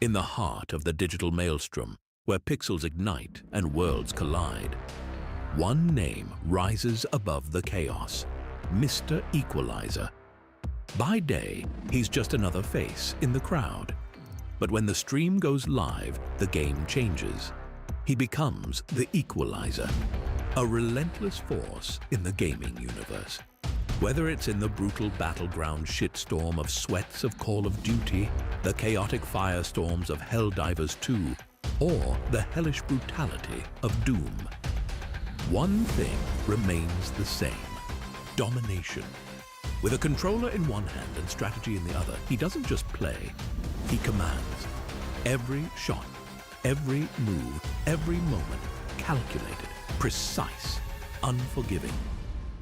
In the heart of the digital maelstrom, where pixels ignite and worlds collide, one name rises above the chaos: Mr. Equalizer. By day, he's just another face in the crowd. But when the stream goes live, the game changes. He becomes the Equalizer, a relentless force in the gaming universe. Whether it's in the brutal battleground shitstorm of sweats of Call of Duty, the chaotic firestorms of Helldivers 2, or the hellish brutality of Doom, one thing remains the same: domination. With a controller in one hand and strategy in the other, he doesn't just play, he commands. Every shot, every move, every moment, calculated, precise, unforgiving.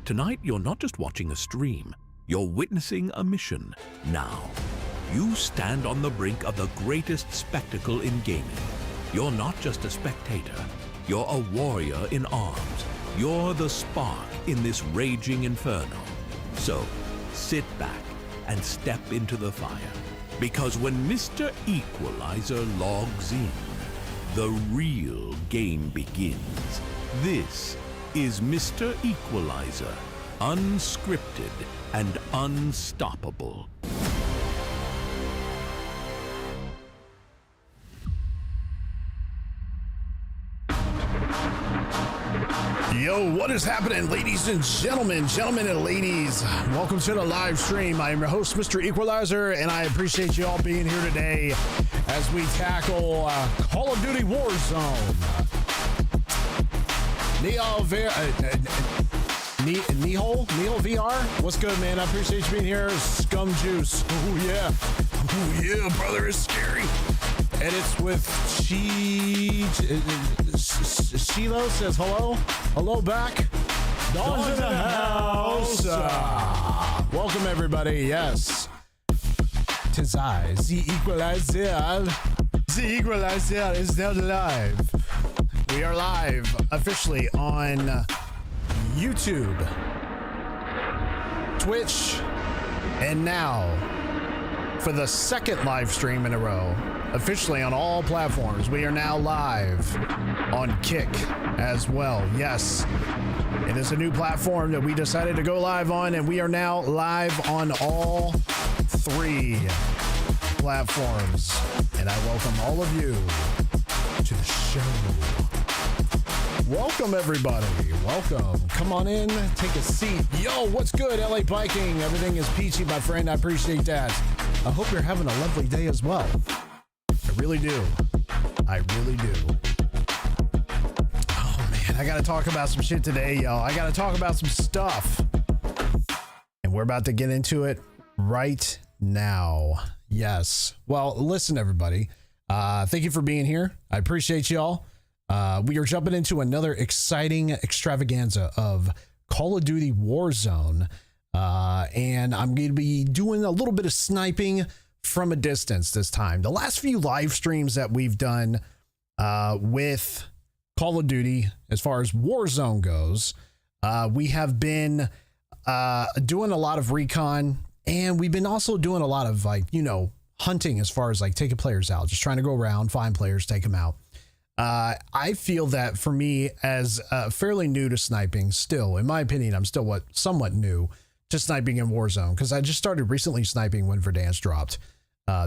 Tonight, you're not just watching a stream, you're witnessing a mission. Now, you stand on the brink of the greatest spectacle in gaming. You're not just a spectator, you're a warrior in arms. You're the spark in this raging inferno. So, sit back and step into the fire. Because when Mr. Equalizer logs in, the real game begins. This is Mr. Equalizer, unscripted and unstoppable. Yo, what is happening, ladies and gentlemen and ladies? Welcome to the live stream. I am your host, Mr. Equalizer, and I appreciate you all being here today as we tackle Call of Duty Warzone. Nihol VR? What's good, man? I appreciate you being here. Scum Juice. Oh, yeah. Oh, yeah, brother, it's scary. And it's with Shiloh says hello. Hello back. Dawn's in the house. Welcome, everybody. Yes. Tis I, the Equalizer. The Equalizer is now live. We are live officially on YouTube, Twitch, and now for the second live stream in a row, officially on all platforms. We are now live on Kick as well. Yes, it is a new platform that we decided to go live on, and we are now live on all three platforms. And I welcome all of you to the show. Welcome, everybody. Welcome. Come on in, take a seat. Yo, what's good, LA Biking? Everything is peachy, my friend. I appreciate that. I hope you're having a lovely day as well. I really do. I really do. Oh, man. I got to talk about some shit today, y'all. I got to talk about some stuff. And we're about to get into it right now. Yes. Well, listen, everybody. Thank you for being here. I appreciate y'all. We are jumping into another exciting extravaganza of Call of Duty Warzone. And I'm going to be doing a little bit of sniping from a distance this time. The last few live streams that we've done with Call of Duty, as far as Warzone goes, we have been doing a lot of recon, and we've been also doing a lot of, like, you know, hunting as far as like taking players out, just trying to go around, find players, take them out. I feel that for me, as fairly new to sniping, still, in my opinion, I'm still somewhat new to sniping in Warzone, because I just started recently sniping when Verdansk dropped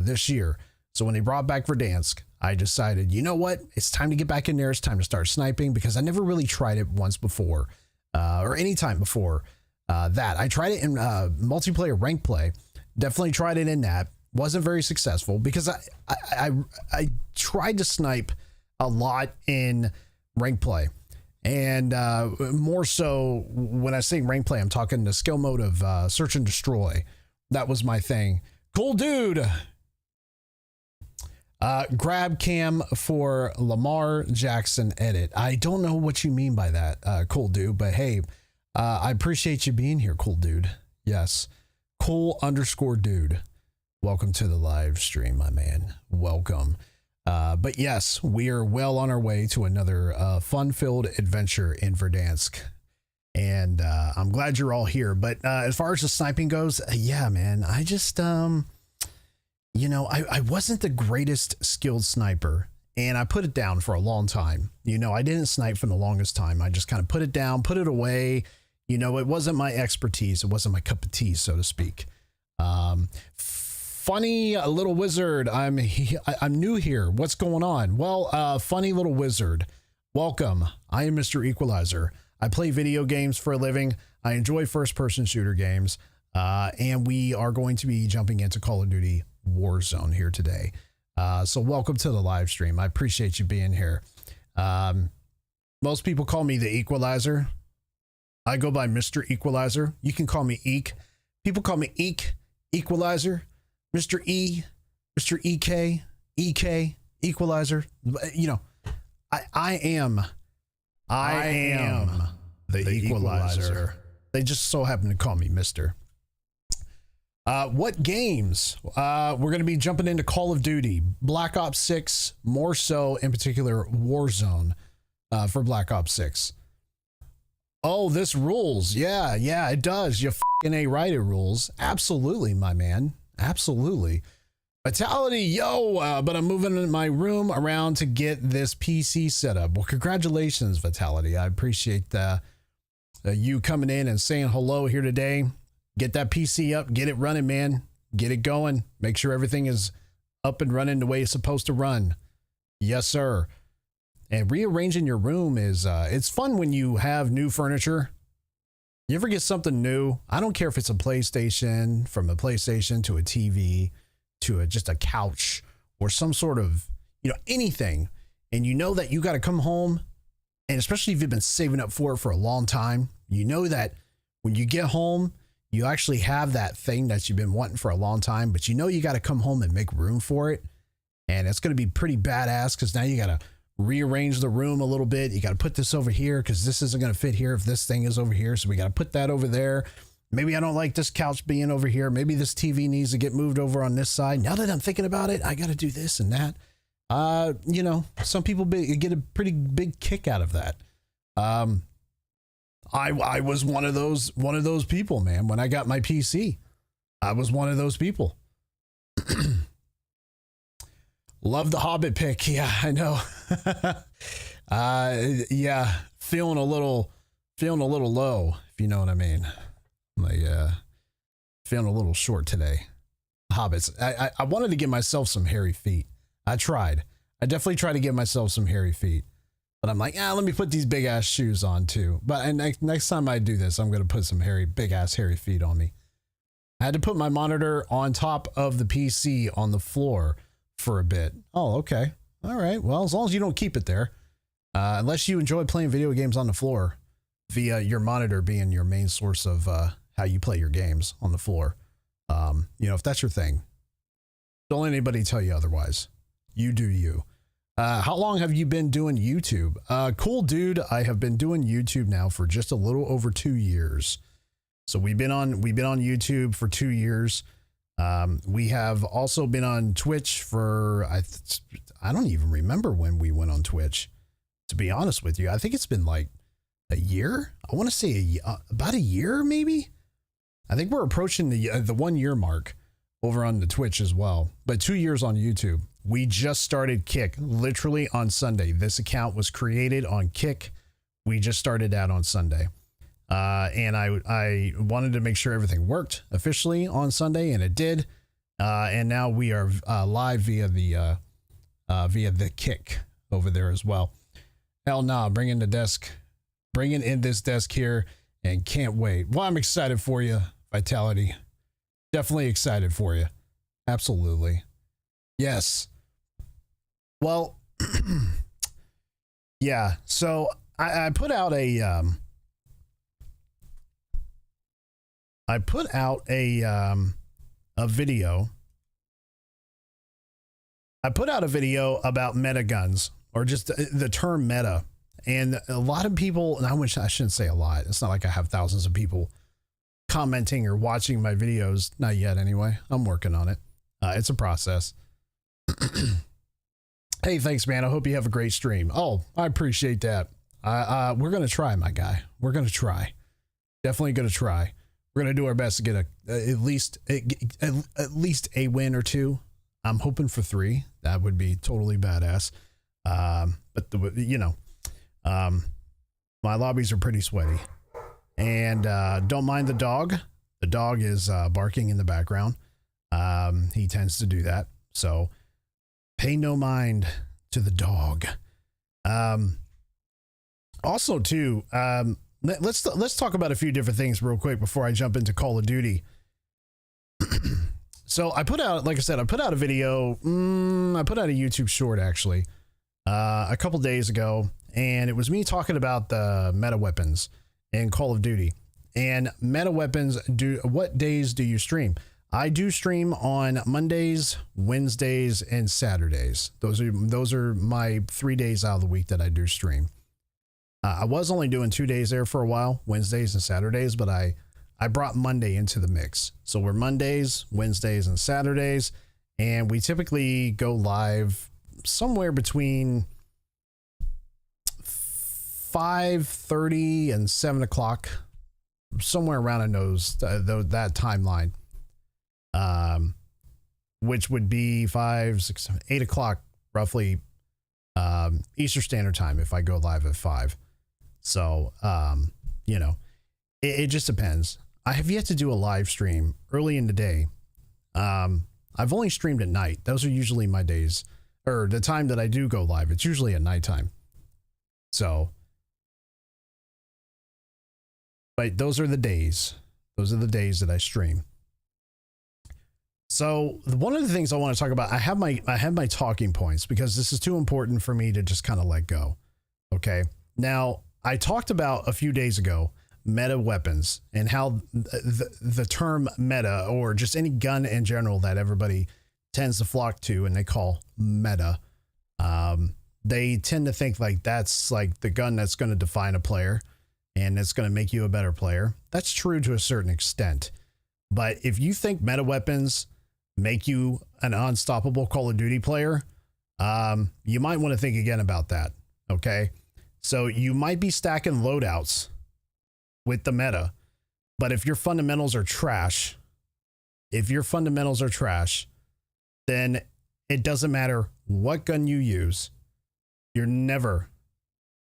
this year. So when they brought back Verdansk, I decided, you know what, it's time to get back in there. It's time to start sniping, because I never really tried it once before, or any time before that. I tried it in multiplayer rank play. Definitely tried it in that. Wasn't very successful, because I tried to snipe a lot in rank play, and more so when I say rank play, I'm talking the skill mode of search and destroy. That was my thing. Cool dude. Grab cam for Lamar Jackson edit. I don't know what you mean by that, cool dude, but hey, I appreciate you being here, cool dude. Yes, cool_dude. Welcome to the live stream, my man. Welcome. But yes, we are well on our way to another fun-filled adventure in Verdansk, and I'm glad you're all here. But as far as the sniping goes, yeah, man, I just you know, I wasn't the greatest skilled sniper, and I put it down for a long time. You know, I didn't snipe for the longest time. I just kind of put it down, put it away. You know, it wasn't my expertise. It wasn't my cup of tea, so to speak. Funny little wizard. I'm new here. What's going on? Well, funny little wizard. Welcome. I am Mr. Equalizer. I play video games for a living. I enjoy first-person shooter games. And we are going to be jumping into Call of Duty Warzone here today. So welcome to the live stream. I appreciate you being here. Most people call me the Equalizer. I go by Mr. Equalizer. You can call me Eek. People call me Eek, Equalizer, Mr. E, Mr. EK, EK, Equalizer. You know, I am the Equalizer. They just so happen to call me Mr. What games? We're going to be jumping into Call of Duty, Black Ops 6, more so in particular Warzone for Black Ops 6. Oh, this rules. Yeah, it does. You f***ing A right, it rules. Absolutely, my man. Absolutely. Vitality, yo, but I'm moving my room around to get this PC set up. Well, congratulations, Vitality. I appreciate you coming in and saying hello here today. Get that PC up, get it running, man. Get it going. Make sure everything is up and running the way it's supposed to run. Yes, sir. And rearranging your room is, it's fun when you have new furniture. You ever get something new? I don't care if it's a PlayStation, from a PlayStation to a TV, to just a couch or some sort of, you know, anything. And you know that you got to come home, and especially if you've been saving up for it for a long time, you know that when you get home, you actually have that thing that you've been wanting for a long time, but you know you got to come home and make room for it. And it's going to be pretty badass because now you got to rearrange the room a little bit. You got to put this over here because this isn't going to fit here if this thing is over here. So we got to put that over there. Maybe I don't like this couch being over here. Maybe this TV needs to get moved over on this side. Now that I'm thinking about it, I got to do this and that. You know, some people get a pretty big kick out of that. I was one of those people, man. When I got my PC, I was one of those people. Love the Hobbit pick. Yeah, I know. Yeah, feeling a little low, if you know what I mean. Like, feeling a little short today. Hobbits. I wanted to give myself some hairy feet. I definitely tried to give myself some hairy feet. But I'm like, let me put these big ass shoes on too. But next time I do this, I'm going to put some big ass hairy feet on me. I had to put my monitor on top of the PC on the floor for a bit. Oh, okay. All right. Well, as long as you don't keep it there, unless you enjoy playing video games on the floor via your monitor being your main source of how you play your games on the floor. You know, if that's your thing, don't let anybody tell you otherwise. You do you. How long have you been doing YouTube? Cool dude. I have been doing YouTube now for just a little over 2 years. So we've been on YouTube for 2 years. We have also been on Twitch for, I don't even remember when we went on Twitch, to be honest with you. I think it's been like a year. I want to say about a year, maybe. I think we're approaching the 1 year mark over on the Twitch as well, but 2 years on YouTube. We just started Kick literally on Sunday. This account was created on Kick. We just started that on Sunday. And I wanted to make sure everything worked officially on Sunday, and it did. And now we are live via the Kick over there as well. Hell nah, bringing in this desk here, and can't wait. Well, I'm excited for you, Vitality. Definitely excited for you. Absolutely. Yes. Well, yeah. So I put out a video. I put out a video about meta guns, or just the term meta. And a lot of people, and I shouldn't say a lot. It's not like I have thousands of people commenting or watching my videos. Not yet, anyway. I'm working on it. It's a process. Hey, thanks, man. I hope you have a great stream. Oh, I appreciate that. We're going to try, my guy. We're going to try. Definitely going to try. We're going to do our best to get at least a win or two I'm hoping for 3. That would be totally badass. But my lobbies are pretty sweaty, and don't mind the dog. The dog is barking in the background. He tends to do that, so pay no mind to the dog. Also, too, let's talk about a few different things real quick before I jump into Call of Duty. So I put out, like I said, I put out a video. I put out a YouTube short actually a couple days ago, and it was me talking about the meta weapons in Call of Duty. And meta weapons, what days do you stream? I do stream on Mondays, Wednesdays, and Saturdays. Those are my 3 days out of the week that I do stream. I was only doing 2 days there for a while, Wednesdays and Saturdays, but I brought Monday into the mix. So we're Mondays, Wednesdays, and Saturdays, and we typically go live somewhere between 5:30 and 7 o'clock, somewhere around in that timeline, which would be 5, 6, 7, 8 o'clock roughly Eastern Standard Time if I go live at 5. So, it just depends. I have yet to do a live stream early in the day. I've only streamed at night. Those are usually my days, or the time that I do go live. It's usually at nighttime. So, but those are the days. Those are the days that I stream. So one of the things I want to talk about, I have my talking points because this is too important for me to just kind of let go. Okay. Now I talked about a few days ago, meta weapons and how the term meta, or just any gun in general that everybody tends to flock to and they call meta. They tend to think like that's like the gun that's going to define a player and it's going to make you a better player. That's true to a certain extent. But if you think meta weapons make you an unstoppable Call of Duty player, you might want to think again about that. Okay. So you might be stacking loadouts with the meta, but if your fundamentals are trash, then it doesn't matter what gun you use. You're never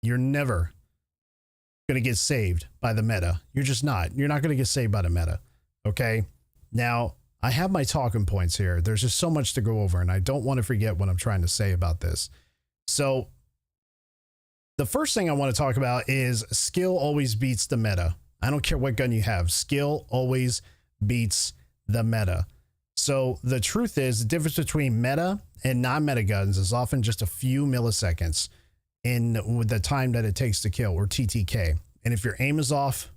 going to get saved by the meta. You're not going to get saved by the meta. Okay. Now I have my talking points here. There's just so much to go over and I don't want to forget what I'm trying to say about this. So the first thing I want to talk about is skill always beats the meta. I don't care what gun you have. Skill always beats the meta. So the truth is the difference between meta and non-meta guns is often just a few milliseconds in the time that it takes to kill, or TTK. And if your aim is off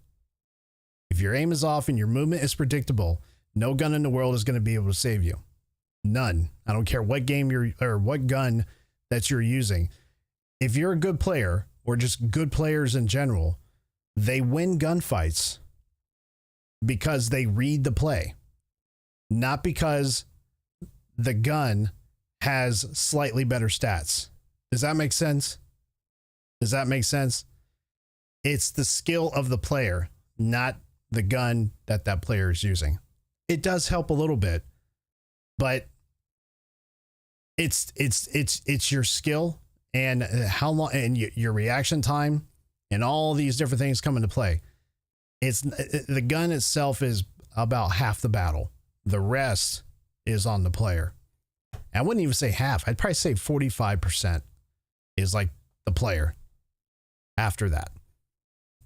and your movement is predictable, no gun in the world is going to be able to save you. None. I don't care what game what gun that you're using. If you're a good player, or just good players in general, they win gunfights because they read the play, not because the gun has slightly better stats. Does that make sense? It's the skill of the player, not the gun that player is using. It does help a little bit, but it's your skill and how long and your reaction time and all these different things come into play. The gun itself is about half the battle. The rest is on the player. I wouldn't even say half. I'd probably say 45% is like the player after that.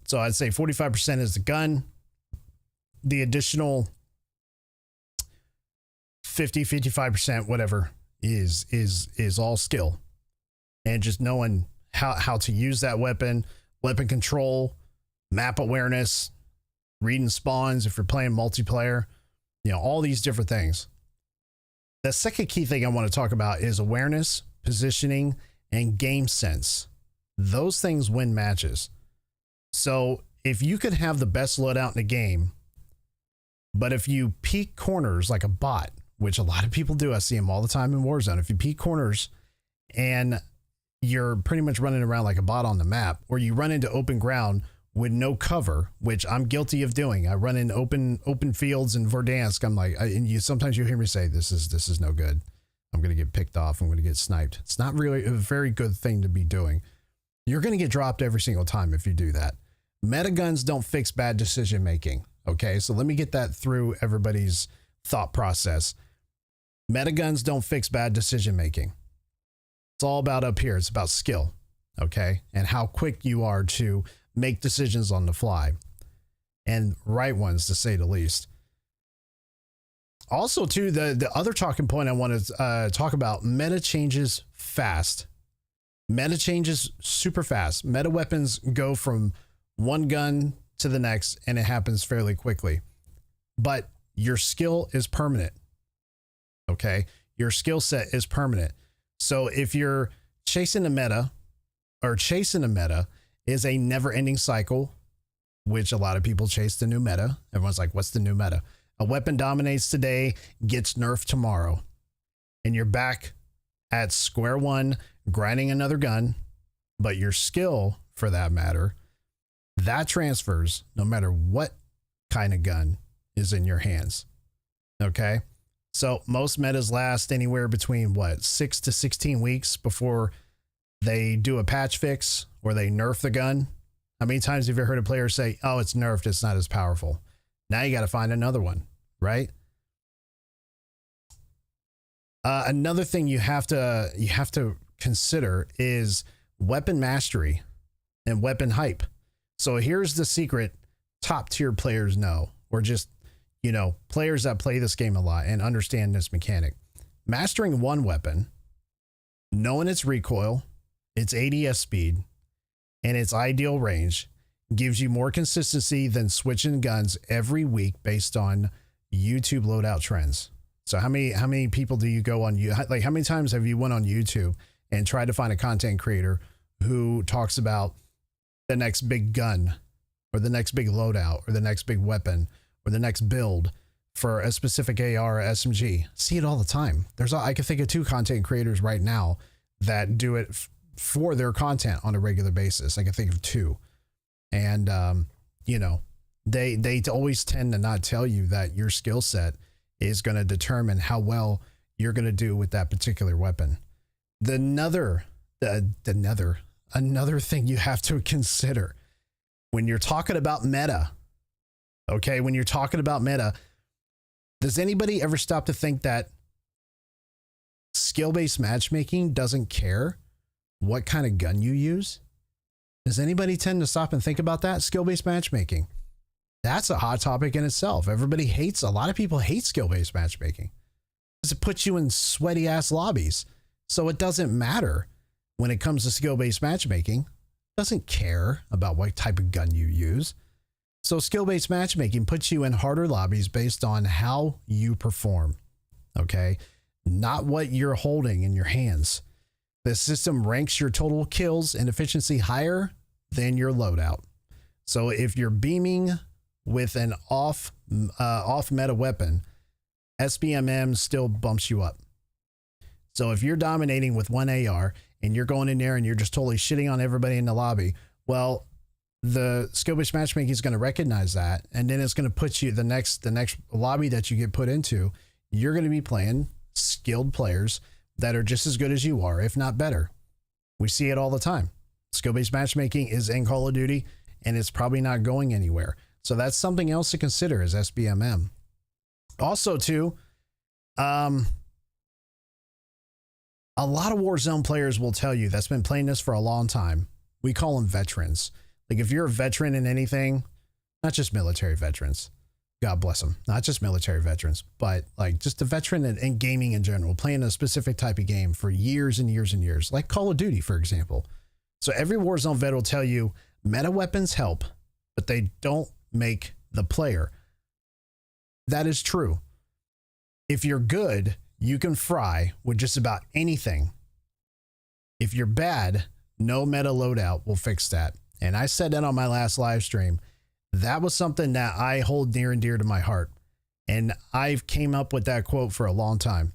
So I'd say 45% is the gun. The additional 55%, whatever, is all skill and just knowing how to use that weapon control, map awareness, reading spawns if you're playing multiplayer, all these different things. The second key thing I want to talk about is awareness, positioning, and game sense. Those things win matches. So if you could have the best loadout in the game, but if you peek corners like a bot, which a lot of people do, I see them all the time in Warzone. If you peek corners and you're pretty much running around like a bot on the map, or you run into open ground with no cover, which I'm guilty of doing. I run in open fields in Verdansk. I'm like, sometimes you hear me say, this is no good. I'm going to get picked off. I'm going to get sniped. It's not really a very good thing to be doing. You're going to get dropped every single time if you do that. Meta guns don't fix bad decision making. Okay, so let me get that through everybody's thought process. Meta guns don't fix bad decision making. It's all about up here. It's about skill. Okay, and how quick you are to make decisions on the fly, and right ones, to say the least. Also, too, the other talking point I want to talk about, meta changes fast. Meta changes super fast. Meta weapons go from one gun to the next, and it happens fairly quickly. But your skill is permanent. Okay, your skill set is permanent. So if you're chasing a meta, or chasing a meta is a never-ending cycle, which a lot of people chase the new meta. Everyone's like, what's the new meta? A weapon dominates today, gets nerfed tomorrow, and you're back at square one, grinding another gun. But your skill, for that matter, that transfers no matter what kind of gun is in your hands. Okay? So most metas last anywhere between, 6 to 16 weeks before they do a patch fix or they nerf the gun. How many times have you heard a player say, oh, it's nerfed, it's not as powerful? Now you got to find another one, right? Another thing you have to consider is weapon mastery and weapon hype. So here's the secret top tier players know, or just, players that play this game a lot and understand this mechanic. Mastering one weapon, knowing its recoil, its ADS speed, and its ideal range gives you more consistency than switching guns every week based on YouTube loadout trends. So how many people do you go on? Like, how many times have you went on YouTube and tried to find a content creator who talks about the next big gun or the next big loadout or the next big weapon or the next build for a specific AR or SMG? See it all the time. I can think of 2 content creators right now that do it for their content on a regular basis. I can think of 2. And, they always tend to not tell you that your skill set is going to determine how well you're going to do with that particular weapon. Another thing you have to consider when you're talking about meta, okay, when you're talking about meta, does anybody ever stop to think that skill-based matchmaking doesn't care what kind of gun you use? Does anybody tend to stop and think about that? Skill-based matchmaking. That's a hot topic in itself. A lot of people hate skill-based matchmaking because it puts you in sweaty ass lobbies. So it doesn't matter when it comes to skill-based matchmaking. It doesn't care about what type of gun you use. So skill-based matchmaking puts you in harder lobbies based on how you perform. Okay? Not what you're holding in your hands. The system ranks your total kills and efficiency higher than your loadout. So if you're beaming with an off meta weapon, SBMM still bumps you up. So if you're dominating with one AR and you're going in there and you're just totally shitting on everybody in the lobby, well, the skill-based matchmaking is going to recognize that, and then it's going to put you the next lobby that you get put into. You're going to be playing skilled players that are just as good as you are, if not better. We see it all the time. Skill-based matchmaking is in Call of Duty, and it's probably not going anywhere. So that's something else to consider is SBMM. Also, too, a lot of Warzone players will tell you that's been playing this for a long time. We call them veterans. Like, if you're a veteran in anything, not just military veterans, God bless them, not just military veterans, but like just a veteran in gaming in general, playing a specific type of game for years and years and years, like Call of Duty, for example. So every Warzone vet will tell you meta weapons help, but they don't make the player. That is true. If you're good, you can fry with just about anything. If you're bad, no meta loadout will fix that. And I said that on my last live stream. That was something that I hold near and dear to my heart. And I've came up with that quote for a long time.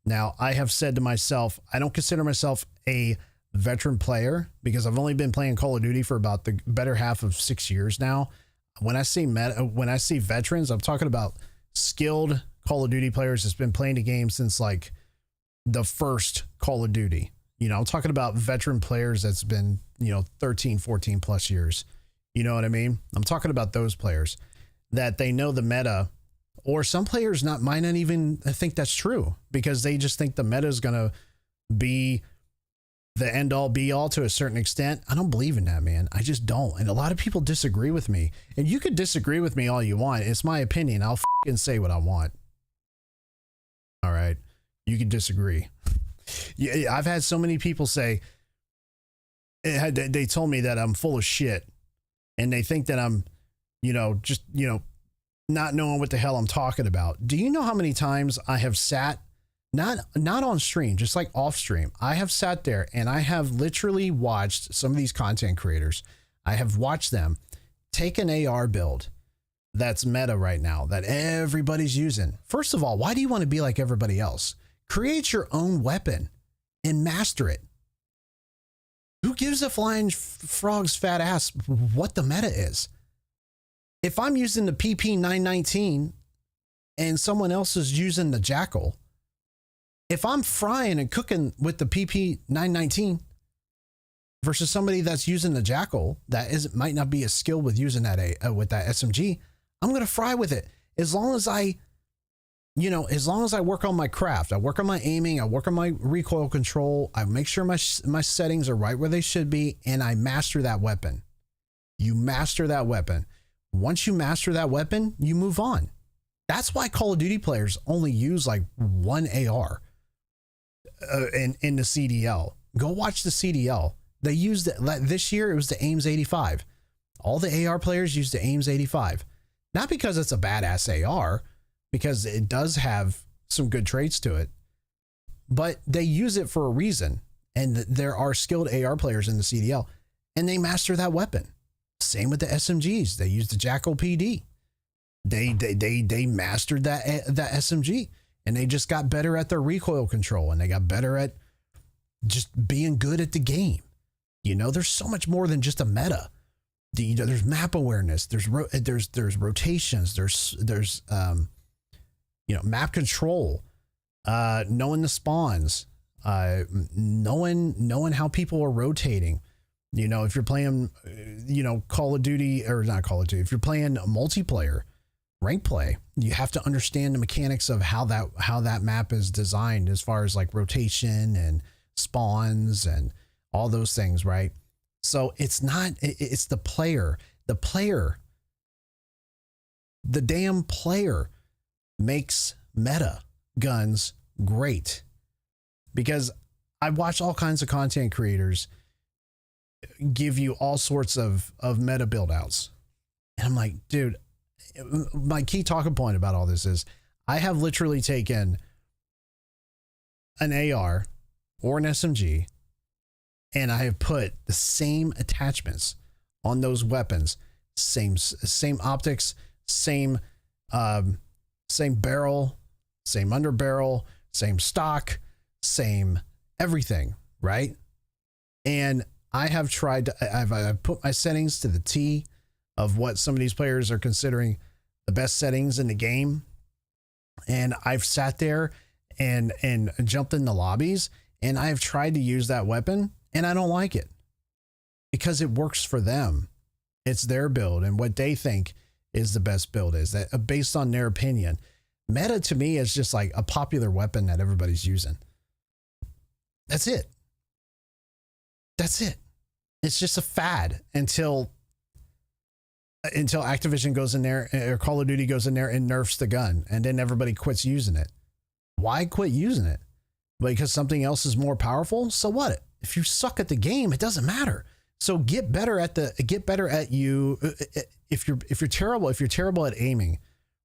Now, I have said to myself, I don't consider myself a veteran player because I've only been playing Call of Duty for about the better half of 6 years now. When I see veterans, I'm talking about skilled Call of Duty players that's been playing the game since like the first Call of Duty. You know, I'm talking about veteran players that's been, 13, 14 plus years. You know what I mean? I'm talking about those players that they know the meta, or some players might not even think that's true because they just think the meta is going to be the end all be all to a certain extent. I don't believe in that, man. I just don't. And a lot of people disagree with me, and you could disagree with me all you want. It's my opinion. I'll fucking say what I want. All right. You can disagree. Yeah, I've had so many people say, they told me that I'm full of shit, and they think that I'm, just, not knowing what the hell I'm talking about. Do you know how many times I have sat, not on stream, just like off stream, I have sat there and I have literally watched some of these content creators. I have watched them take an AR build that's meta right now that everybody's using. First of all, why do you want to be like everybody else? Create your own weapon and master it. Who gives a flying frog's fat ass what the meta is? If I'm using the PP919 and someone else is using the Jackal, if I'm frying and cooking with the PP919 versus somebody that's using the Jackal that might not be as skilled with using that with that SMG, I'm going to fry with it. As long as I work on my craft, I work on my aiming, I work on my recoil control, I make sure my settings are right where they should be, and I master that weapon. You master that weapon. Once you master that weapon, you move on. That's why Call of Duty players only use like one AR in the CDL. Go watch the CDL. They used it this year. It was the Ames 85. All the AR players use the Ames 85, not because it's a badass AR, because it does have some good traits to it, but they use it for a reason. And there are skilled AR players in the CDL, and they master that weapon. Same with the SMGs. They use the Jackal PD. They mastered that SMG, and they just got better at their recoil control, and they got better at just being good at the game. There's so much more than just a meta. There's map awareness. There's rotations. There's map control, knowing the spawns, knowing how people are rotating. If you're playing, Call of Duty, or not Call of Duty, if you're playing multiplayer, rank play, you have to understand the mechanics of how that map is designed as far as like rotation and spawns and all those things, right? So it's the player, the damn player makes meta guns great, because I watch all kinds of content creators give you all sorts of meta build outs. And I'm like, dude, my key talking point about all this is I have literally taken an AR or an SMG and I have put the same attachments on those weapons, same optics, same barrel, same underbarrel, same stock, same everything, right? And I have tried to, I've put my settings to the T of what some of these players are considering the best settings in the game. And I've sat there and jumped in the lobbies, and I've tried to use that weapon, and I don't like it because it works for them. It's their build and what they think is the best build is that based on their opinion. Meta to me is just like a popular weapon that everybody's using. That's it. That's it. It's just a fad until Activision goes in there, or Call of Duty goes in there and nerfs the gun, and then everybody quits using it. Why quit using it? Because something else is more powerful? So what? If you suck at the game, it doesn't matter. So get better at you. If you're terrible at aiming,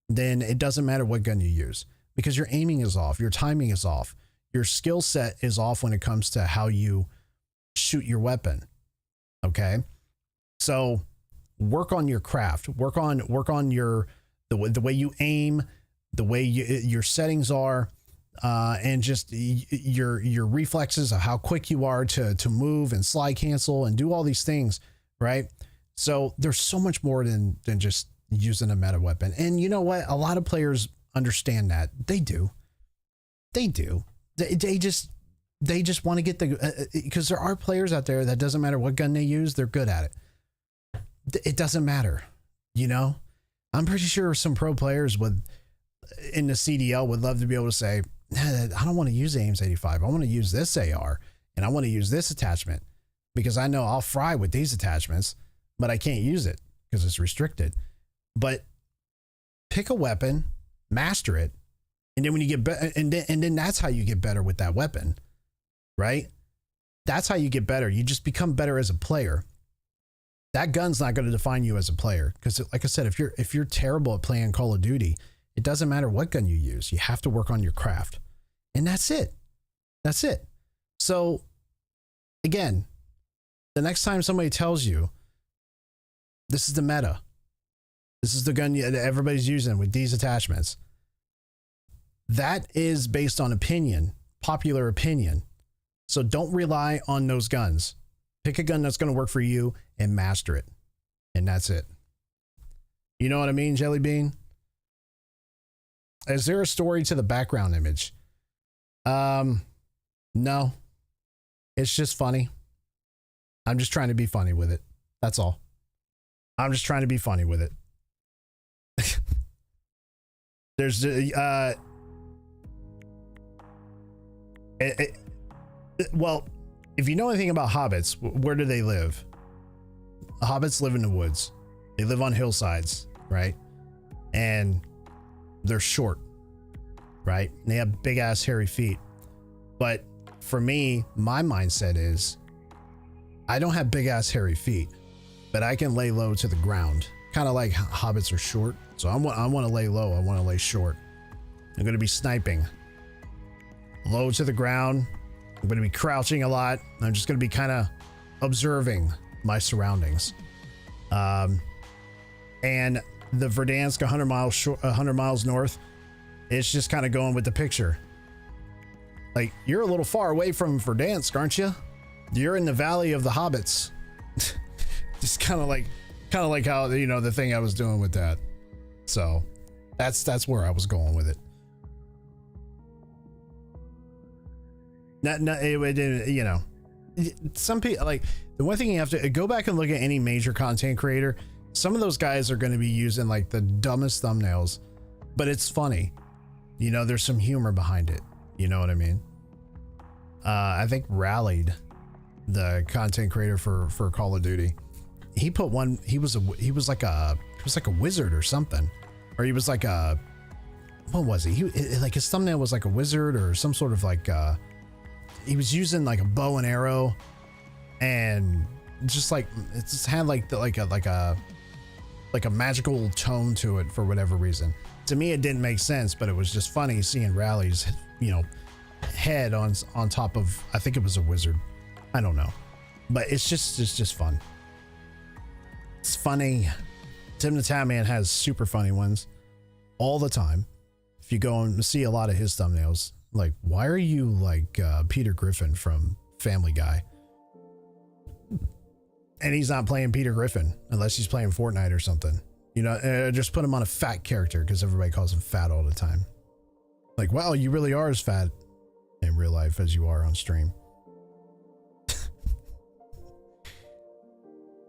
then it doesn't matter what gun you use, because your aiming is off, your timing is off, your skill set is off when it comes to how you shoot your weapon. Okay, so work on your craft, work on the way you aim, the way your settings are, and just your reflexes of how quick you are to move and slide cancel and do all these things, right? So there's so much more than just using a meta weapon. And you know what? A lot of players understand that. They do. They just want to get the, because there are players out there that doesn't matter what gun they use, they're good at it. It doesn't matter, you know. I'm pretty sure some pro players in the CDL would love to be able to say, I don't want to use the Ames 85. I want to use this AR and I want to use this attachment because I know I'll fry with these attachments, but I can't use it because it's restricted. But pick a weapon, master it, and then when you get better, and then that's how you get better with that weapon, right? That's how you get better. You just become better as a player. That gun's not going to define you as a player because, like I said, if you're terrible at playing Call of Duty, it doesn't matter what gun you use. You have to work on your craft, and that's it. That's it. So, again, the next time somebody tells you this is the meta, this is the gun that everybody's using with these attachments, that is based on opinion, popular opinion. So don't rely on those guns. Pick a gun that's going to work for you and master it. And that's it. You know what I mean, Jelly Bean? Is there a story to the background image? No. It's just funny. I'm just trying to be funny with it. That's all. I'm just trying to be funny with it. There's well, if you know anything about hobbits, where do they live? Hobbits live in the woods. They live on hillsides, right? And they're short, right? And they have big ass hairy feet. But for me, my mindset is I don't have big ass hairy feet, but I can lay low to the ground. Kind of like hobbits are short. So I want to lay low. I want to lay short. I'm going to be sniping low to the ground. I'm going to be crouching a lot. I'm just going to be kind of observing my surroundings. And the Verdansk 100 miles north, it's just kind of going with the picture. Like, you're a little far away from Verdansk, aren't you? You're in the Valley of the Hobbits. Just kind of like how, you know, the thing I was doing with that. So that's where I was going with it. You know, some people, like, the one thing you have to go back and look at any major content creator. Some of those guys are going to be using like the dumbest thumbnails, but it's funny. You know, there's some humor behind it. You know what I mean? I think Rallied, the content creator for Call of Duty, he put one. He was like a wizard or something, or he was like a, what was he? Like his thumbnail was like a wizard or some sort of like. He was using like a bow and arrow, and just like it just had like a magical tone to it for whatever reason. To me, it didn't make sense, but it was just funny seeing Rally's, you know, head on top of, I think it was a wizard. I don't know, but it's just fun. It's funny. Tim the Tatman has super funny ones all the time. If you go and see a lot of his thumbnails. Like, why are you like Peter Griffin from Family Guy? And he's not playing Peter Griffin unless he's playing Fortnite or something. You know, just put him on a fat character because everybody calls him fat all the time. Like, wow, you really are as fat in real life as you are on stream.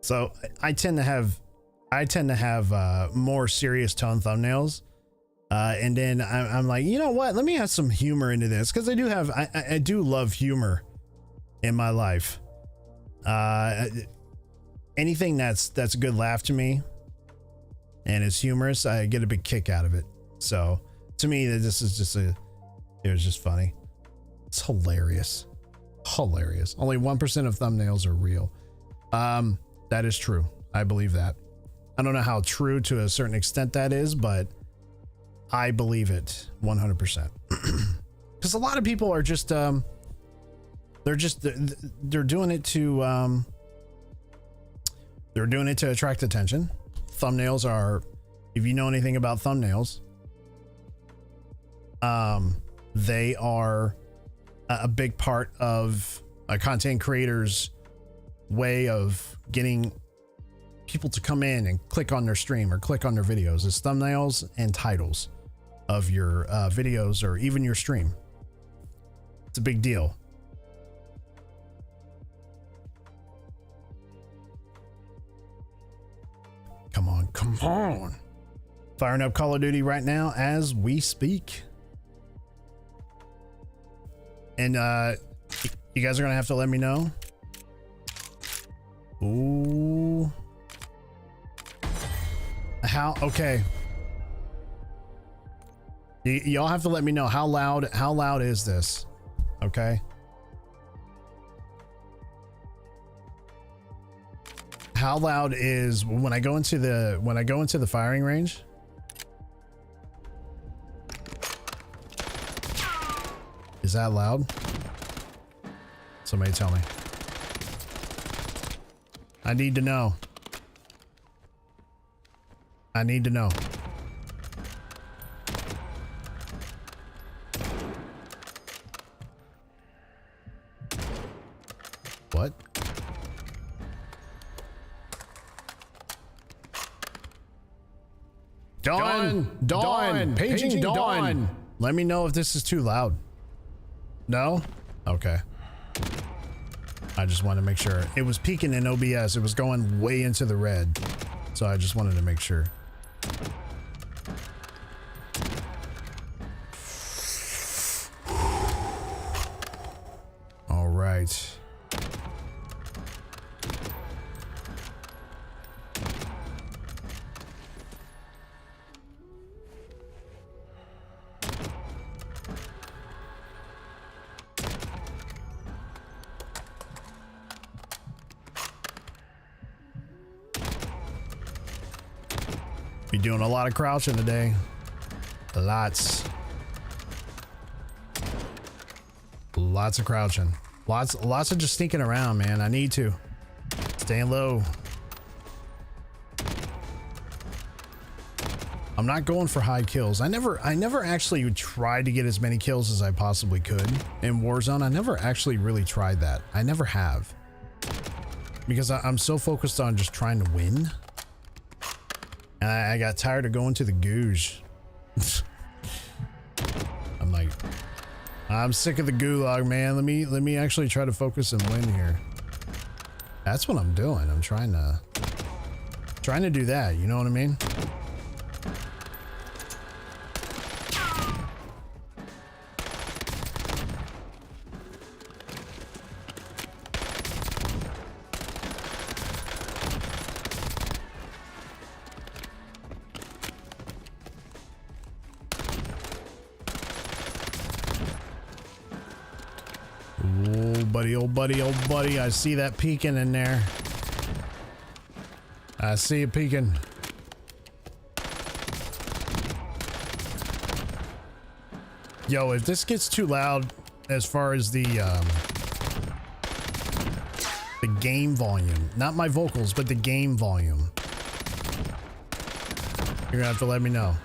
So I tend to have more serious tone thumbnails. And then I'm like, you know what? Let me add some humor into this because I do love humor in my life. Anything that's a good laugh to me and is humorous, I get a big kick out of it. So to me, this is it was just funny. It's hilarious. Only 1% of thumbnails are real. That is true. I believe that. I don't know how true to a certain extent that is, but I believe it 100%. Because a lot of people are just they're doing it to attract attention. Thumbnails are, if you know anything about thumbnails, they are a big part of a content creator's way of getting people to come in and click on their stream or click on their videos. It's thumbnails and titles of your videos or even your stream. It's a big deal. Come on, come on. Firing up Call of Duty right now as we speak. And you guys are gonna have to let me know. Ooh. How? Okay. Y'all have to let me know how loud is this? Okay. How loud is when I go into the firing range? Is that loud? Somebody tell me. I need to know. I need to know. What? Dawn, paging Dawn. Let me know if this is too loud. No? Okay. I just wanted to make sure. It was peaking in OBS. It was going way into the red. So I just wanted to make sure. All right. Be doing a lot of crouching today. Lots of crouching. Lots of just sneaking around, man. I need to. Staying low. I'm not going for high kills. I never actually tried to get as many kills as I possibly could in Warzone. I never actually really tried that. I never have. Because I'm so focused on just trying to win. And I got tired of going to the googe. I'm like, I'm sick of the gulag, man. Let me actually try to focus and win here. That's what I'm doing. I'm trying to do that. You know what I mean? Oh buddy, I see that peeking in there. I see it peeking. Yo, if this gets too loud as far as the game volume, not my vocals, but the game volume, you're gonna have to let me know.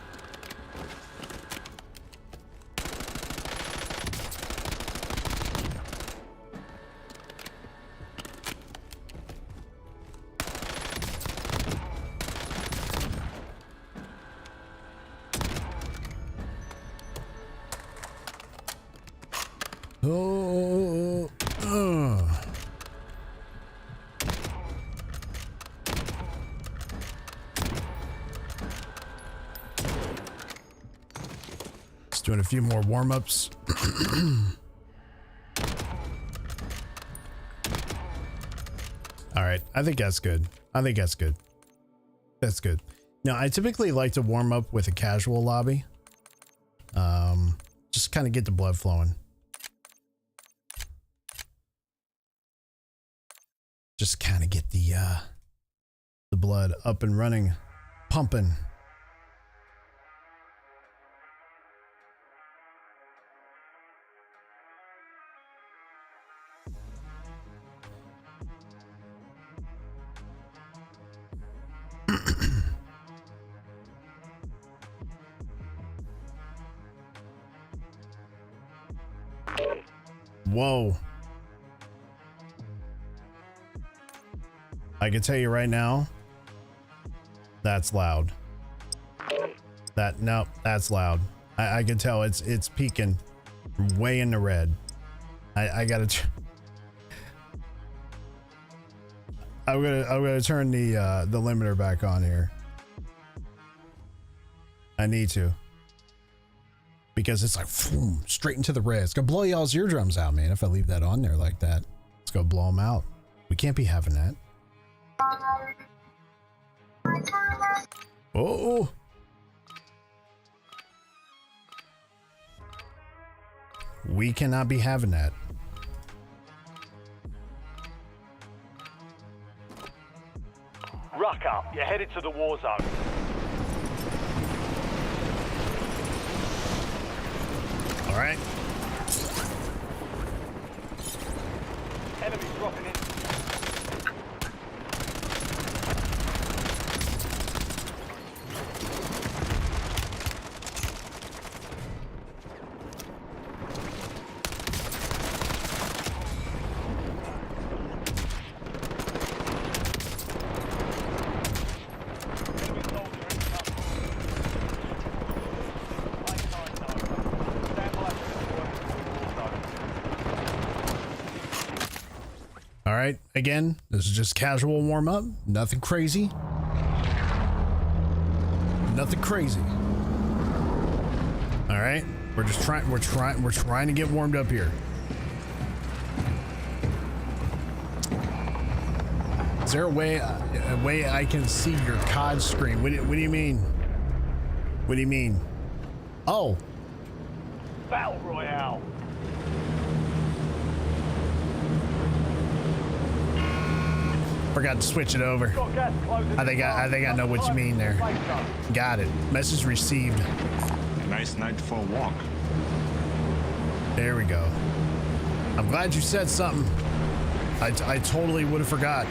Doing a few more warm-ups. All right, I think that's good. That's good. Now, I typically like to warm up with a casual lobby. Just kind of get the blood flowing. Just kind of get the blood up and running, pumping. Whoa. I can tell you right now, that's loud. That's loud. I can tell it's peaking way in the red. I gotta. I'm gonna turn the limiter back on here. I need to. Because it's like boom, straight into the red. It's gonna blow y'all's eardrums out, man. If I leave that on there like that, it's gonna blow them out. We can't be having that. Oh. We cannot be having that. Ruck up, you're headed to the war zone. All right. Enemies dropping in. All right, again, this is just casual warm up. Nothing crazy. Nothing crazy. All right, we're trying to get warmed up here. Is there a way I can see your COD screen? What do you mean? What do you mean? Oh. Battle Royale. Forgot to switch it over. I think I know what you mean there. Got it. Message received. Nice night for a walk. There we go. I'm glad you said something. I totally would have forgot.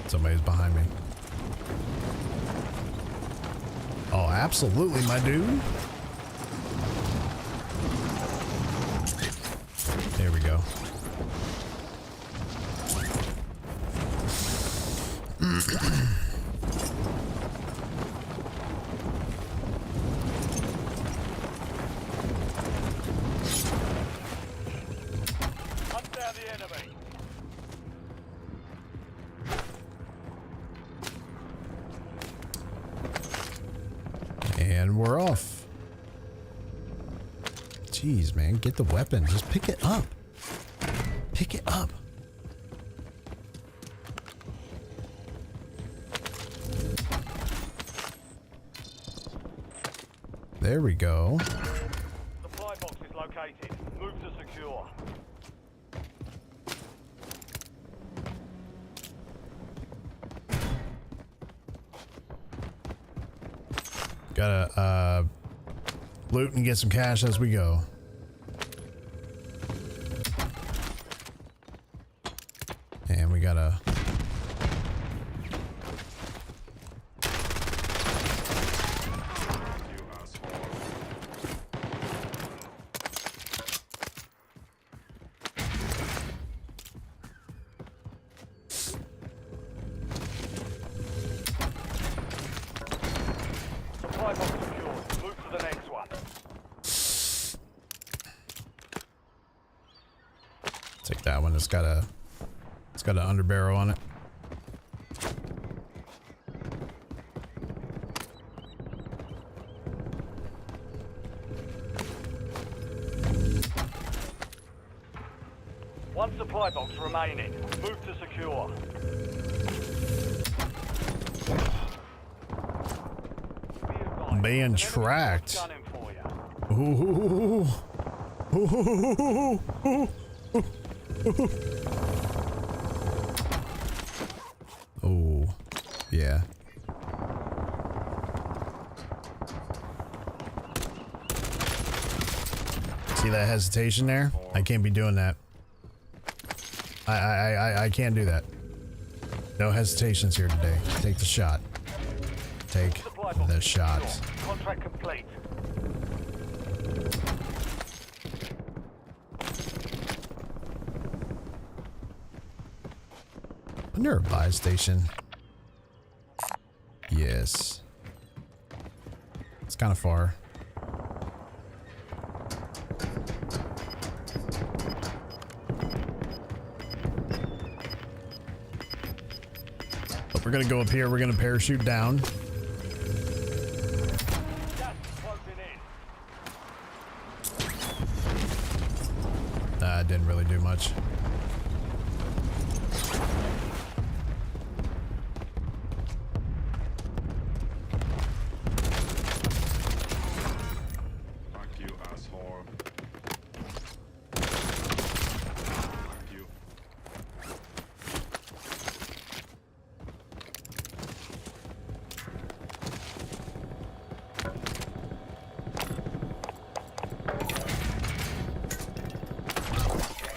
Somebody's behind me. Oh, absolutely, my dude. There we go. Hunt down the enemy. And we're off. Jeez, man, get the weapon. Just pick it up. Pick it up. There we go. Supply box is located. Move to secure. Gotta loot and get some cash as we go. And we gotta Supply box secured. Move to the next one. take that one. It's got an underbarrel on it. One supply box remaining. Move to secure. Being tracked. Gunning for you. Ooh. Oh, yeah. See that hesitation there? I can't be doing that. I can't do that. No hesitations here today. Take the shot. Take the shot. Contract complete. Isn't there a buy station? Yes. It's kind of far. But we're gonna go up here. We're gonna parachute down. Gas is closing in. Didn't really do much. Fuck you, asshole. Fuck you.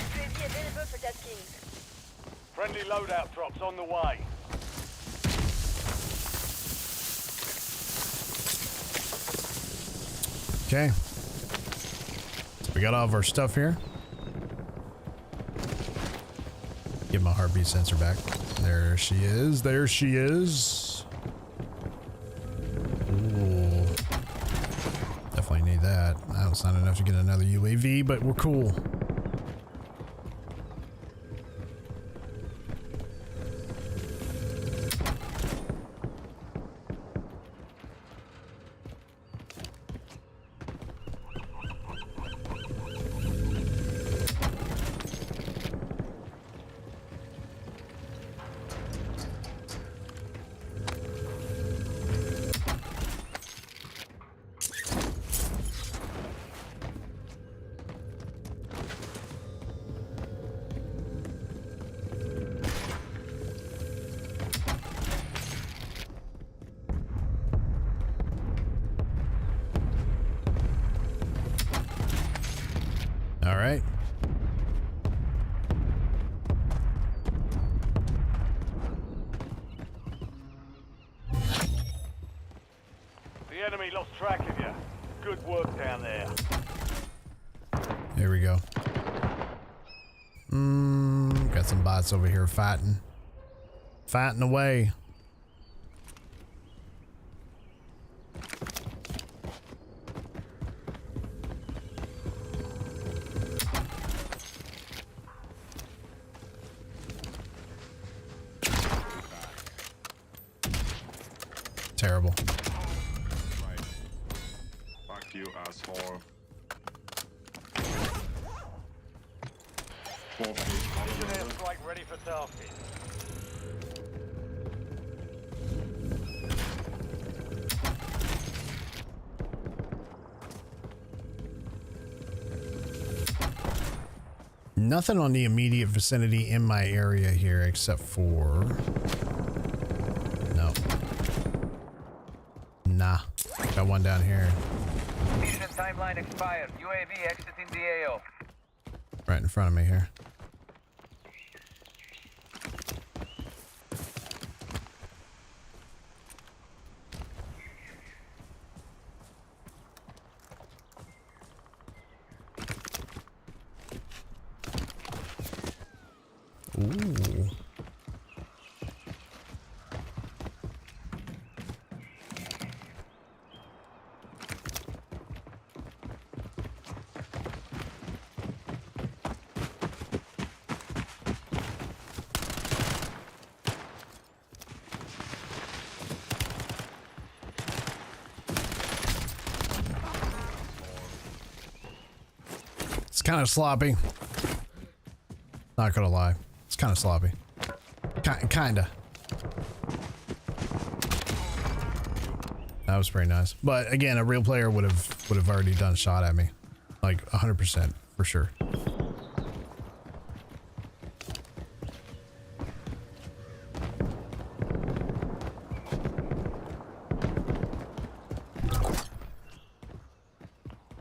UAV available for tasking. Friendly loadout drops on the way. Okay. We got all of our stuff here. Get my heartbeat sensor back. There she is. There she is. Ooh. Definitely need that. That's not enough to get another UAV, but we're cool. All right. The enemy lost track of you. Good work down there. Here we go. Got some bots over here fighting. Fighting away. Terrible. Right. Fuck you, asshole. Engineer strike ready for tasking. Nothing on the immediate vicinity in my area here except for... No. Nah. Got one down here. Mission timeline expired. UAV exiting the AO. Right in front of me here. Ooh. It's kind of sloppy. Not gonna lie. It's kind of sloppy. Kinda. That was pretty nice. But again, a real player would have already done a shot at me. Like 100% for sure.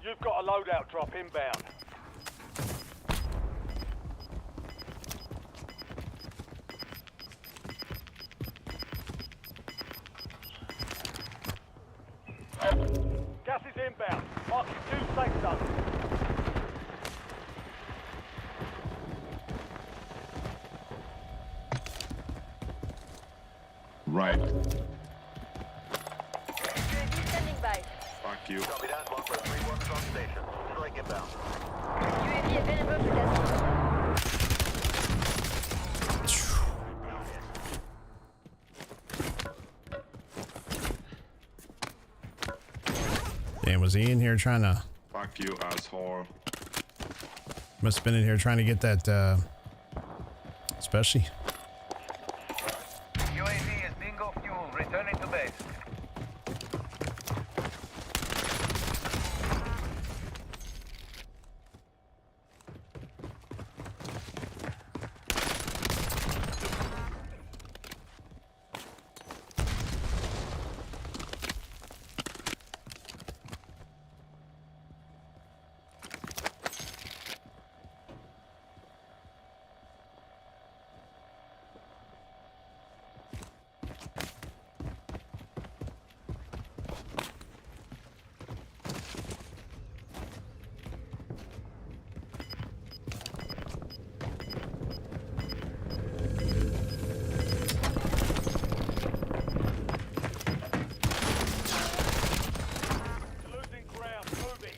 You've got a loadout drop inbound. Gas is inbound. Marking 2 safe zones. Right. UAV standing by. Fuck you. Copy that. 1+3-1 is on station. Strike inbound. UAV available for testing. Damn, was he in here trying to... Fuck you, asshole. Must have been in here trying to get that, especially. UAV is bingo fuel. Returning to base. Losing ground. Moving.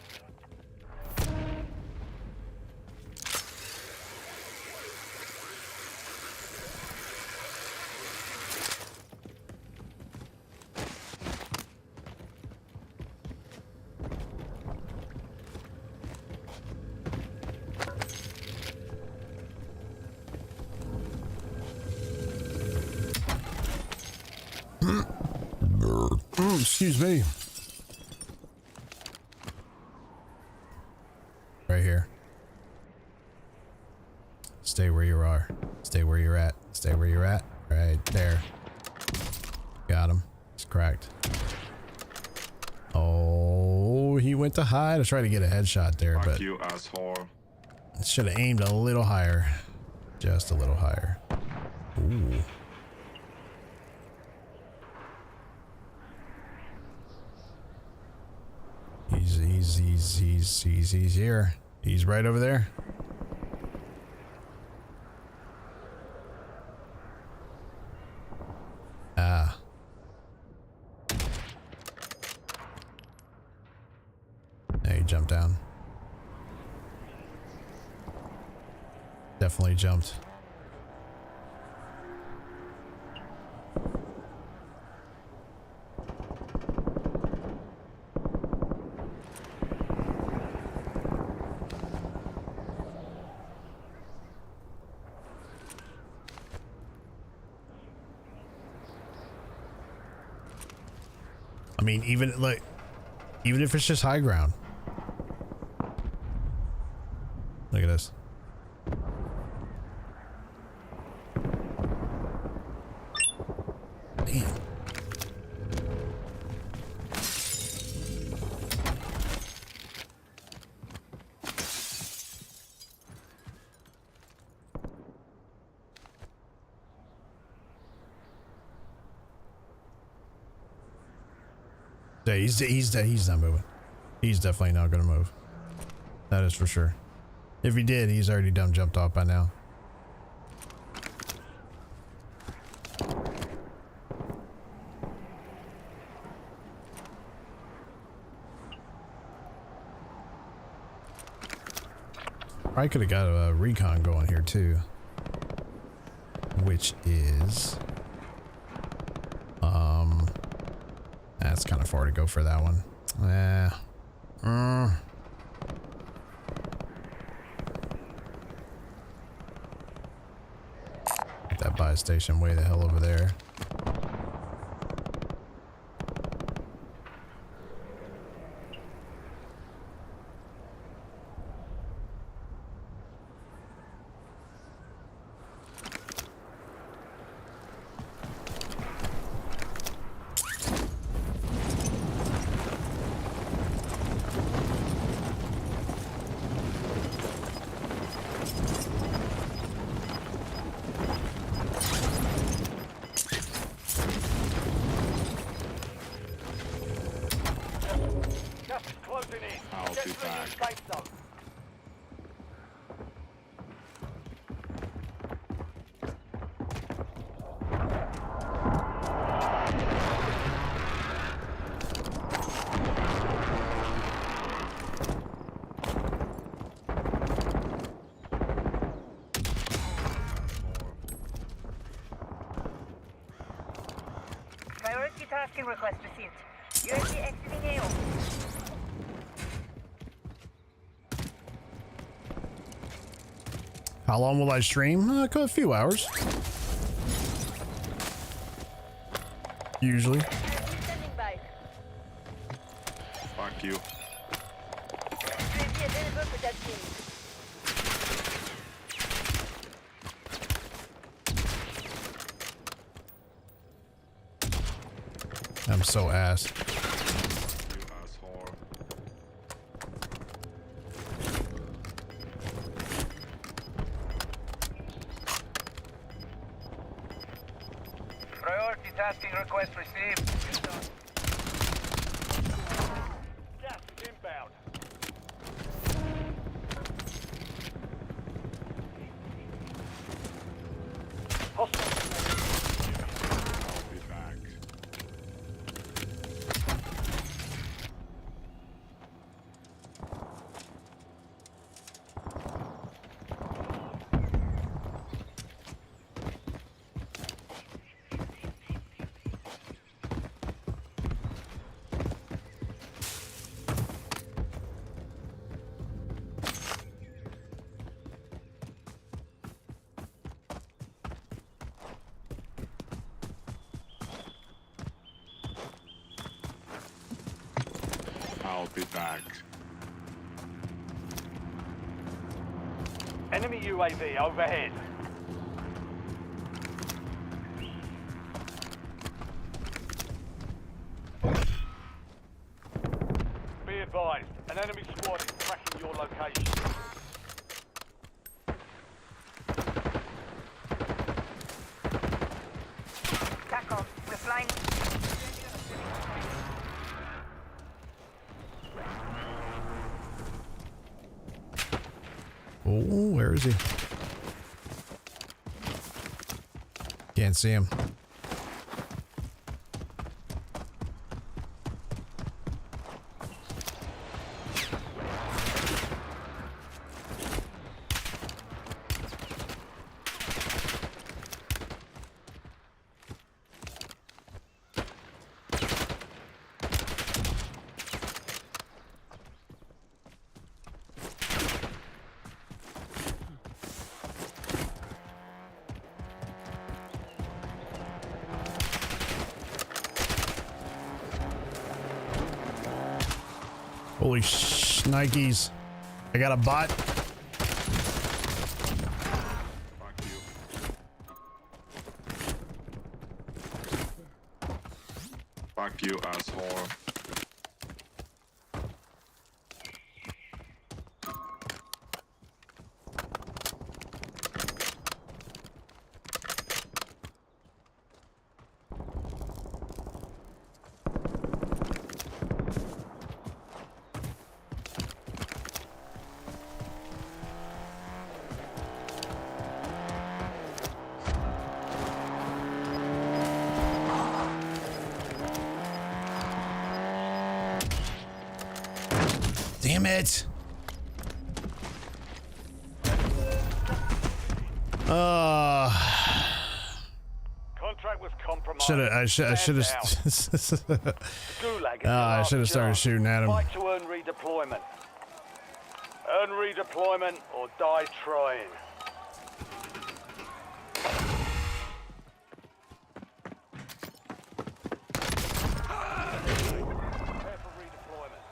Excuse me. Right here. Stay where you are. Stay where you're at. Stay where you're at. Right there. Got him. He's cracked. Oh, he went to hide. I tried to get a headshot there, Fuck but you, asshole. should have aimed a little higher. Just a little higher. Ooh. He's here. He's right over there. Ah. Now he jumped down. Definitely jumped. I mean, even if it's just high ground. Look at this. Damn. Yeah, he's not moving. He's definitely not gonna move. That is for sure. If he did, he's already jumped off by now. I could have got a recon going here too, which is that's kind of far to go for that one. Get that buy station way the hell over there. Just closing in. I'll Get be to the new back. safe zone. tasking request received. UAV exiting AO. How long will I stream? A few hours. Usually. UAV standing by. Fuck you. UAV available for tasking. I'm so ass. You asshole. Priority tasking request received. Gas is inbound. Hostile. I'll be back. I'll be back. Enemy UAV overhead. Be advised, an enemy squad is tracking your location. TACOM, we're flying. Oh, where is he? Can't see him. Holy shnikes. I got a bot. Fuck you. Fuck you, asshole. Damn it. Contract was compromised. I should have. Gulag is your I last should have started chance. shooting at him. Fight to earn redeployment. Earn redeployment or die trying. Prepare for redeployment.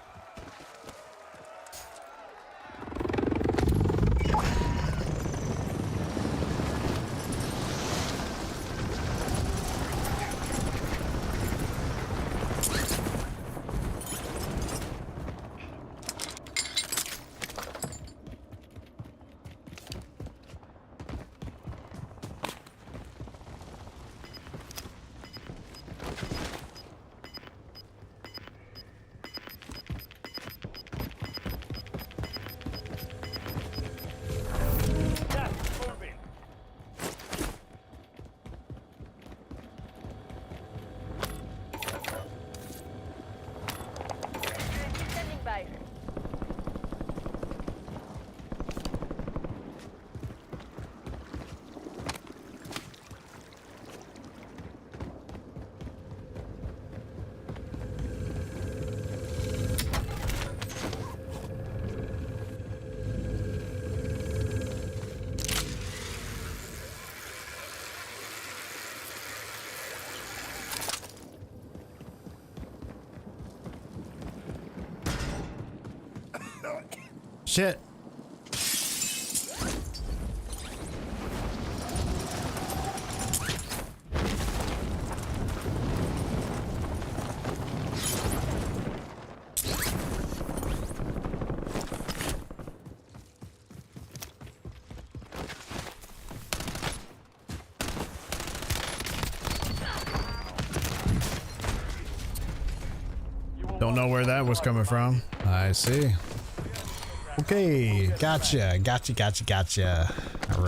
Shit. Don't know where that was coming from. I see. Okay, gotcha. All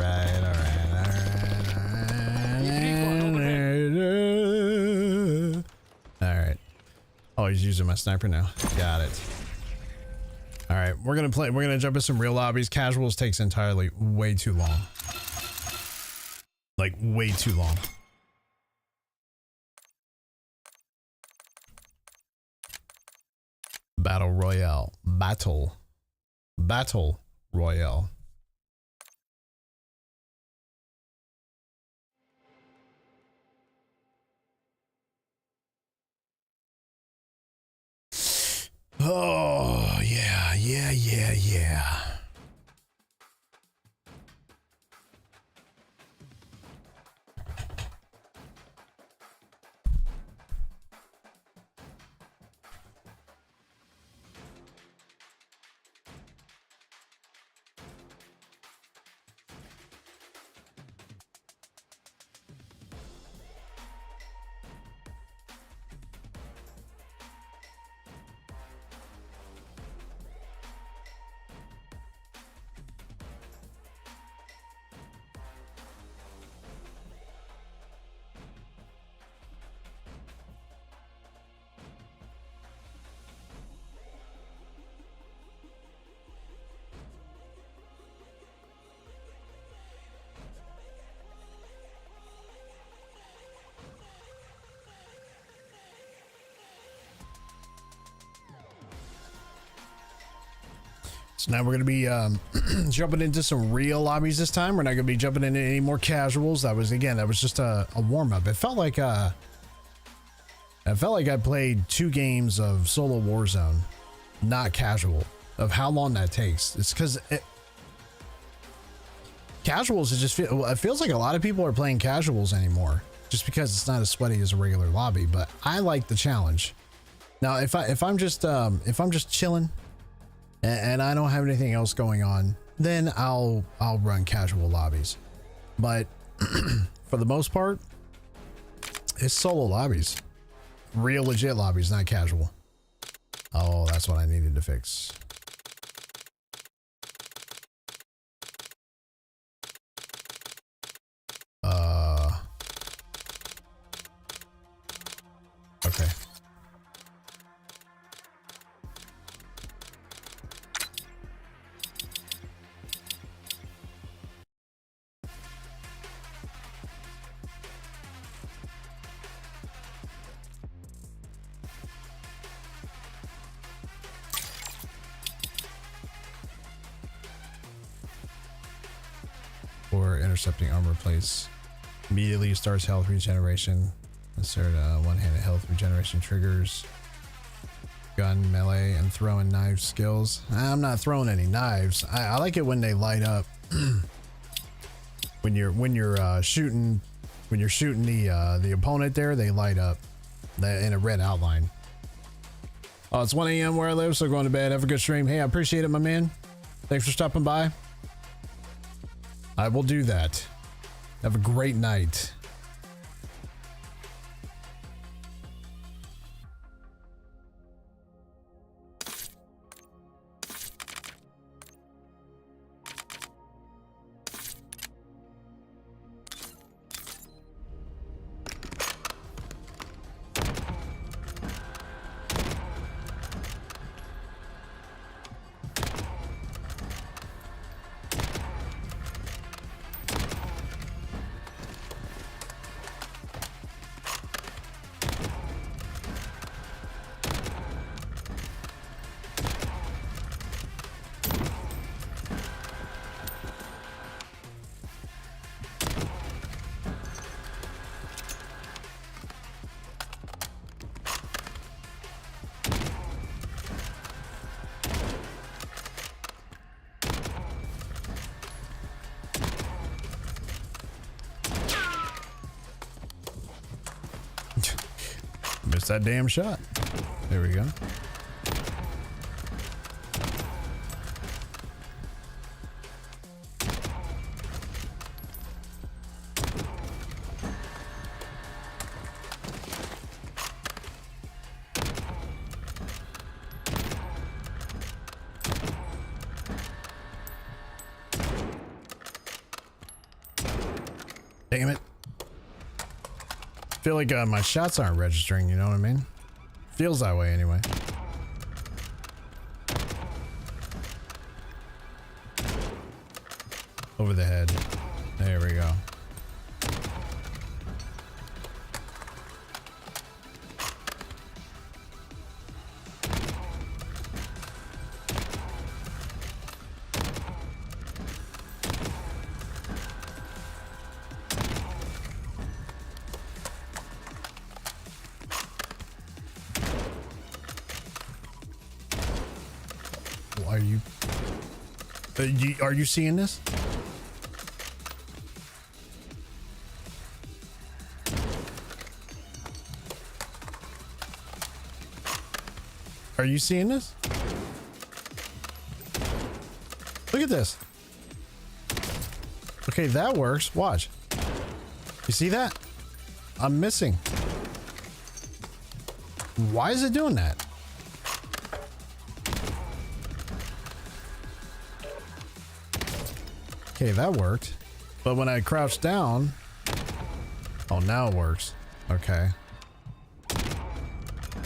right. Oh, he's using my sniper now. Got it. All right, we're gonna jump in some real lobbies. Casuals takes entirely way too long. Like way too long. Battle Royale. Battle Royale. Oh, yeah. So now we're going to be jumping into some real lobbies this time. We're not going to be jumping into any more casuals. That was just a warm-up. It felt like I played 2 games of solo Warzone, not casual, of how long that takes. It's because casuals, it feels like a lot of people are playing casuals anymore, just because it's not as sweaty as a regular lobby. But I like the challenge. Now, if I'm just chilling and I don't have anything else going on, then I'll run casual lobbies. But for the most part, it's solo lobbies, real legit lobbies, not casual. Oh, that's what I needed to fix. Okay. For intercepting armor plates, immediately starts health regeneration. Insert one-handed health regeneration triggers. Gun, melee, and throwing knife skills. I'm not throwing any knives. I like it when they light up. when you're shooting the opponent there, they light up in a red outline. Oh, it's 1 a.m. where I live, so going to bed. Have a good stream. Hey, I appreciate it, my man. Thanks for stopping by. I will do that. Have a great night. There's that damn shot. There we go. Damn it. Feel like my shots aren't registering, you know what I mean? Feels that way anyway. Over the head. There we go. Are you seeing this? Are you seeing this? Look at this. Okay, that works. Watch. You see that? I'm missing. Why is it doing that? Okay, that worked. But when I crouched down... Oh, now it works. Okay.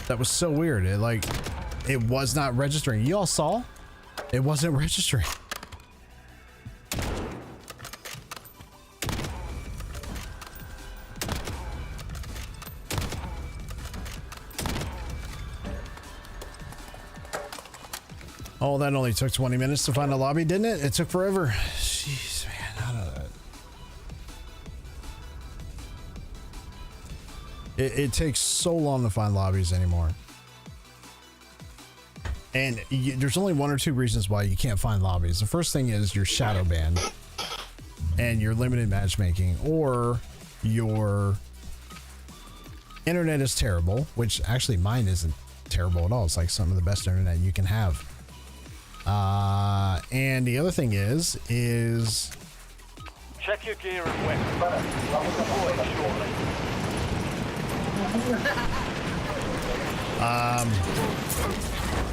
That was so weird. It was not registering. You all saw? It wasn't registering. Oh, that only took 20 minutes to find a lobby, didn't it? It took forever. Jeez, man. I don't know. It takes so long to find lobbies anymore. And there's only one or two reasons why you can't find lobbies. The first thing is you're shadow banned and you're limited matchmaking, or your internet is terrible, which actually mine isn't terrible at all. It's like some of the best internet you can have. And the other thing is check your gear and weapons. Deploy shortly.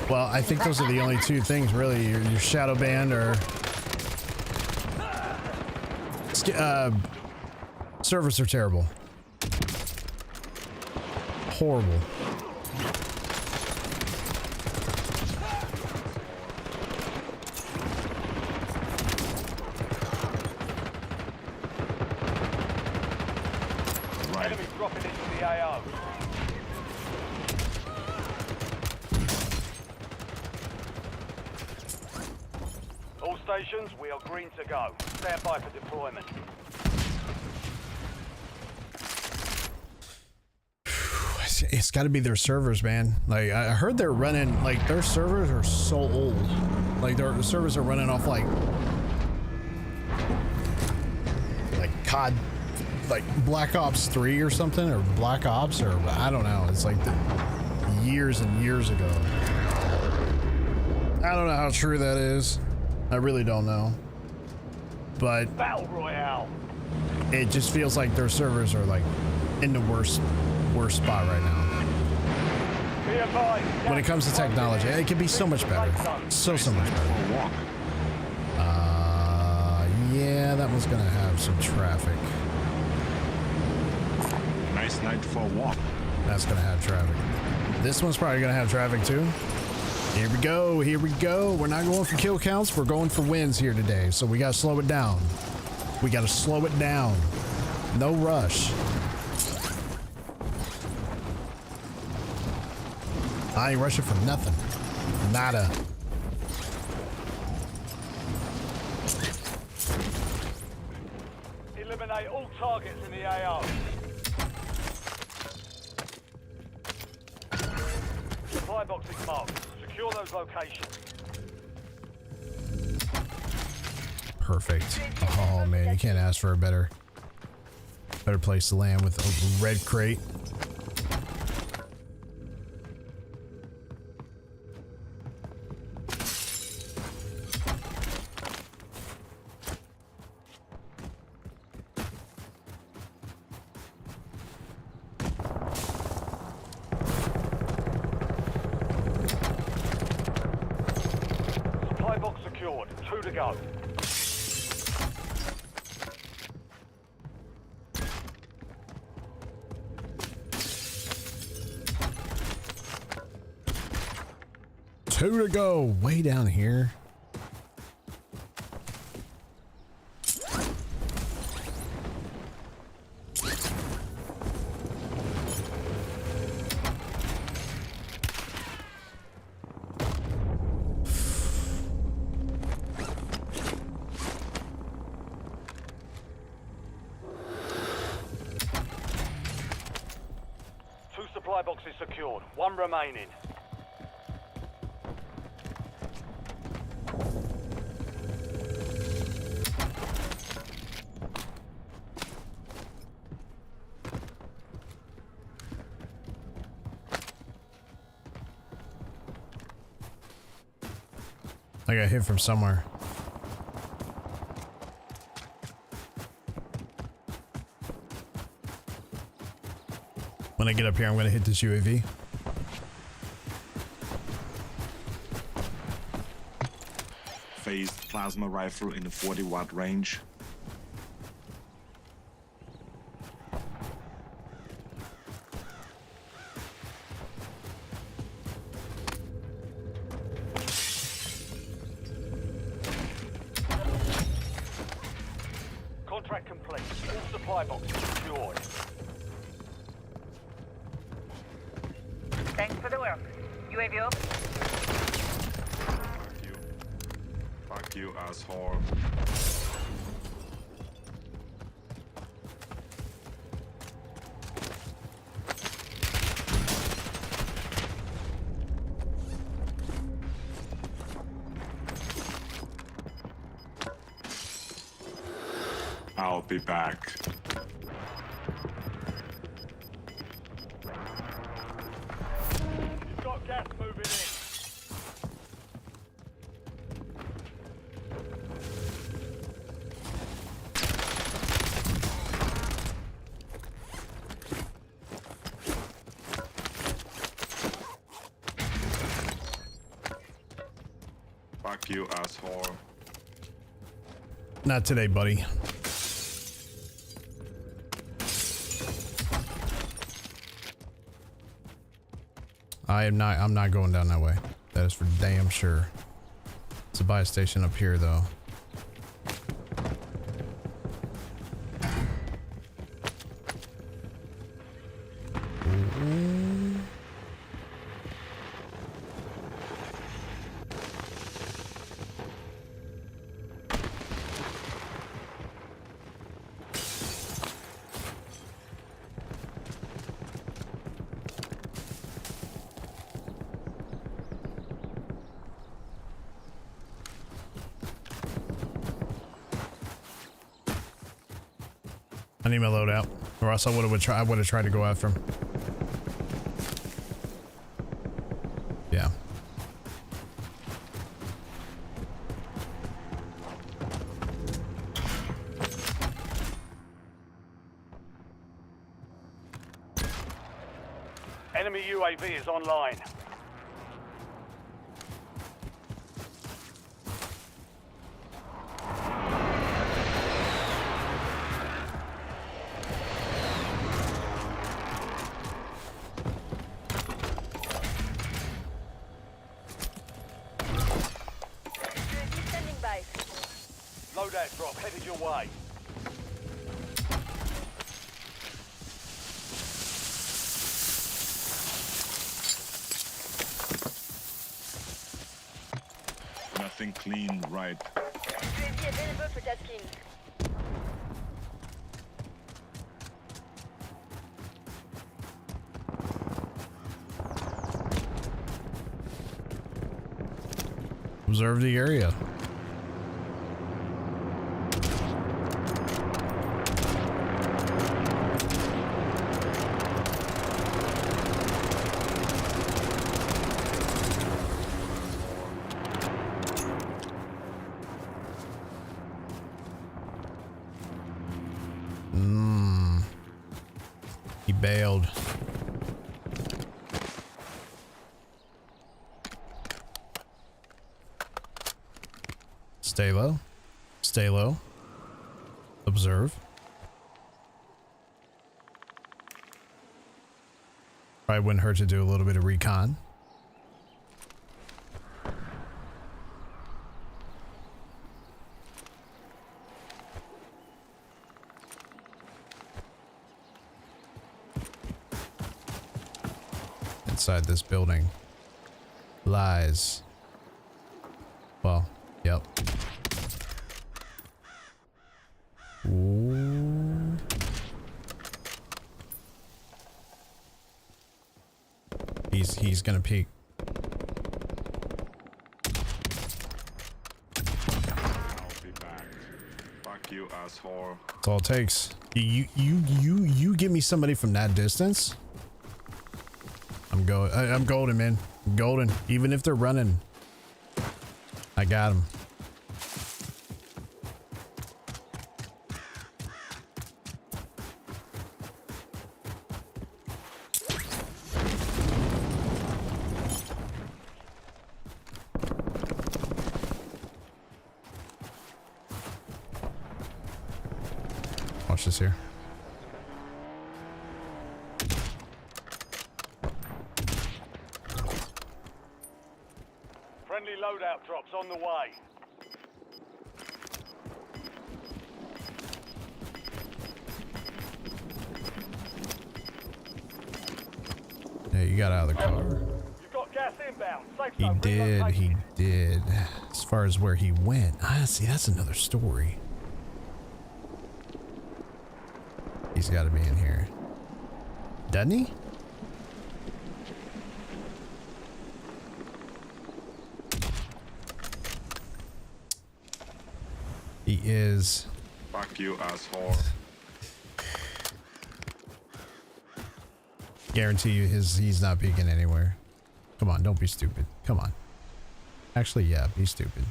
Well, I think those are the only two things really. Your shadow banned or servers are terrible. Horrible. Enemy dropping into the AO. All stations, we are green to go. Stand by for deployment. It's got to be their servers, man. Like, I heard they're running, like, their servers are so old. Like, their servers are running off like COD, like Black Ops 3 or something, or Black Ops, or I don't know. It's like years and years ago. I don't know how true that is. I really don't know. But Battle Royale. it just feels like their servers are like in the worst spot right now. Be advised. When it comes to technology, it could be so much better. So much better. Yeah, that one's gonna have some traffic. Nice night for a walk. That's gonna have traffic. This one's probably gonna have traffic too. Here we go, here we go. We're not going for kill counts, we're going for wins here today. So we gotta slow it down. We gotta slow it down. No rush. I ain't rushing for nothing. Nada. Eliminate all targets in the AO. Supply boxes marked. Secure those locations. Perfect. Oh man, you can't ask for a better place to land with a red crate. squad. 2 to go. Two to go. Way down here. Supply boxes secured. 1 remaining. I got hit from somewhere. When I get up here, I'm going to hit this UAV. Phased plasma rifle in the 40-watt range. Contract complete. All supply boxes secured. Thanks for the work. UAV up. Fuck you. Fuck you, asshole. I'll be back. You've got gas moving in. Fuck you, asshole. Not today, buddy. I'm not going down that way. That is for damn sure. It's a buy station up here though. I need my loadout, or else I would have tried to go after him. Yeah. Enemy UAV is online. UAV standing by. Loadout drop headed your way. Nothing clean, right? UAV available for tasking. Observe the area. He bailed. Stay low. Stay low. Observe. Probably wouldn't hurt to do a little bit of recon. Inside this building lies, well, yep. Ooh. He's gonna peek. I'll be back. Fuck you, asshole. That's all it takes. You give me somebody from that distance. I'm golden, man. I'm golden. Even if they're running, I got them. Watch this here. Friendly loadout drops on the way. Hey, you got out of the car. You've got gas inbound. Safe He zone did. relocated. He did. As far as where he went, see, that's another story. He's got to be in here, doesn't he? He is. Fuck you, asshole. Guarantee you he's not peeking anywhere. Come on, don't be stupid. Come on. Actually, yeah, be stupid.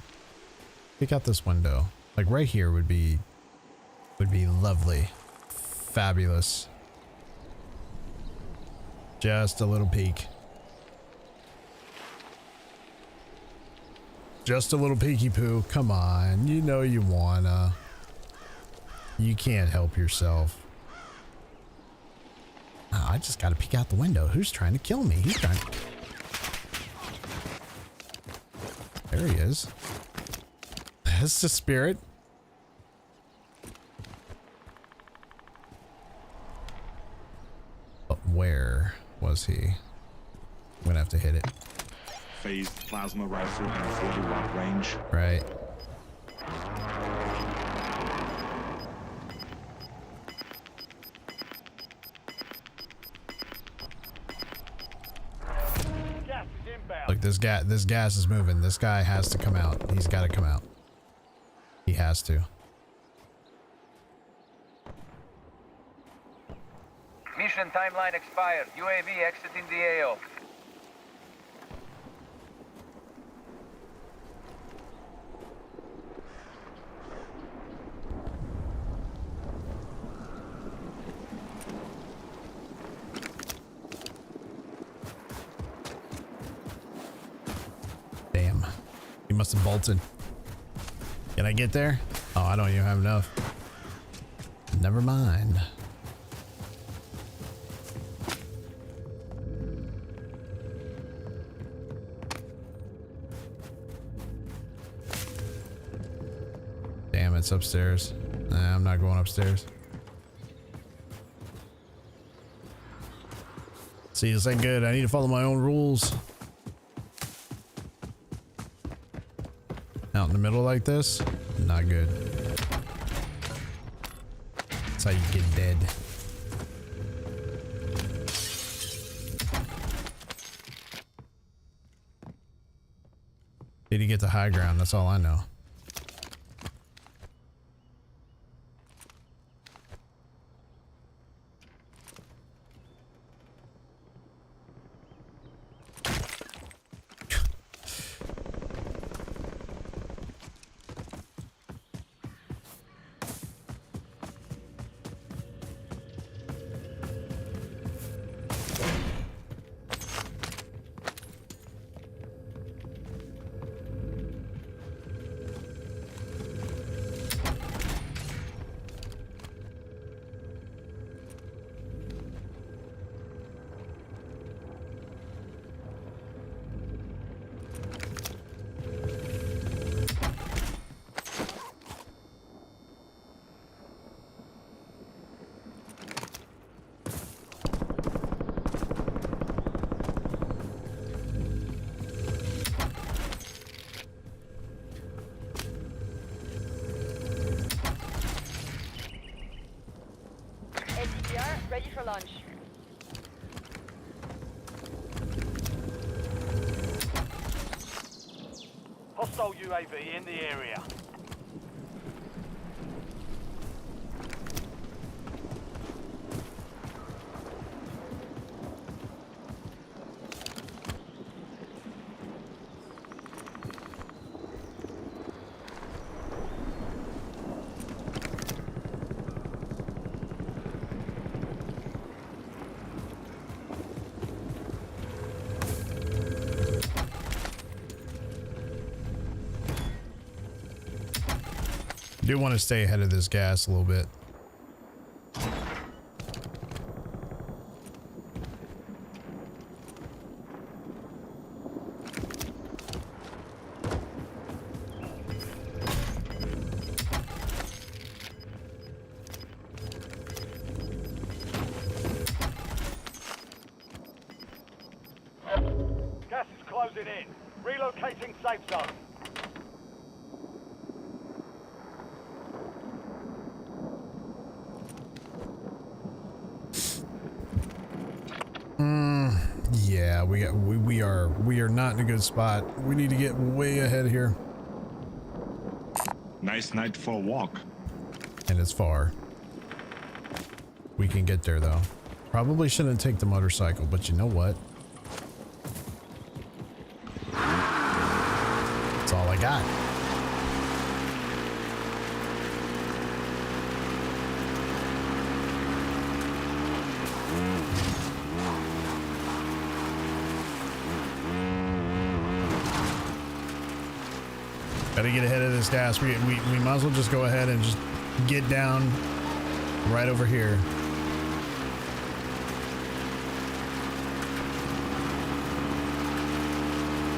Peek out this window. Like right here would be lovely. Fabulous. Just a little peek. Just a little peeky poo. Come on. You know you wanna. You can't help yourself. Oh, I just gotta peek out the window. Who's trying to kill me? He's trying. There he is. That's the spirit. But where was he? I'm gonna have to hit it. Phased plasma rifle and 40 watt range. Right. Gas is inbound. Look, this gas is moving. This guy has to come out. He's got to come out. He has to. Mission timeline expired. UAV exiting the AO. Damn. He must have bolted. Can I get there? Oh, I don't even have enough. Never mind. Damn, it's upstairs. Nah, I'm not going upstairs. See, this ain't good. I need to follow my own rules. Out in the middle like this, not good. That's how you get dead. Did he get the high ground? That's all I know. launch. Hostile UAV in the area. Do want to stay ahead of this gas a little bit. Gas is closing in. Relocating safe zone. Yeah, we are not in a good spot. We need to get way ahead here. Nice night for a walk. And it's far. We can get there though. Probably shouldn't take the motorcycle, but you know what? That's all I got. Gotta get ahead of this gas. We might as well just go ahead and just get down right over here.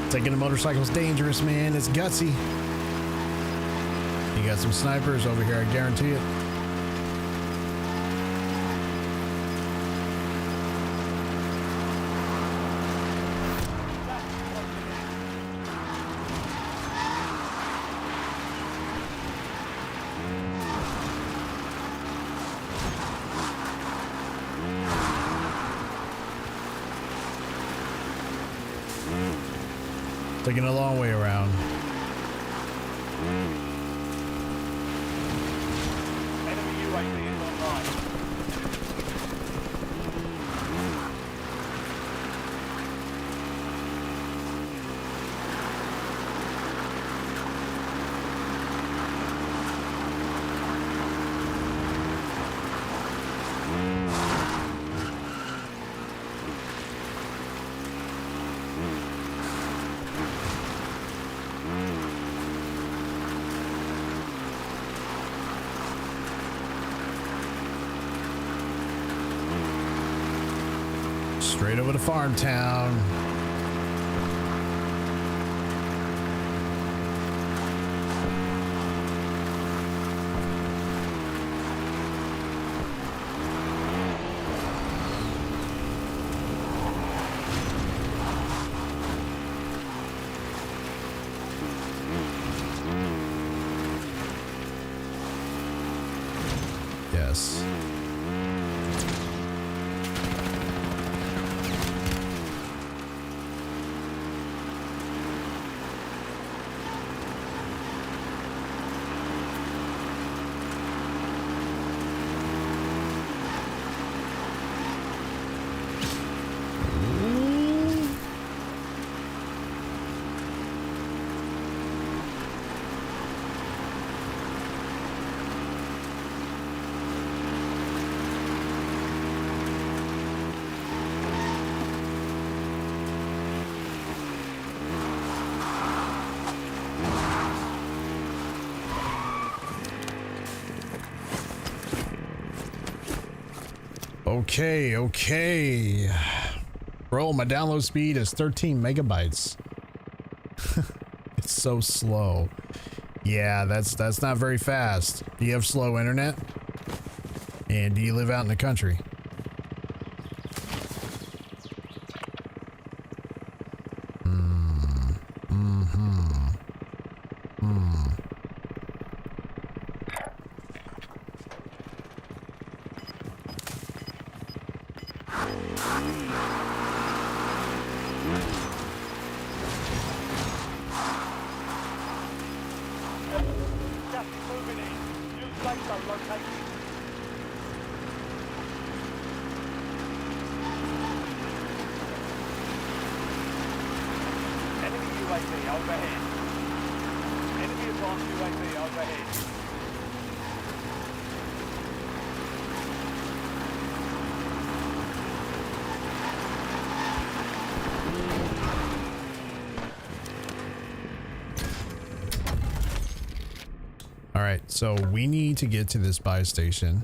Taking a motorcycle is dangerous, man. It's gutsy. You got some snipers over here, I guarantee it. Taking a long way around. Enemy UAV is online. Straight over to Farm Town. Yes. Okay. Bro, my download speed is 13 megabytes. It's so slow. Yeah, that's not very fast. Do you have slow internet? And do you live out in the country? Gas is moving in. New safe zone located. Enemy UAV overhead. Enemy advanced UAV overhead. All right, so we need to get to this buy station.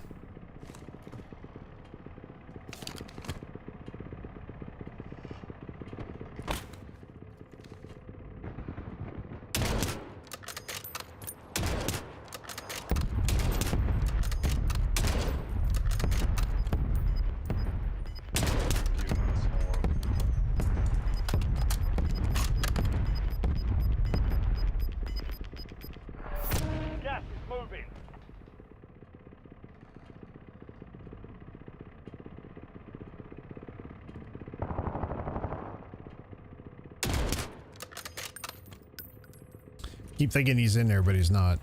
Gas is moving. Keep thinking he's in there, but he's not.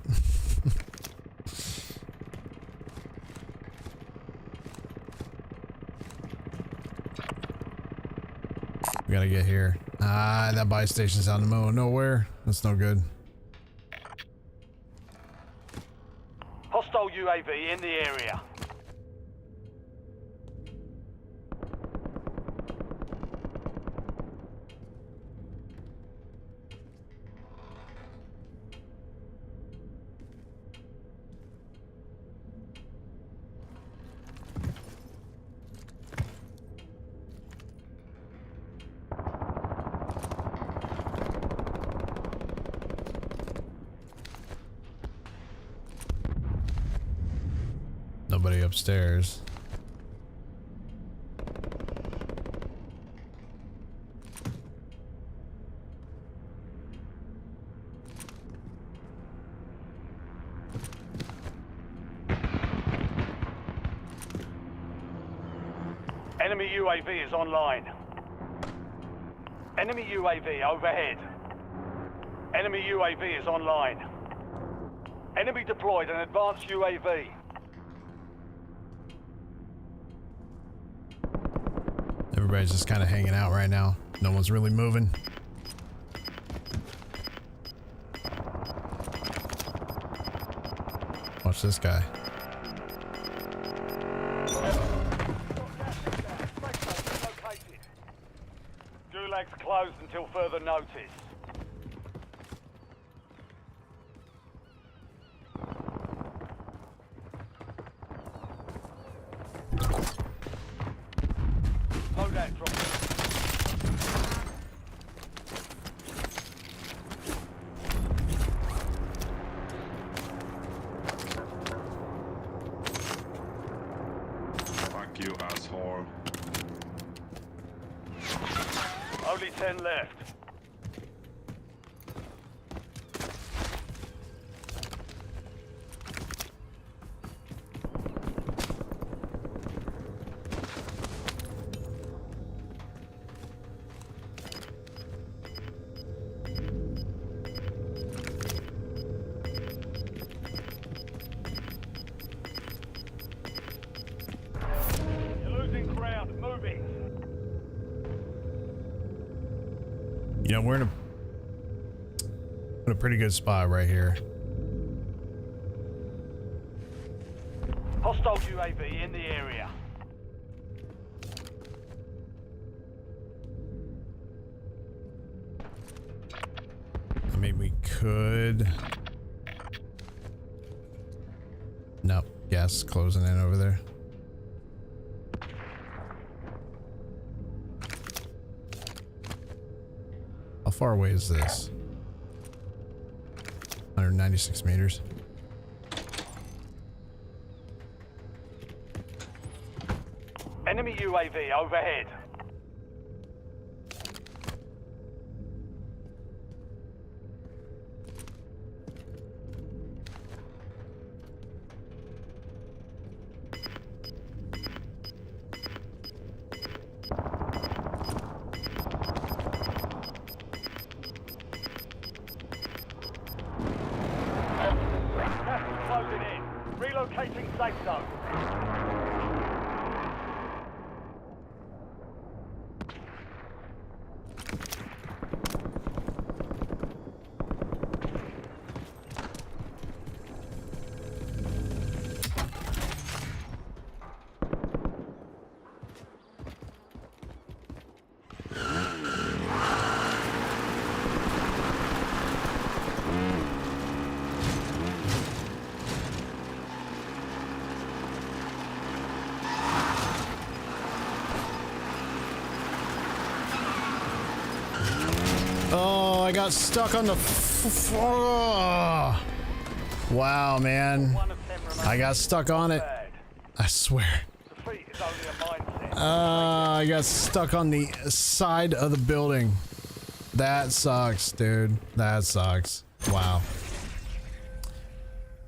We gotta get here. Ah, that buy station's out in the middle of nowhere. That's no good. Hostile UAV in the area. Nobody upstairs. Enemy UAV is online. Enemy UAV overhead. Enemy UAV is online. Enemy deployed an advanced UAV. Everybody's just kind of hanging out right now. No one's really moving. Watch this guy. Gulag's closed until further notice. Loadout drop. Fuck you, asshole. Only 10 left. You're losing ground. Moving. You know, we're in a pretty good spot right here. Hostile UAV in the area. I mean, we could. Nope. Gas closing in over there. How far away is this? 196 meters. Enemy UAV overhead. Relocating safe zone. Oh, I got stuck on the wow, man. I got stuck on it. I swear. Defeat is only a mindset. I got stuck on the side of the building. That sucks, dude. That sucks. Wow.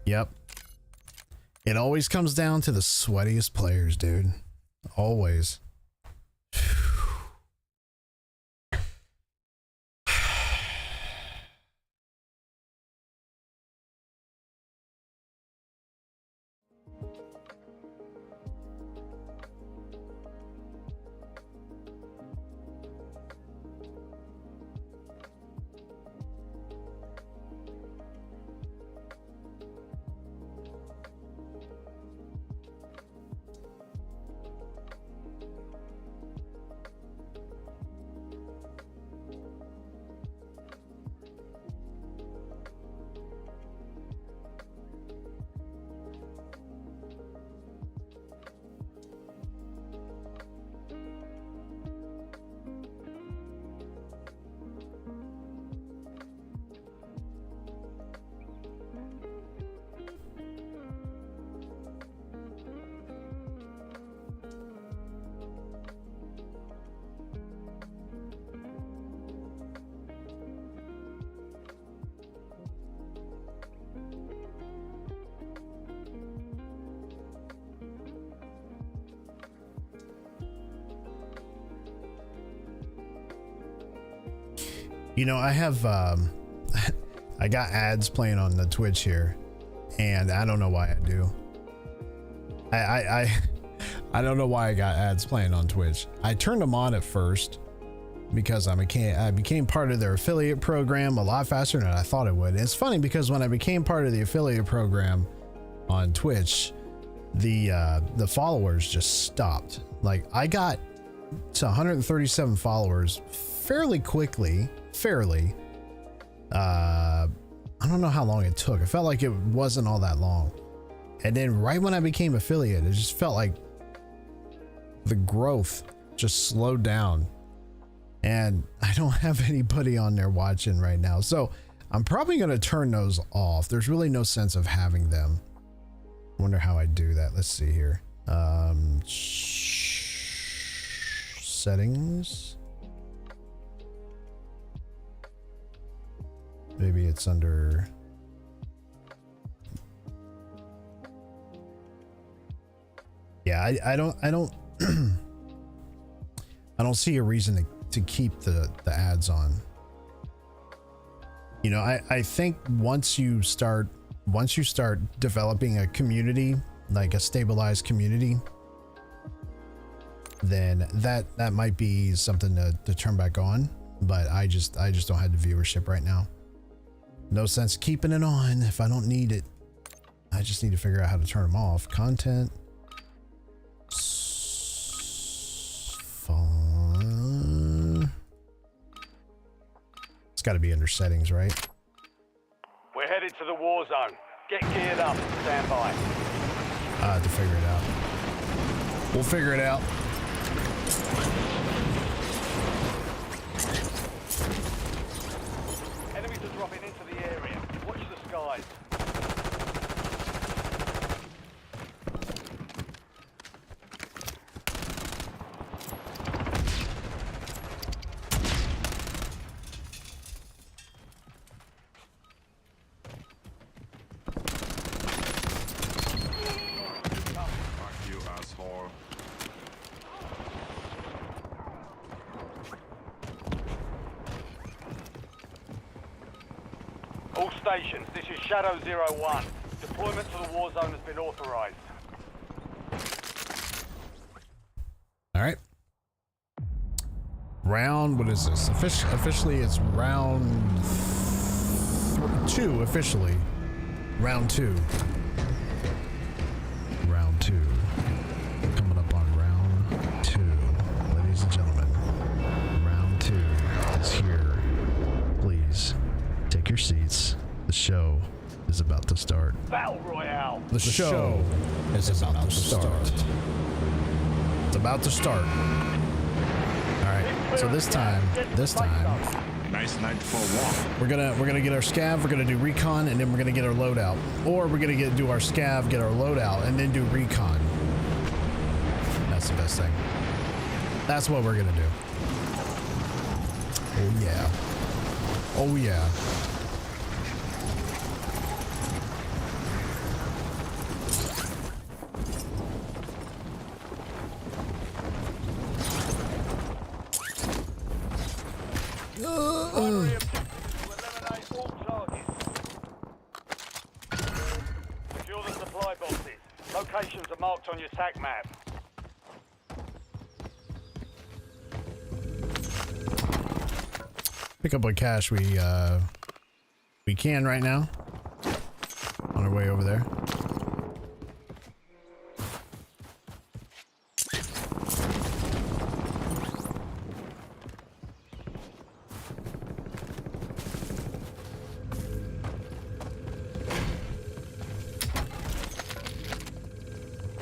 Yep. It always comes down to the sweatiest players, dude. Always. You know, I have I got ads playing on the Twitch here, and I don't know why I do. I don't know why I got ads playing on Twitch. I turned them on at first because I became part of their affiliate program a lot faster than I thought it would. And it's funny because when I became part of the affiliate program on Twitch, the followers just stopped. Like, I got to 137 followers fairly quickly. I don't know how long it took. It felt like it wasn't all that long. And then right when I became affiliate, it just felt like the growth just slowed down. And I don't have anybody on there watching right now. So I'm probably going to turn those off. There's really no sense of having them. Wonder how I do that. Let's see here. Settings. Maybe it's under... Yeah, I don't I don't see a reason to keep the ads on. You know, I think once you start developing a community, like a stabilized community, then that might be something to turn back on. But I just don't have the viewership right now. No sense keeping it on if I don't need it. I just need to figure out how to turn them off. Content. It's got to be under settings, right? We're headed to the war zone. Get geared up. Stand by. I have to figure it out. We'll figure it out. Enemies are dropping into the area. Watch the skies. All stations, this is Shadow 01. Deployment to the war zone has been authorized. All right. Round, what is this? Officially, it's round 2. Officially, round 2. Round 2. Coming up on round 2, ladies and gentlemen. Round 2 is here. Please take your seats. The show is about to start. Battle Royale. The show is about to start. It's about to start. All right. So this time, Nice night for a walk. we're gonna get our scav. We're gonna do recon, and then we're gonna get our loadout. Or we're gonna do our scav, get our loadout, and then do recon. That's the best thing. That's what we're gonna do. Oh yeah. Oh yeah. Primary objective is to eliminate all targets. Secure the supply boxes. Locations are marked on your TAC map. Pick up what cash we can right now. On our way over there.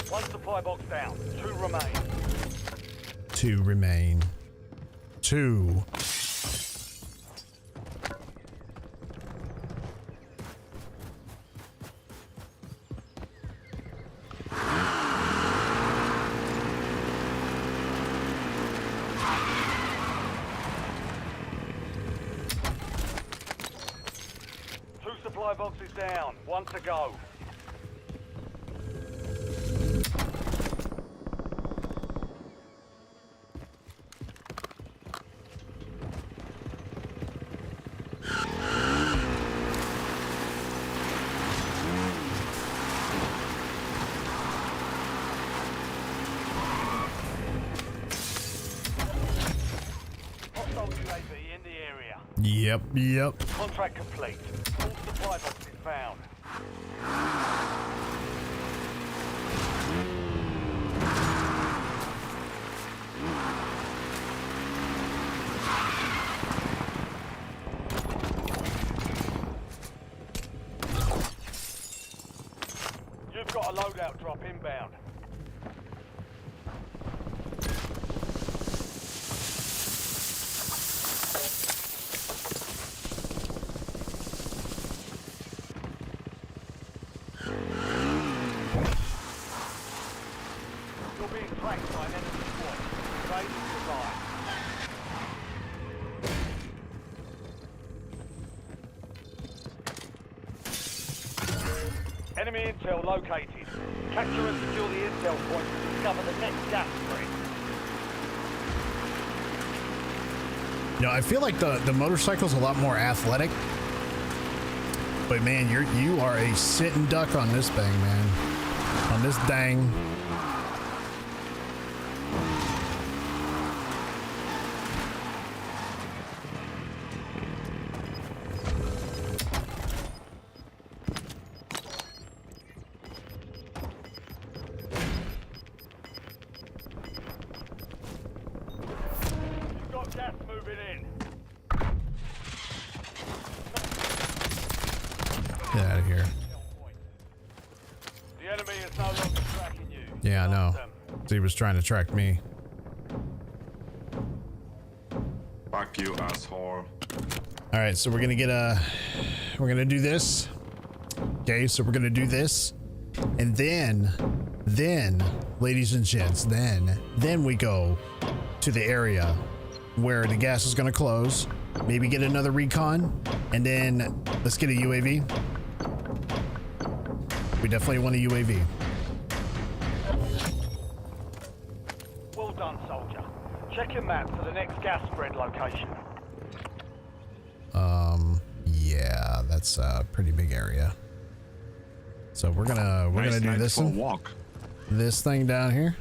One supply box down. 2 remain. 2 remain. 2. Supply boxes down. 1 to go. Hostile UAV in the area. Yep. Contract complete. All supply boxes found. You've got a loadout drop inbound. You're being tracked by an enemy squad. Trade and survive. Enemy intel located. Capture and secure the intel point to discover the next gas spread. You know, I feel like the motorcycle's a lot more athletic. But man, you are a sitting duck on this thing, man. On this dang. You've got gas moving in. Get out of here. The enemy is no longer tracking you. Yeah, I know. Them. He was trying to track me. Fuck you, asshole. All right, so we're gonna do this. Okay, so we're gonna do this, and then, ladies and gents, then we go to the area where the gas is gonna close. Maybe get another recon, and then let's get a UAV. We definitely want a UAV. Well done, soldier. Check your map for the next gas spread location. Yeah, that's a pretty big area. So we're gonna Nice do night this for a one, walk. this thing down here.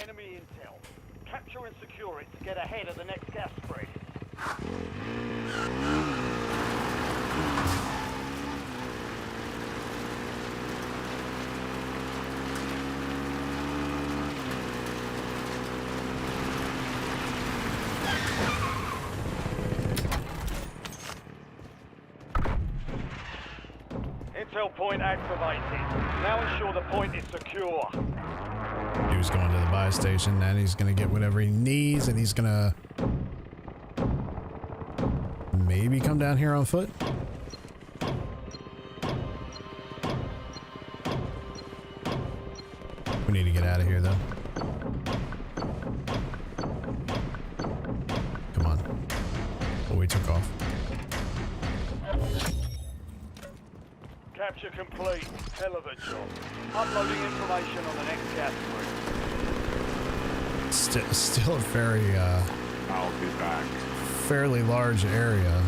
Enemy intel. Capture and secure it to get ahead of the next gas spread. Intel point activated. Now ensure the point is secure. Dude's going to the buy station and he's gonna get whatever he needs, and he's gonna maybe come down here on foot. We need to get out of here though. Come on. Oh, we took off. Capture complete. Hell of a job. Uploading information on the next gas spread. Still a very I'll be back. fairly large area.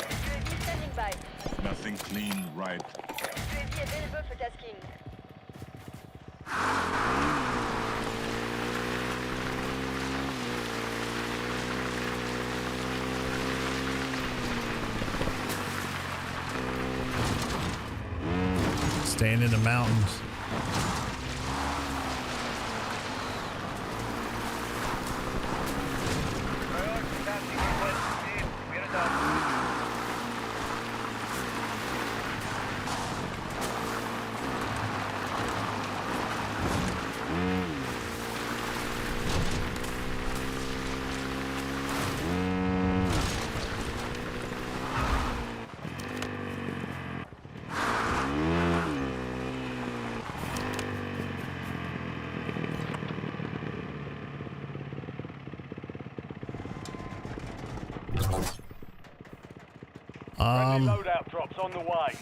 UAV standing by. Nothing clean, right? UAV available for tasking. Staying in the mountains. Priority tasking request received. We're done. Friendly loadout drops on the way.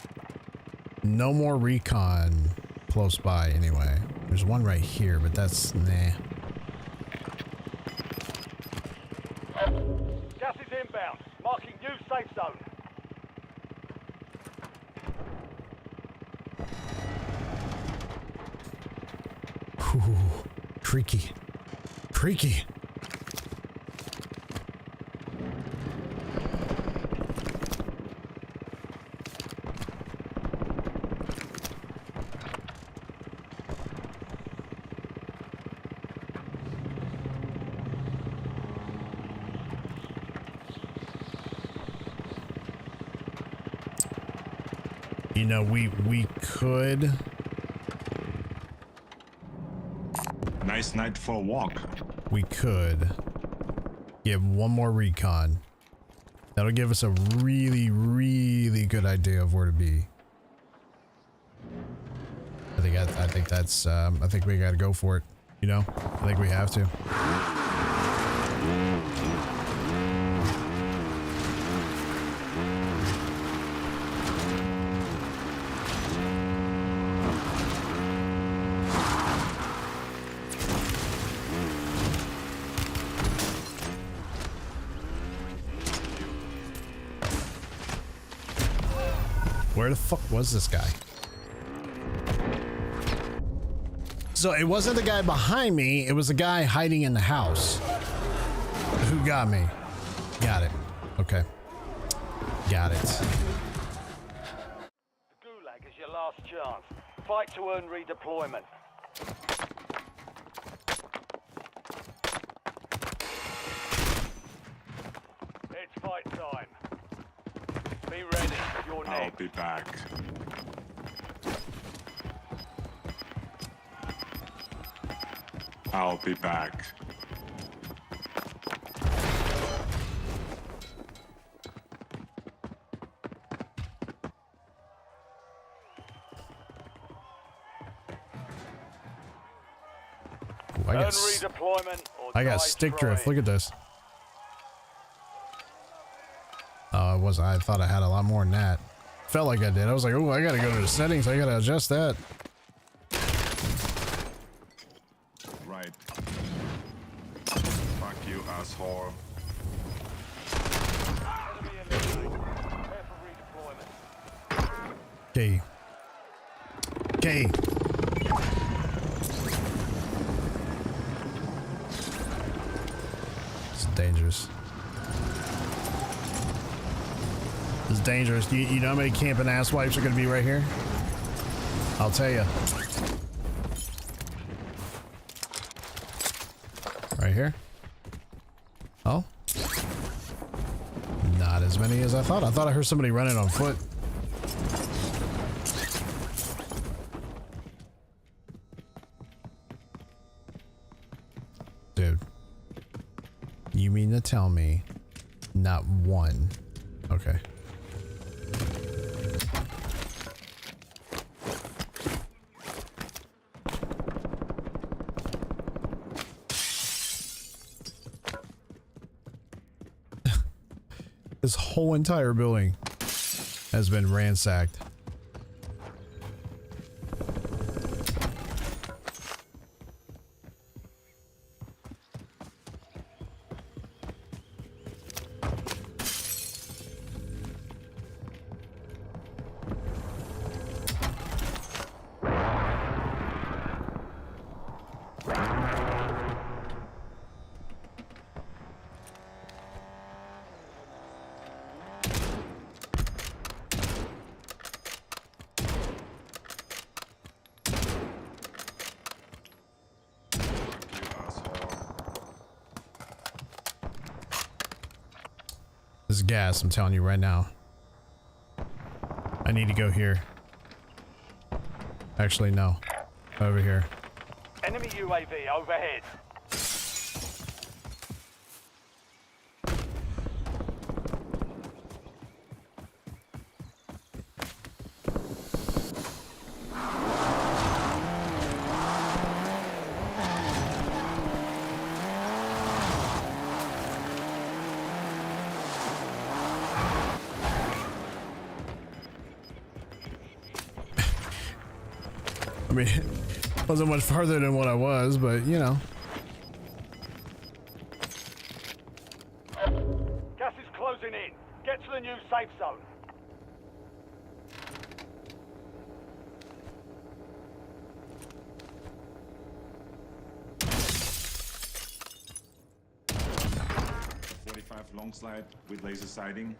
No more recon close by anyway. There's one right here, but that's nah. Gas is inbound. Marking new safe zone. Ooh, creaky. Creaky. You know, we could. Nice night for a walk. We could give one more recon. That'll give us a really, really good idea of where to be. I think that's I think we gotta go for it. You know, I think we have to. Where the fuck was this guy? So it wasn't the guy behind me. It was the guy hiding in the house. Who got me? Got it. Okay. Got it. The Gulag is your last chance. Fight to earn redeployment. It's fight time. Be ready. You're I'll next. be back. I'll be back. Ooh, Earn redeployment or I got die stick drift. trying. Look at this. Oh, it wasn't. I thought I had a lot more than that. Felt like I did. I was like, oh, I gotta go to the settings. I gotta adjust that. Right. Fuck you, asshole. Enemy eliminated. Prepare for redeployment. Okay. Okay. It's dangerous. It's dangerous. You know how many camping asswipes are going to be right here? I'll tell you. Right here. Oh. Not as many as I thought. I thought I heard somebody running on foot. Dude. You mean to tell me not one? Okay. This whole entire building has been ransacked. This is gas, I'm telling you right now. I need to go here. Actually, no. Over here. Enemy UAV overhead. I mean, it wasn't much farther than what I was, but you know. Gas is closing in. Get to the new safe zone. .45 long slide with laser sighting.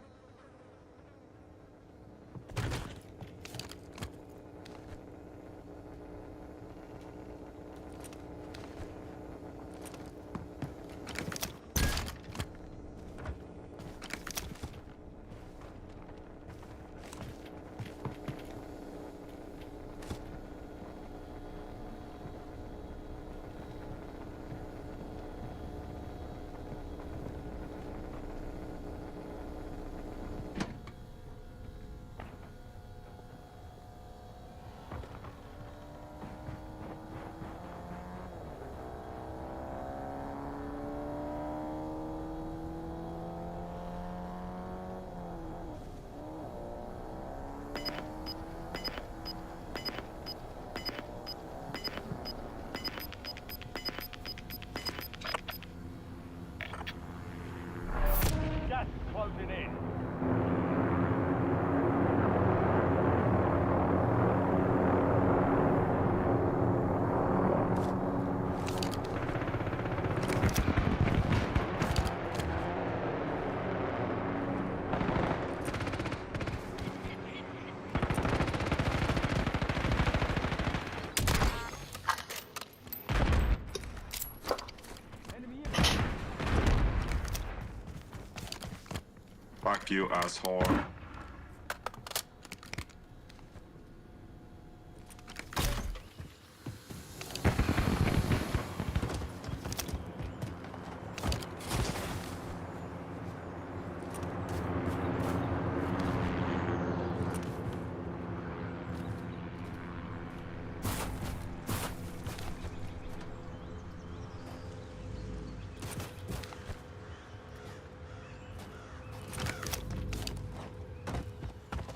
Fuck you, asshole.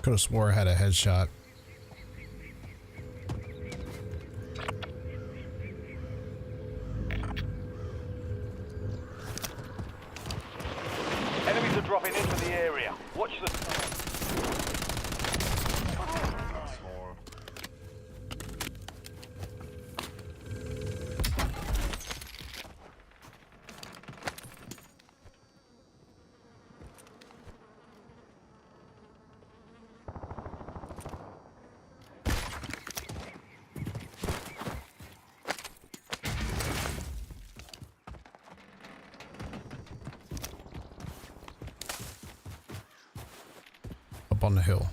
Could have swore I had a headshot. Enemies are dropping into the area. Watch the... Asshole. Up on the hill.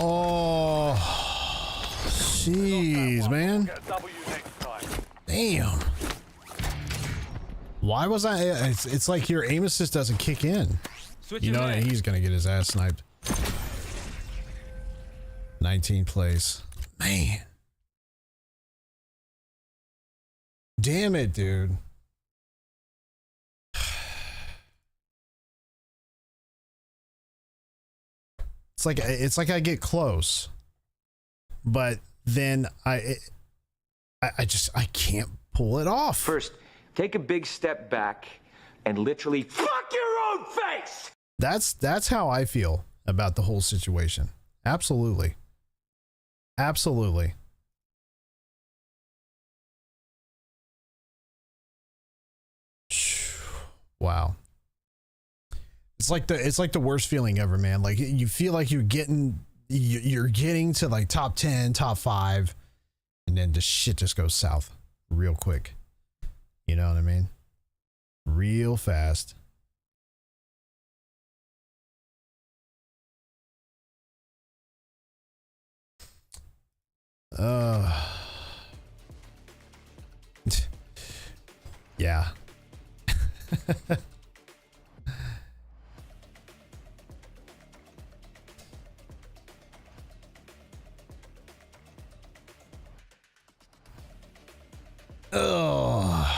Oh, jeez, man. Get a W next time. Damn. Why was I? It's like your aim assist doesn't kick in. You know, he's gonna get his ass sniped. 19th place. Man. Damn it, dude. It's like I get close, but then I can't pull it off. First, take a big step back and literally fuck your own face. That's how I feel about the whole situation. Absolutely. Absolutely. Wow. It's like the worst feeling ever, man. Like you feel like you're getting to like top 10, top 5, and then the shit just goes south real quick. You know what I mean? Real fast. Yeah. Oh.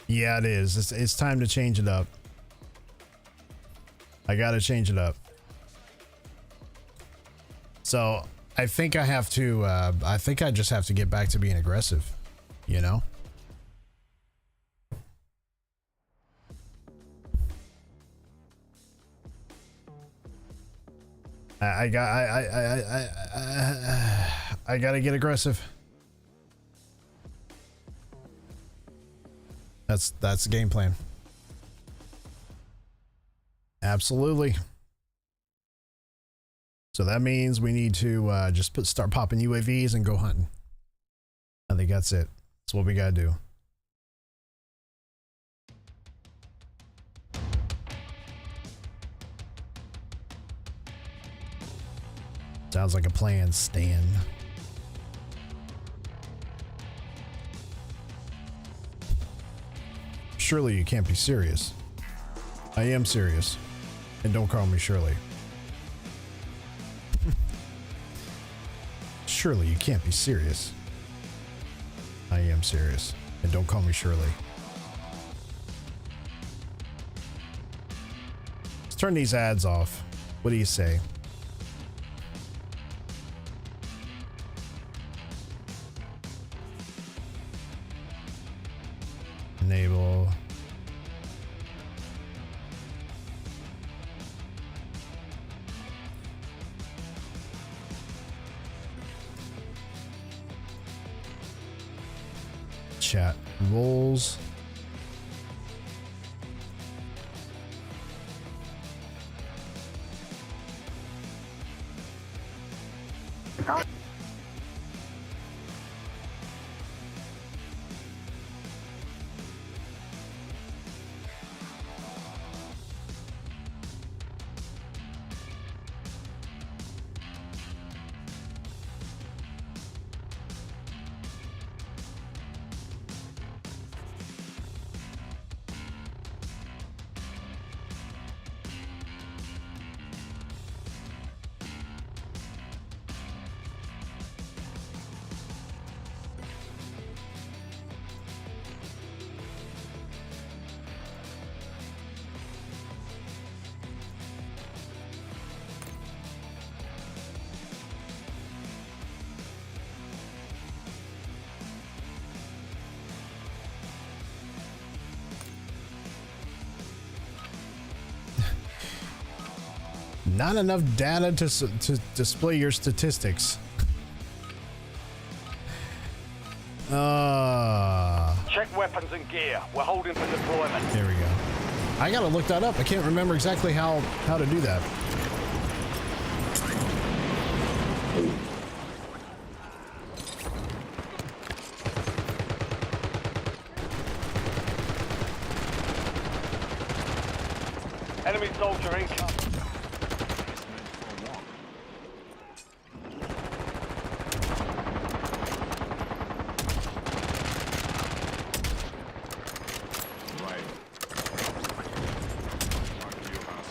Yeah, it is. It's time to change it up. I gotta change it up. So I think I have to, I think I just have to get back to being aggressive, you know? I gotta get aggressive. That's the game plan. Absolutely. So that means we need to just start popping UAVs and go hunting. I think that's it. That's what we gotta do. Sounds like a plan, Stan. Surely you can't be serious. I am serious. And don't call me Shirley. Surely you can't be serious. I am serious. And don't call me Shirley. Let's turn these ads off. What do you say? Enable. Chat roles. Not enough data to display your statistics. Check weapons and gear. We're holding for deployment. There we go. I gotta look that up. I can't remember exactly how to do that. Enemy soldier incoming.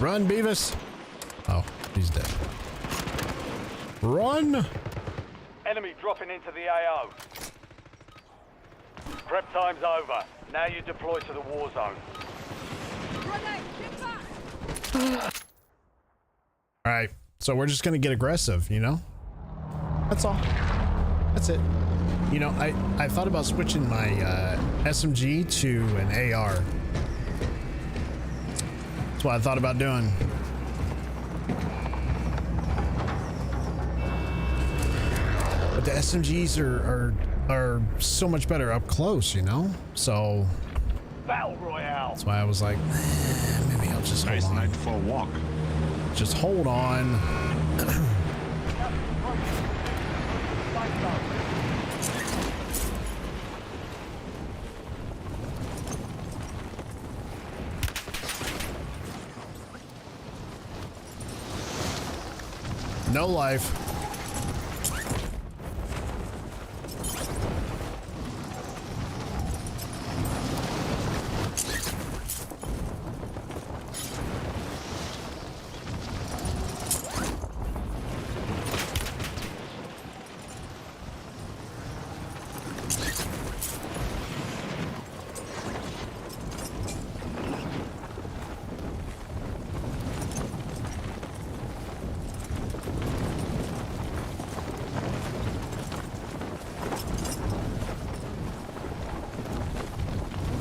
Run, Beavis. Oh, he's dead. Run. Enemy dropping into the AO. Prep time's over. Now you deploy to the war zone. All right, so we're just gonna get aggressive, you know? That's all. That's it. You know, I thought about switching my SMG to an AR. That's what I thought about doing. But the SMGs are so much better up close, you know? So Battle Royale. that's why I was like, maybe I'll just hold Nice on. night for a walk. Just hold on. No life.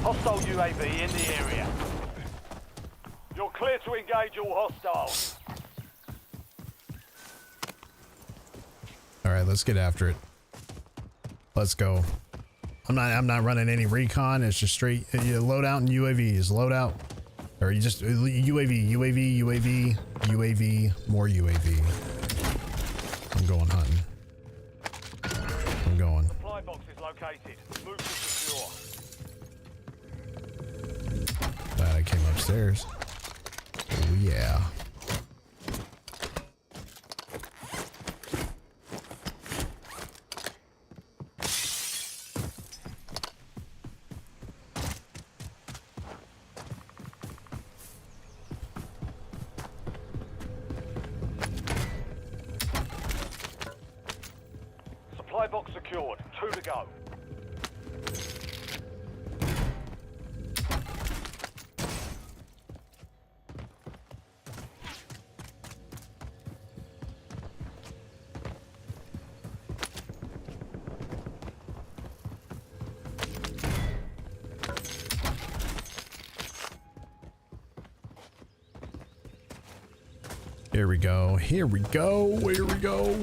Hostile UAV in the area. You're clear to engage all hostiles. All right, let's get after it. Let's go. I'm not running any recon. It's just straight loadout and UAVs. Loadout, or you just UAV, more UAV. I'm going hunting. I'm going. Supply box is located. Move to secure. Glad I came upstairs. Oh yeah. box secured. 2 to go. Here we go. Here we go. Here we go.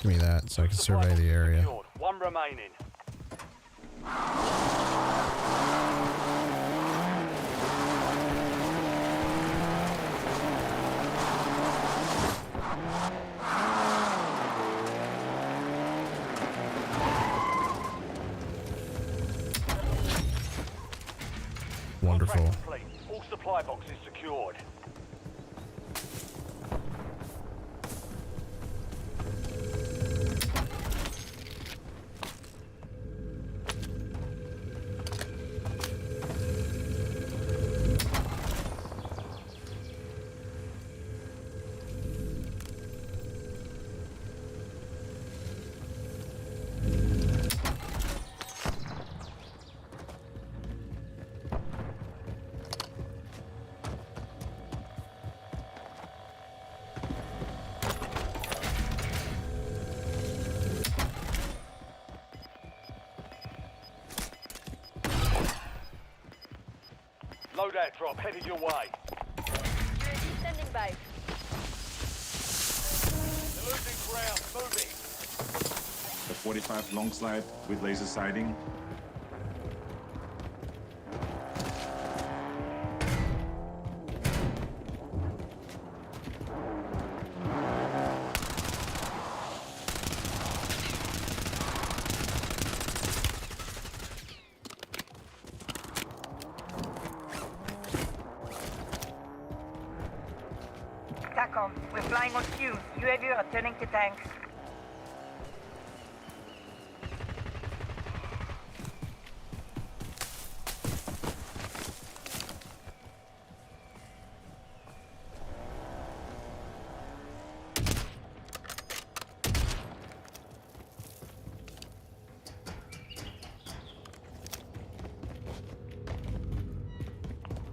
Give me that so I can survey the area. Secured. 1 remaining. Wonderful. Contract complete. All supply boxes secured. Loadout drop headed your way. UAV standing by. They're losing ground. Moving. The 45 long slide with laser sighting. TACOM, we're flying on fumes. UAV returning to tank.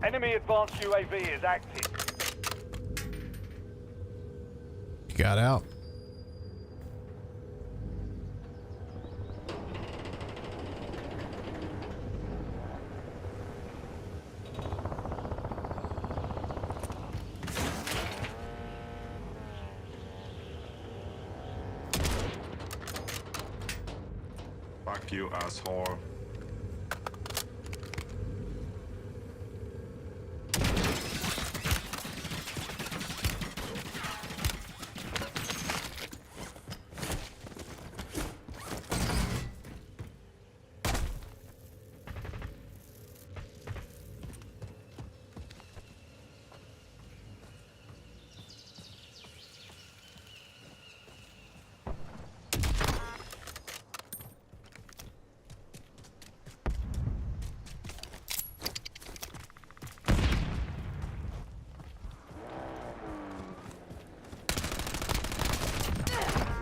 Enemy advanced UAV is active. You got out. Fuck you, asshole.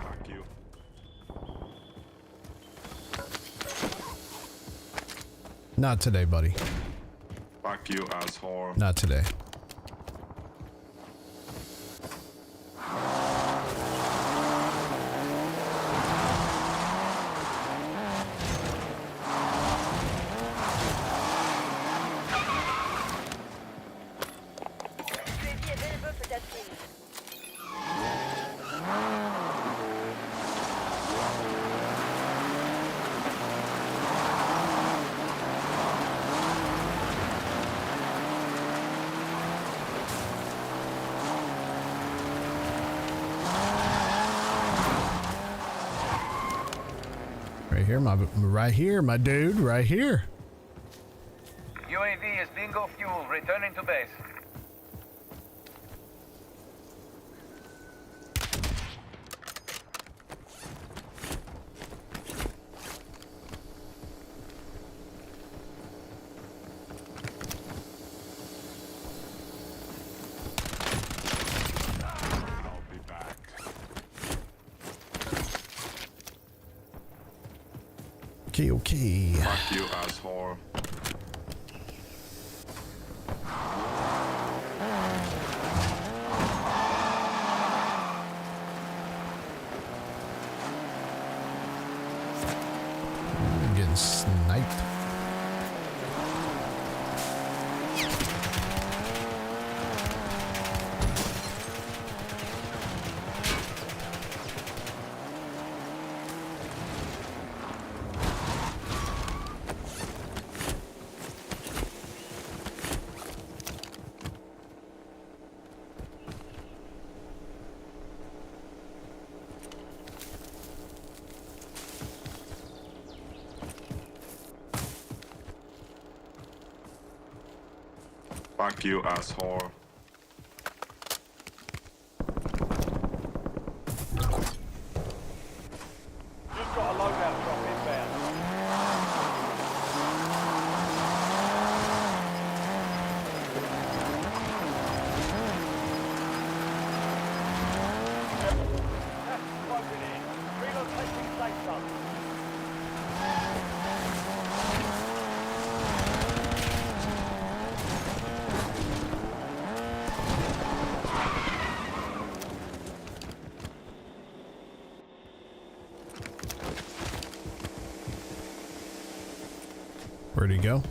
Fuck you. Not today, buddy. Fuck you, asshole. Not today. UAV available for tasking. Right here, my dude, right here. UAV is bingo fuel. Returning to base. I'll be back. Okay, okay. Fuck you, asshole. I'm getting sniped. Fuck you, asshole. Just got a loadout drop inbound. That's broken in. Relocating safe zone. Where'd he go?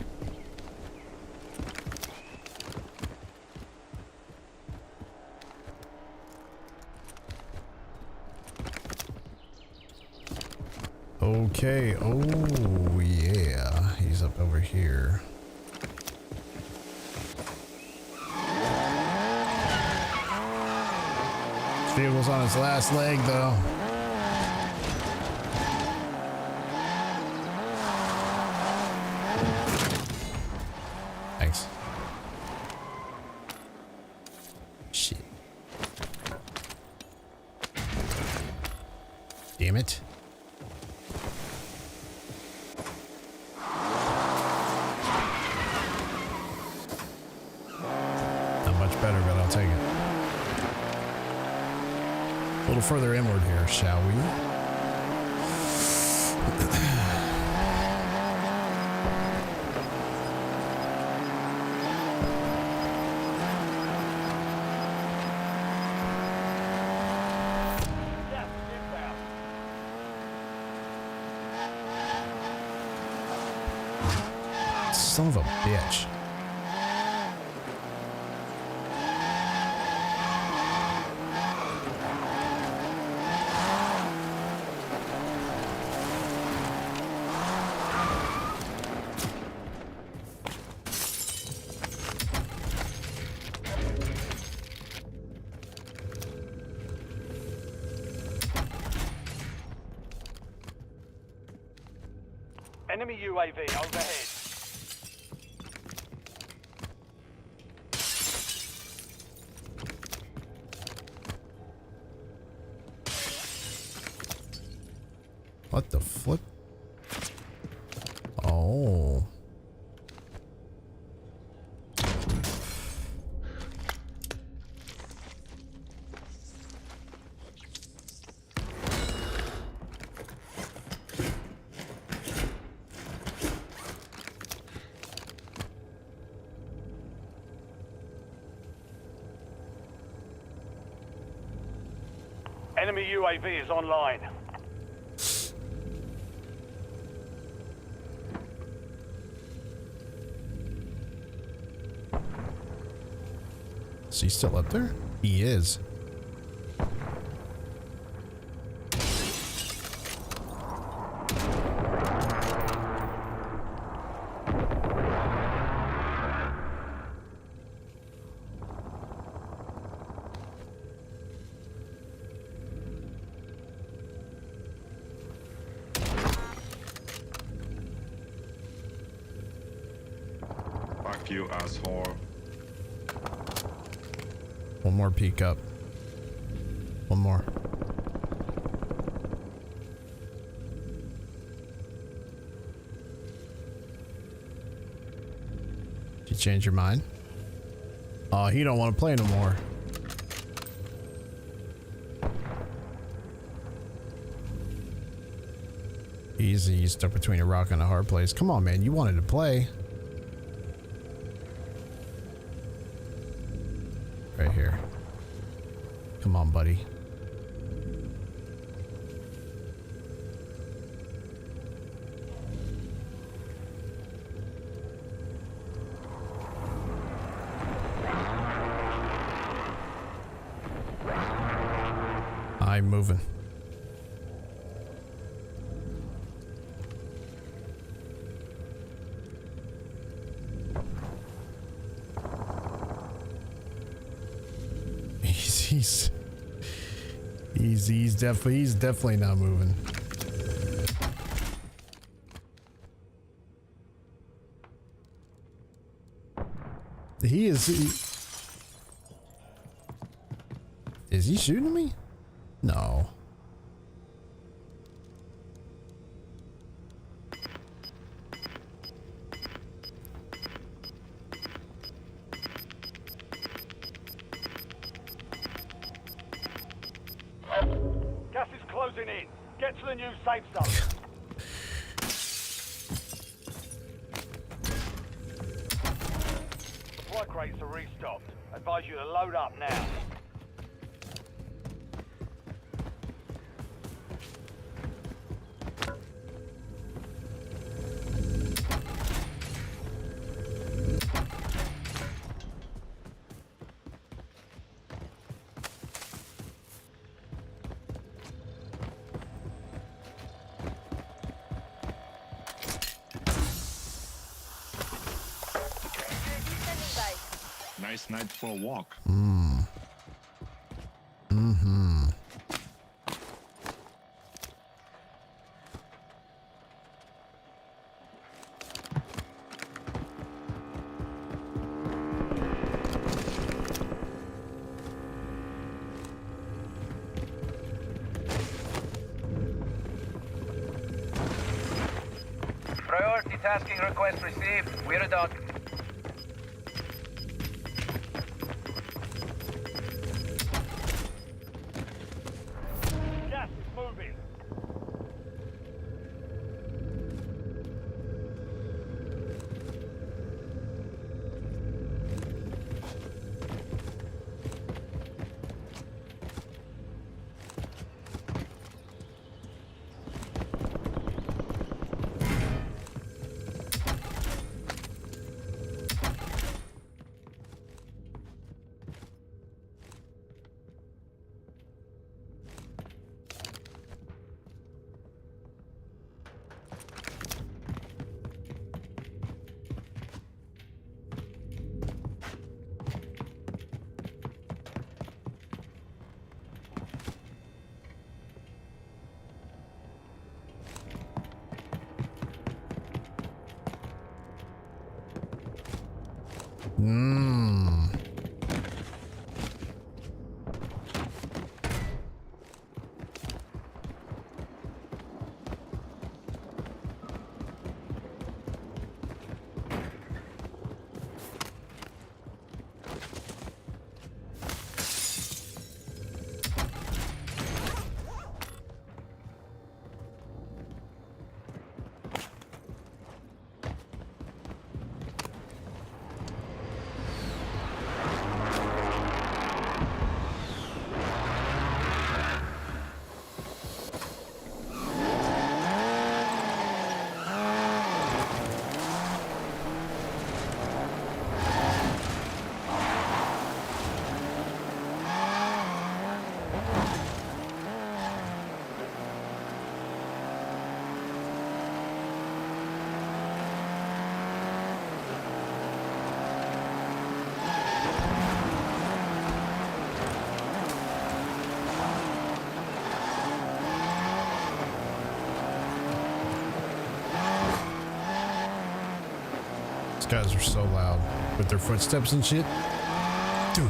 Okay. Oh, yeah. He's up over here. This vehicle's on its last leg, though. Thanks. Shit. Damn it. Not much better, but I'll take it. A little further inward here, shall we? Gas is inbound. Son of a bitch. Enemy UAV overhead. What the flip? Oh. Enemy UAV is online. Is he still up there? He is. Fuck you, asshole. One more peek up. One more. Did you change your mind? Oh, he don't want to play no more. Easy, you stuck between a rock and a hard place. Come on, man, you wanted to play. Right here. Come on, buddy. I'm moving. He's definitely not moving. He is. Is he shooting me? No. Gas is closing in. Get to the new safe zone. Supply crates are restocked. Advise you to load up now. Nice night for a walk. Priority tasking request received. We're done. Gas is moving. These guys are so loud with their footsteps and shit. Do.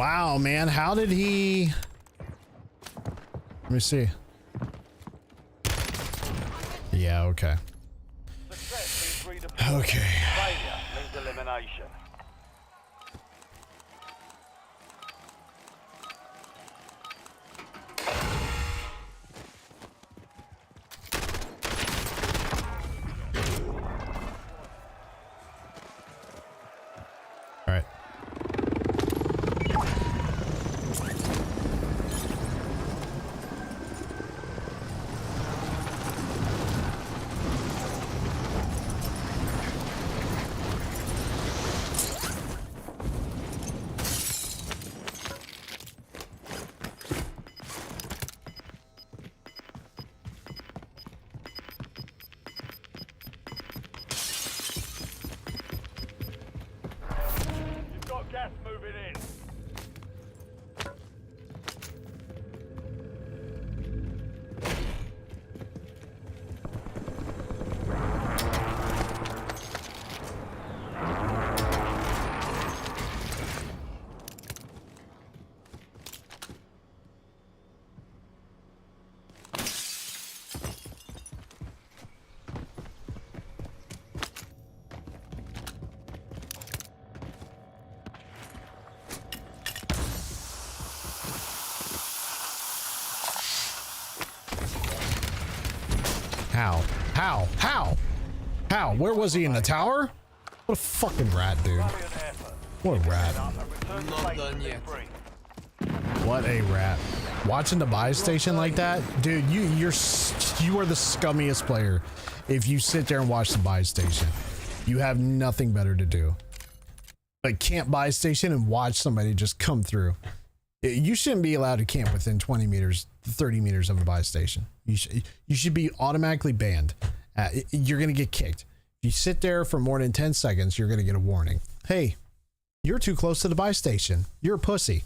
Wow, man. How did he... Let me see. Yeah, okay. Success means redeployment. Okay. Failure means elimination. All right. You've got gas moving in. How? How? How? How? Where was he, in the tower? What a fucking rat, dude. Valiant effort. What a rat. And return to base to be free. What a rat. Watching the buy station like that, dude, you are the scummiest player if you sit there and watch the buy station. You have nothing better to do. Like, camp buy station and watch somebody just come through. You shouldn't be allowed to camp within 20 meters, 30 meters of a buy station. You should be automatically banned. You're going to get kicked. If you sit there for more than 10 seconds, you're going to get a warning. Hey, you're too close to the buy station. You're a pussy.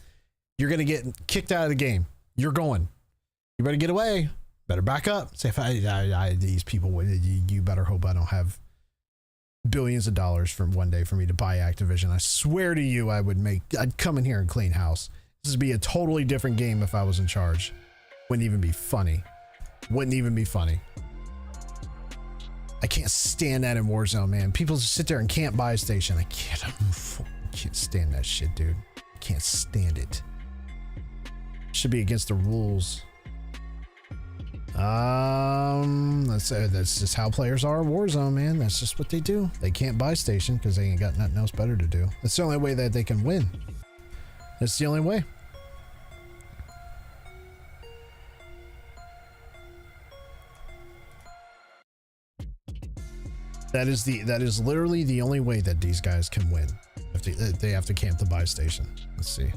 You're going to get kicked out of the game. You're going. You better get away. Better back up. Say, if these people, you better hope I don't have billions of dollars from one day for me to buy Activision. I swear to you, I'd come in here and clean house. This would be a totally different game if I was in charge. Wouldn't even be funny. Wouldn't even be funny. I can't stand that in Warzone, man. People just sit there and can't buy a station. I can't stand that shit, dude. I can't stand it. Should be against the rules. That's just how players are in Warzone, man. That's just what they do. They can't buy station because they ain't got nothing else better to do. That's the only way that they can win. That's the only way. That is literally the only way that these guys can win. They have to camp the buy station. Let's see.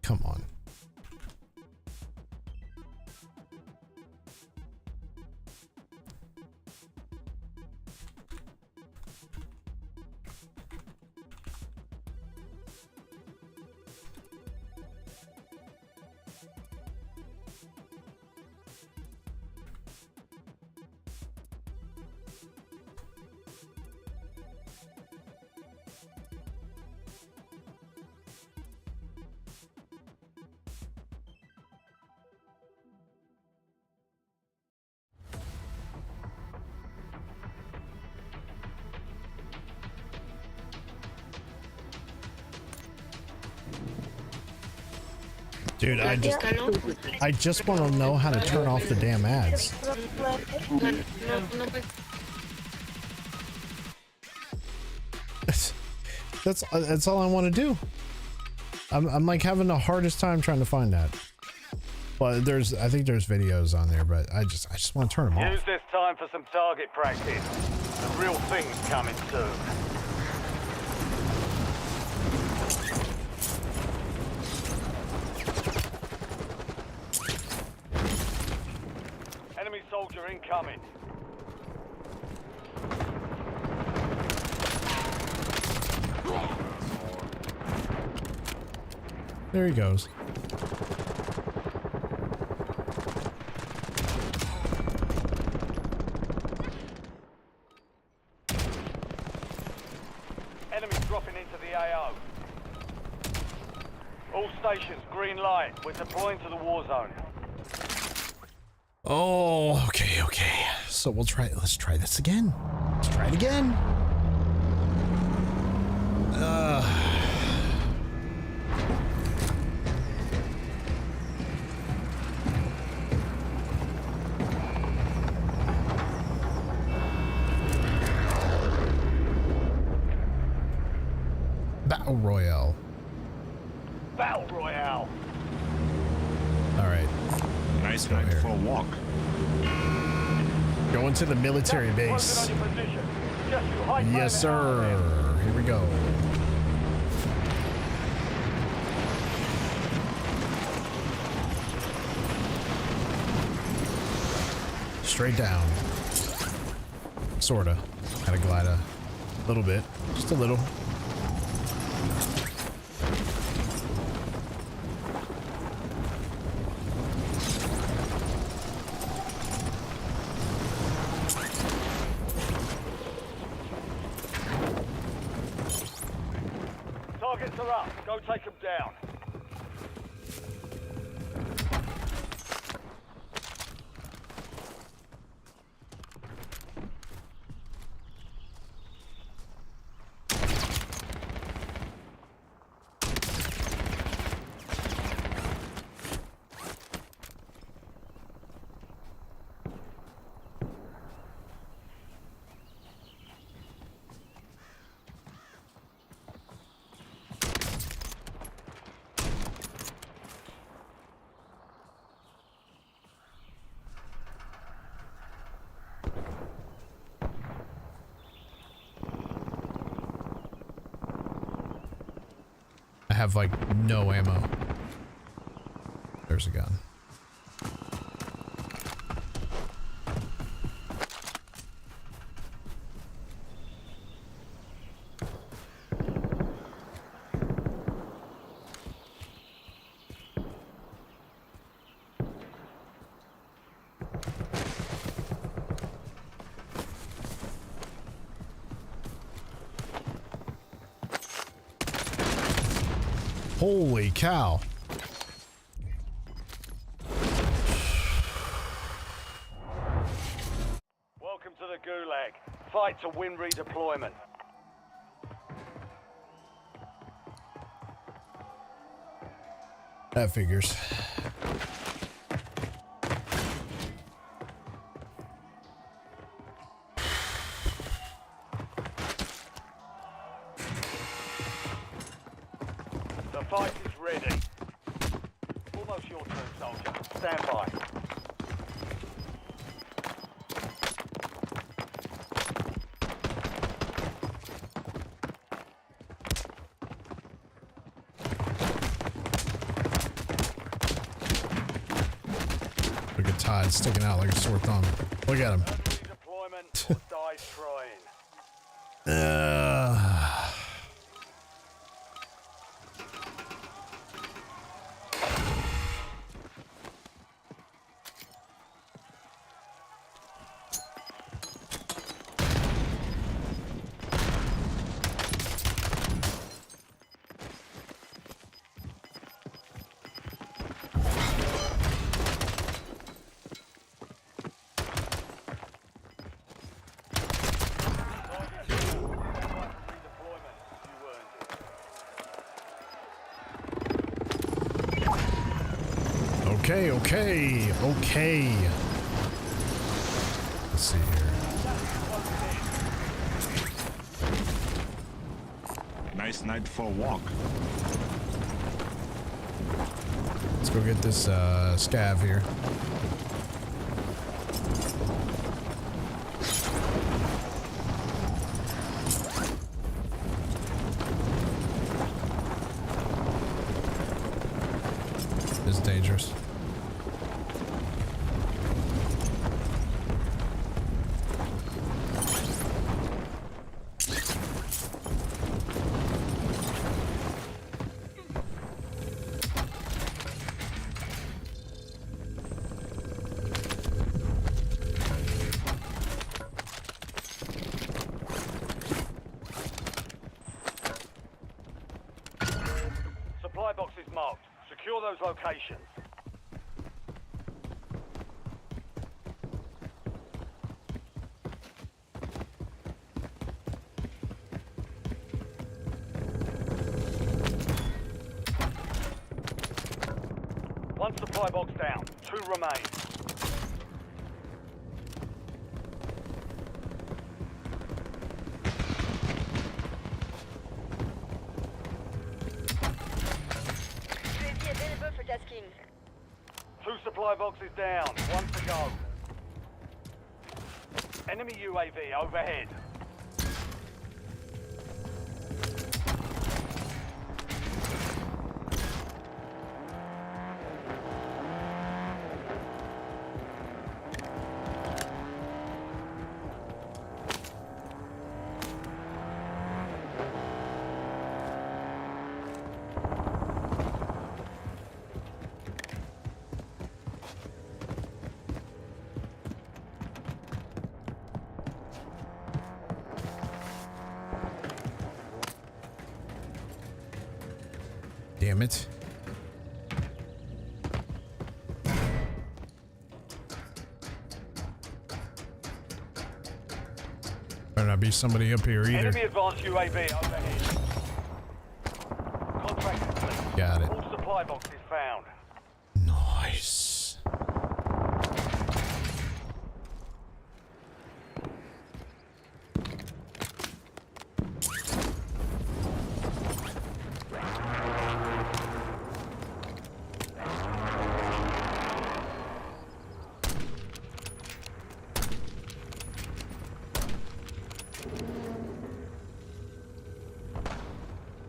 Come on. Dude, I just want to know how to turn off the damn ads. That's all I want to do. I'm like having the hardest time trying to find that. Well, I think there's videos on there, but I just want to turn them Use off. this time for some target practice. The real thing's coming soon. Enemy soldier incoming. There he goes. Enemy dropping into the AO. All stations, green light. We're deploying to the war zone. Oh, okay. So let's try this again. Let's try it again. Battle Royale. Battle Royale. All right. Nice Go night here. for a walk. Going to the military base. On your position. Just you high-octane Yes, it sir. Here we go. Straight down. Sorta. Had to glide a little bit. Just a little. Targets are up. Go take them down. I have like no ammo. There's a gun. Holy cow. Welcome to the Gulag. Fight to win redeployment. That figures. The fight is ready. Almost your turn, soldier. Stand by. like a tide sticking out like a sore thumb. Look at him. Deployment or die trying. Okay. Let's see here. Nice night for a walk. Let's go get this scav here. This is dangerous. Supply boxes marked. Secure those locations. One supply box down. 2 remain. UAV available for tasking. 2 supply boxes down. 1 to go. Enemy UAV overhead. Damn it. Better not be somebody up here either. Enemy advanced UAV overhead. Contract complete. Got it. All supply boxes found. Nice.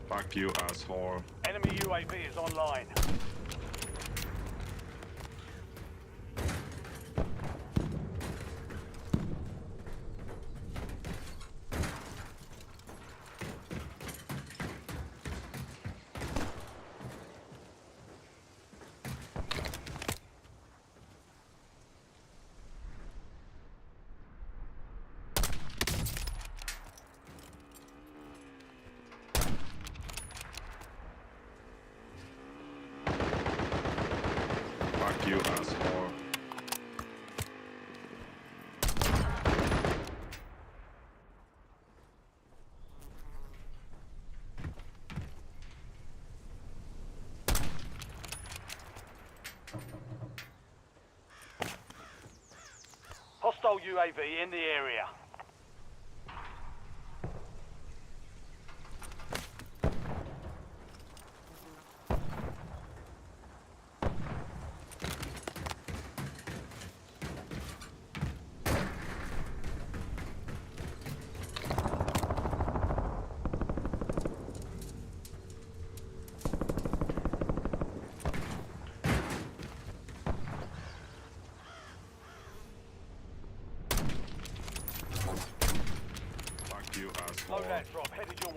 Fuck you, asshole. Enemy UAV is online. Fuck you, asshole. Hostile UAV in the area.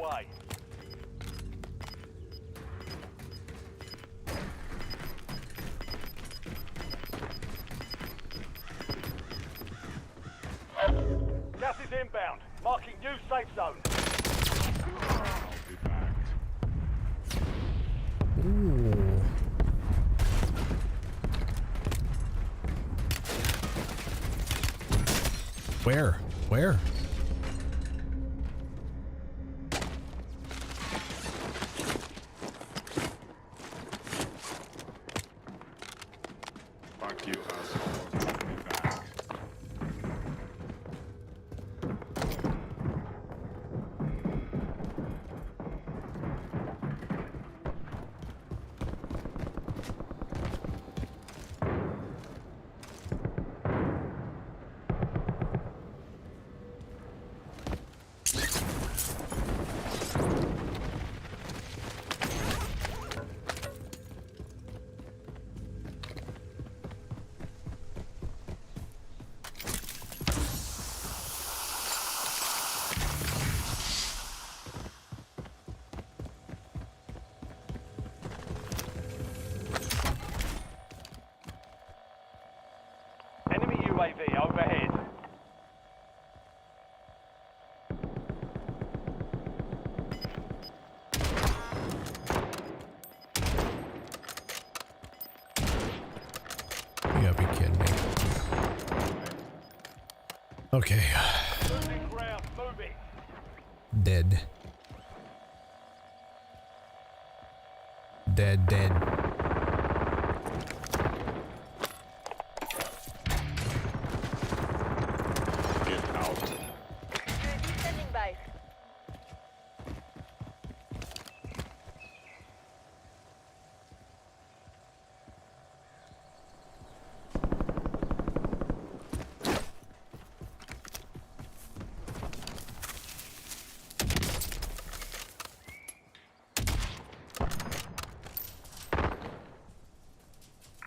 way. Gas is inbound, marking new safe zone. I'll be back. Ooh. Where? Where? Fuck you, asshole. I'll be back. Enemy UAV overhead. You gotta be kidding me. Okay. Moving ground, moving. Dead. Dead, dead. Get out. UAV standing by.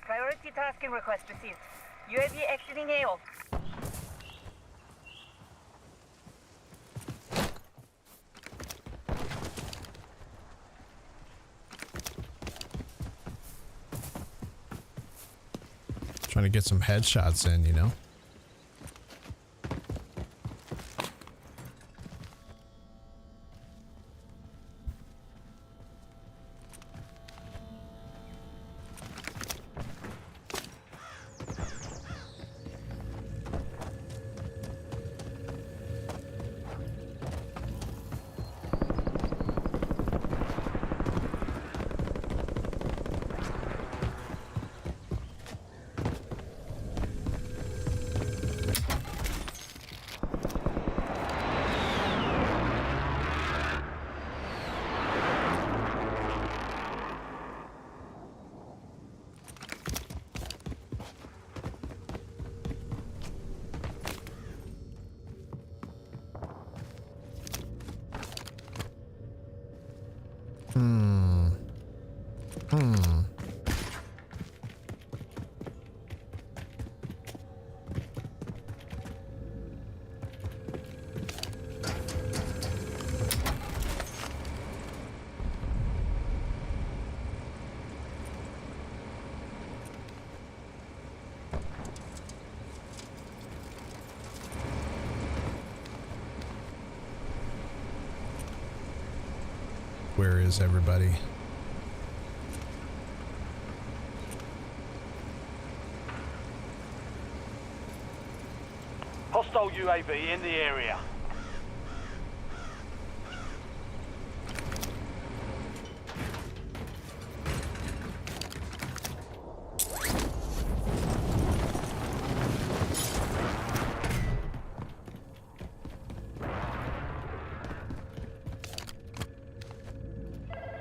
Priority tasking request received. UAV exiting AO. Trying to get some headshots in, you know? Where is everybody? Hostile UAV in the area.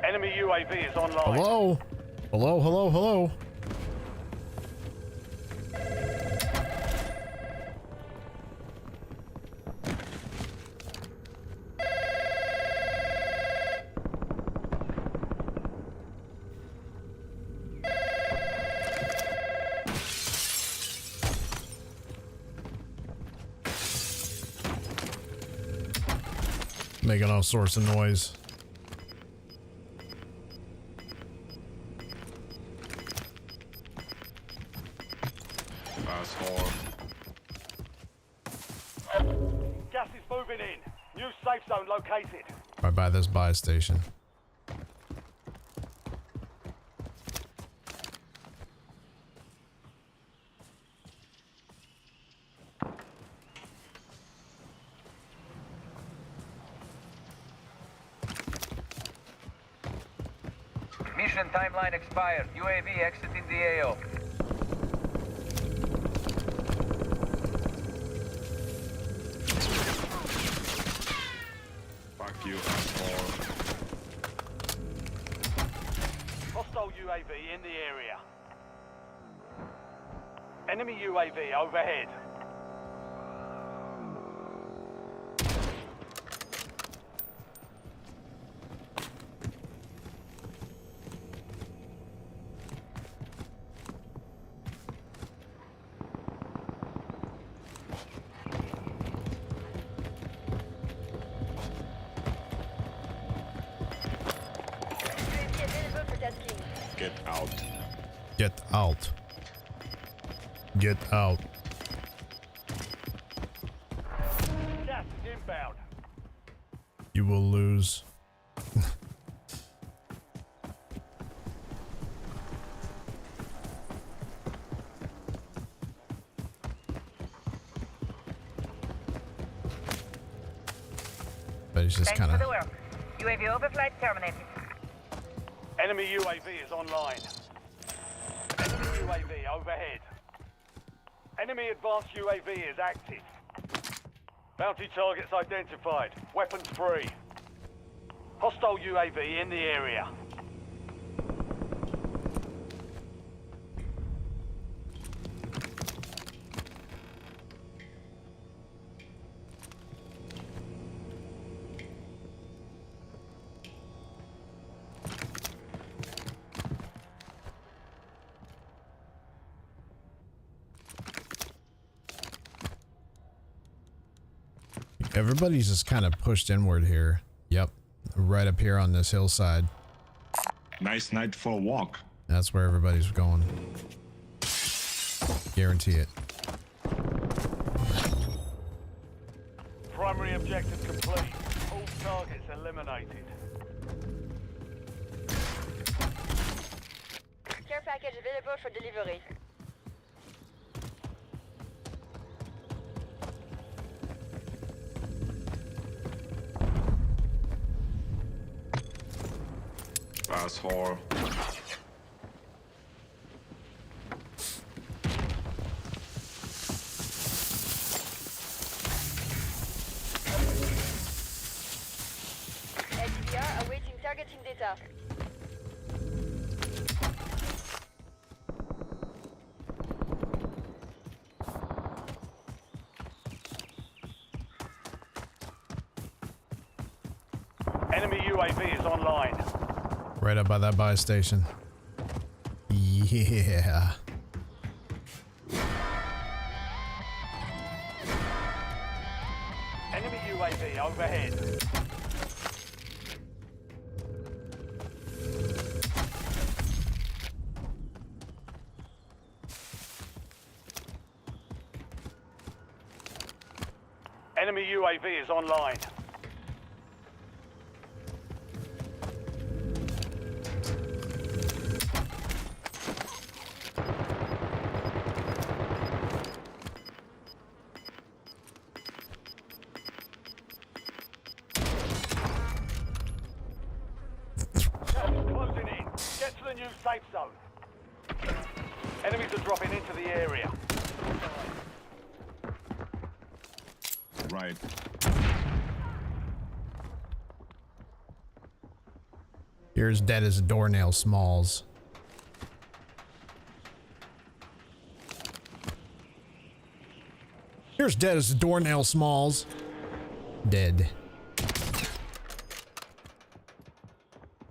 Enemy UAV is online. Hello? Hello, hello, hello. making all sorts of noise. Asshole. Gas is moving in. New safe zone located. Right by this buy station. Mission timeline expired. UAV exiting the AO. Fuck you, asshole. Hostile UAV in the area. Enemy UAV overhead. Get out. Get out. Get out. Gas is inbound. You will lose. But it's just Thanks kind for of... the work. UAV overflight terminated. Enemy UAV is online. Enemy UAV overhead. Enemy advanced UAV is active. Bounty targets identified. Weapons free. Hostile UAV in the area. Everybody's just kind of pushed inward here. Yep. Right up here on this hillside. Nice night for a walk. That's where everybody's going. Guarantee it. Primary objective complete. All targets eliminated. Care package available for delivery. Asshole. SDR awaiting targeting data. Enemy UAV is online. Right up by that buy station. Yeah. Enemy UAV overhead. Enemy UAV is online. Closing in. Get to the new safe zone. Enemies are dropping into the area. Right. You're as dead as a doornail, Smalls. You're as dead as a doornail, Smalls. Dead.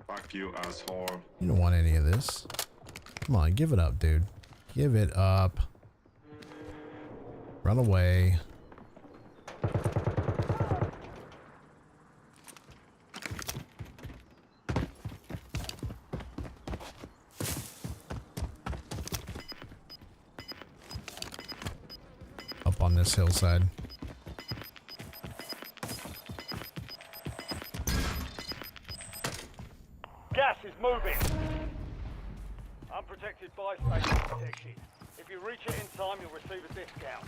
Fuck you, asshole. You don't want any of this. Come on, give it up, dude. Give it up. Run away. on this hillside. Gas is moving. Unprotected buy station protection. If you reach it in time, you'll receive a discount.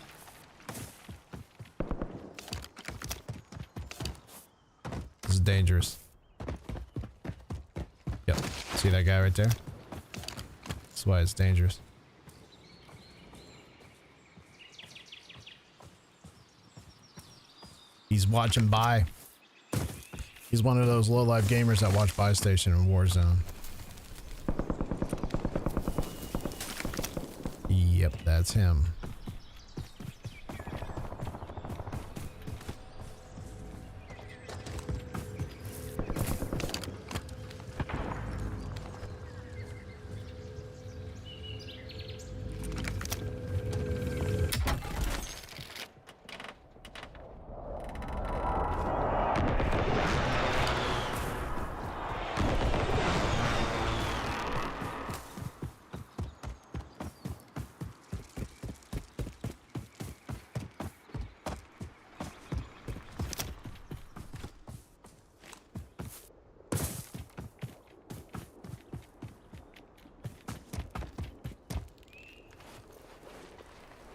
This is dangerous. Yep. See that guy right there? That's why it's dangerous. He's watching buy. He's one of those low-life gamers that watch buy station in Warzone. Yep, that's him.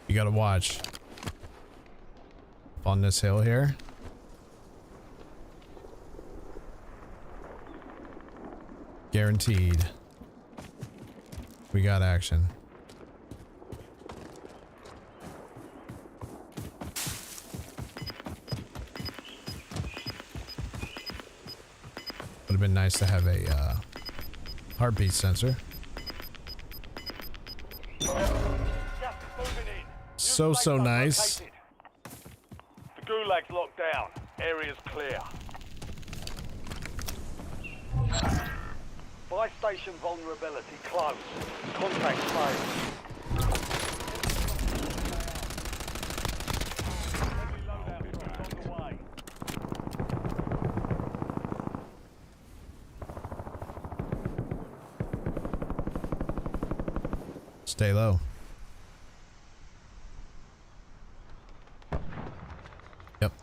You gotta watch. Up on this hill here. Guaranteed. We got action. Would have been nice to have a heartbeat sensor. So nice. The gulag's locked down. Area's clear. Buy station vulnerability close. Contact failed. Heavy loadout on the way. Stay low. Yep.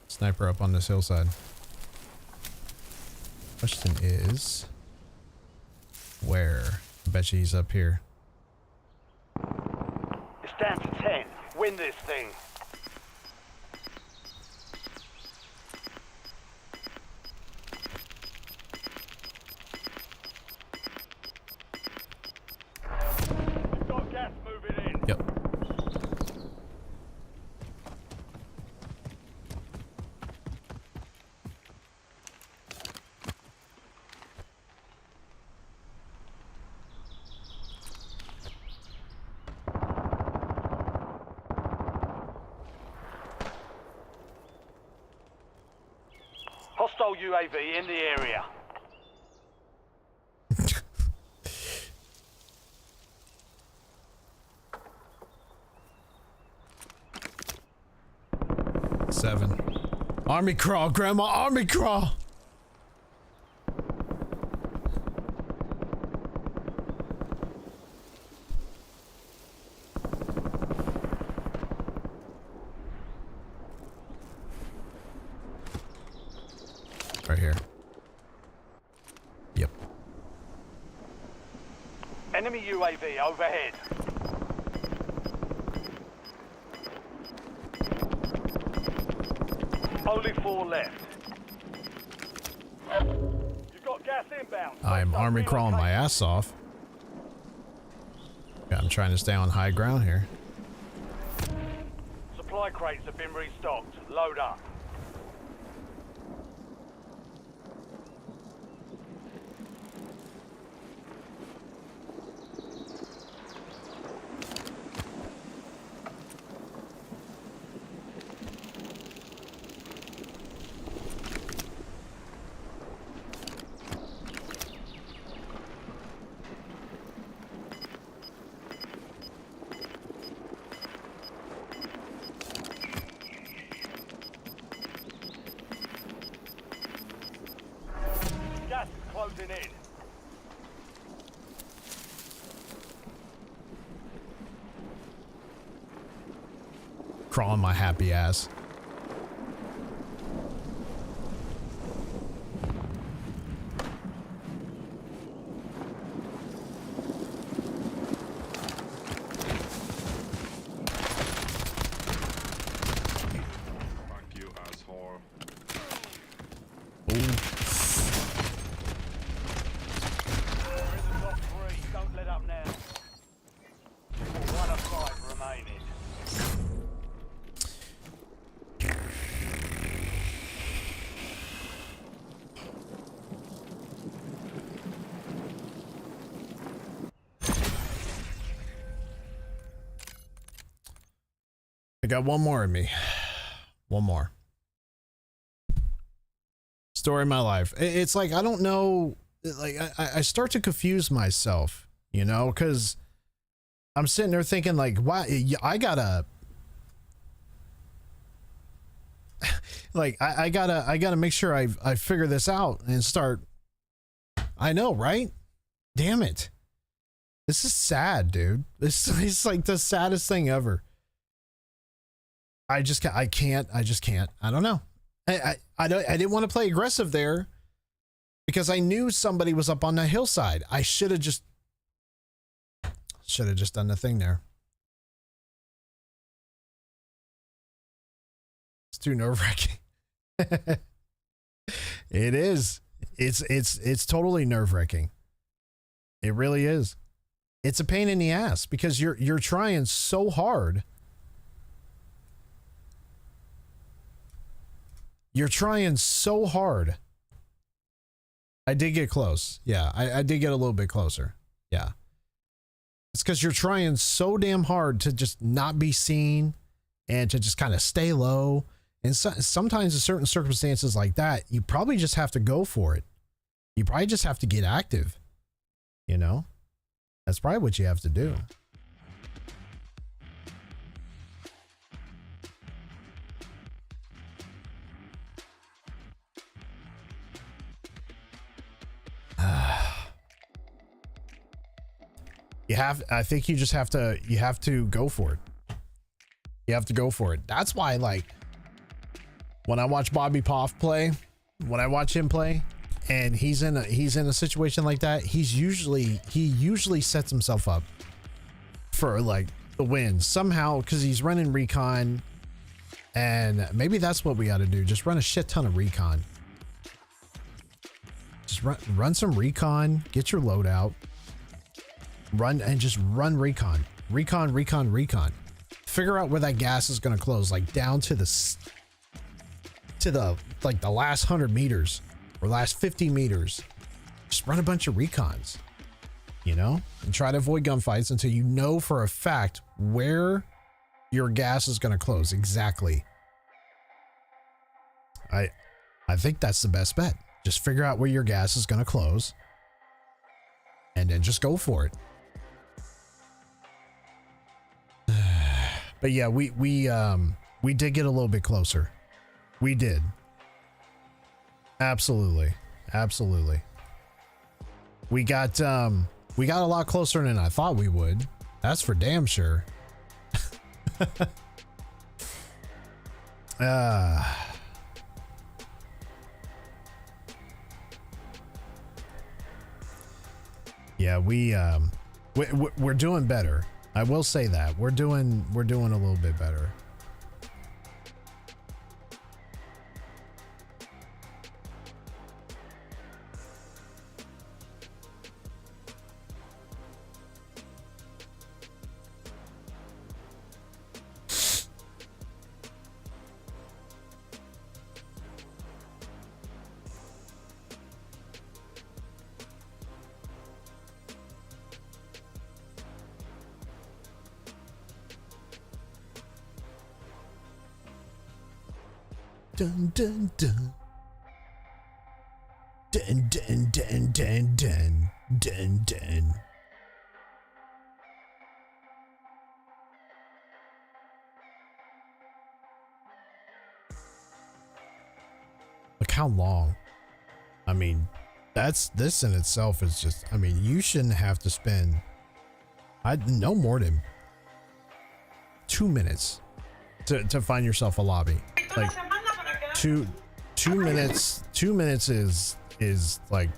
Sniper up on this hillside. Question is, where? I bet you he's up here. It's down to 10. Win this thing. You've got gas moving in. Yep. Hostile UAV in the area. Seven. Army crawl, Grandma, army crawl. Right here. Yep. Enemy UAV overhead. Only 4 left. You've got gas inbound. I'm army crawling my ass off. Yeah, I'm trying to stay on high ground here. Supply crates have been restocked. Load up. Gas is closing in. crawling my happy ass. Fuck you, asshole. We're in the top three. Don't let up now. 1 of 5 remaining. I got one more in me. One more. Story of my life. It's like, I don't know, like I start to confuse myself, you know, because I'm sitting there thinking like, why I gotta like I gotta make sure I figure this out and start. I know, right? Damn it. This is sad, dude. This is like the saddest thing ever. I just can't. I don't know. I didn't want to play aggressive there because I knew somebody was up on the hillside. I should have just done the thing there. It's too nerve-wracking. It is. It's totally nerve-wracking. It really is. It's a pain in the ass because you're trying so hard. You're trying so hard. I did get close. Yeah, I did get a little bit closer. Yeah. It's because you're trying so damn hard to just not be seen and to just kind of stay low. And so, sometimes in certain circumstances like that, you probably just have to go for it. You probably just have to get active. You know? That's probably what you have to do. I think you just have to, go for it. You have to go for it. That's why, like, when I watch Bobby Poff play, when I watch him play, and he's in a situation like that, he usually sets himself up for like the win somehow because he's running recon, and maybe that's what we got to do. Just run a shit ton of recon. Just run some recon, get your loadout. Run recon. Figure out where that gas is going to close, like down to the like the last 100 meters or last 50 meters. Just run a bunch of recons, you know, and try to avoid gunfights until you know for a fact where your gas is going to close exactly. I think that's the best bet. Just figure out where your gas is going to close and then just go for it. But yeah, we did get a little bit closer. We did. Absolutely. We got a lot closer than I thought we would. That's for damn sure. Yeah, we're doing better. I will say that we're doing a little bit better. Dun dun dun. Dun dun dun dun dun dun dun. Look how long. I mean, this in itself is just, I mean, you shouldn't have to spend no more than 2 minutes to find yourself a lobby. Like 2 minutes. 2 minutes is like,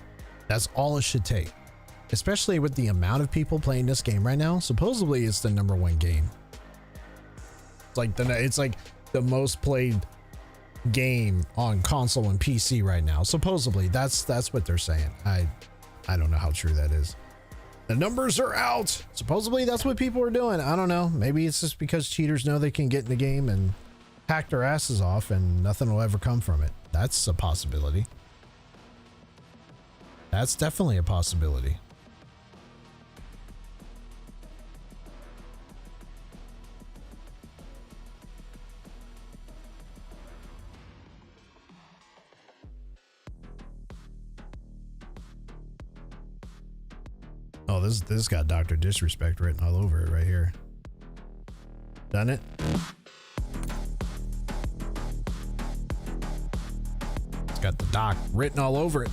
that's all it should take. Especially with the amount of people playing this game right now. Supposedly it's the #1 game. It's like the most played game on console and PC right now. Supposedly that's what they're saying. I don't know how true that is. The numbers are out. Supposedly that's what people are doing. I don't know. Maybe it's just because cheaters know they can get in the game and hack their asses off and nothing will ever come from it. That's a possibility. That's definitely a possibility. Oh, this got Dr. Disrespect written all over it right here. Done it? It's got the doc written all over it.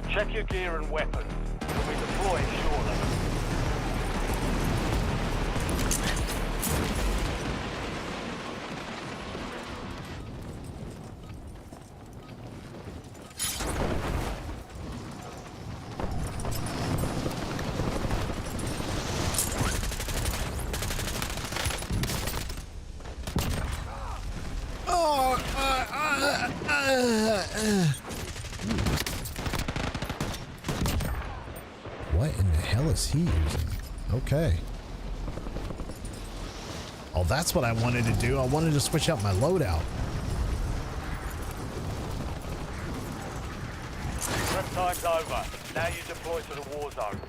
Check your gear and weapons. We'll be deploying shortly. What in the hell is he using? Okay. Oh, that's what I wanted to do. I wanted to switch out my loadout. Prep time's over. Now you deploy to the war zone.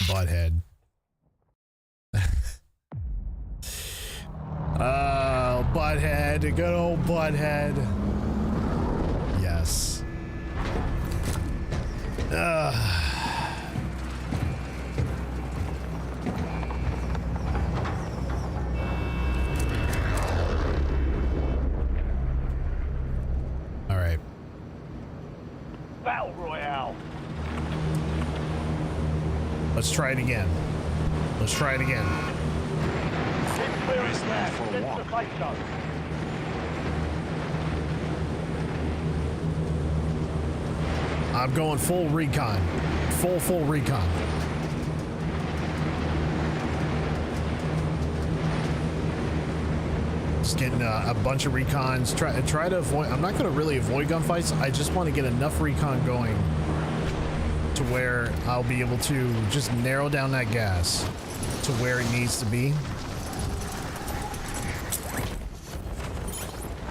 Butthead. Oh, Butthead. Good old Butthead. Yes. All right. Battle Royale. Let's try it again. Let's try it again. Keep clearing now. Get to the safe zone. I'm going full recon. Full recon. Just getting a bunch of recons. Try to avoid. I'm not going to really avoid gunfights. I just want to get enough recon going to where I'll be able to just narrow down that gas to where it needs to be.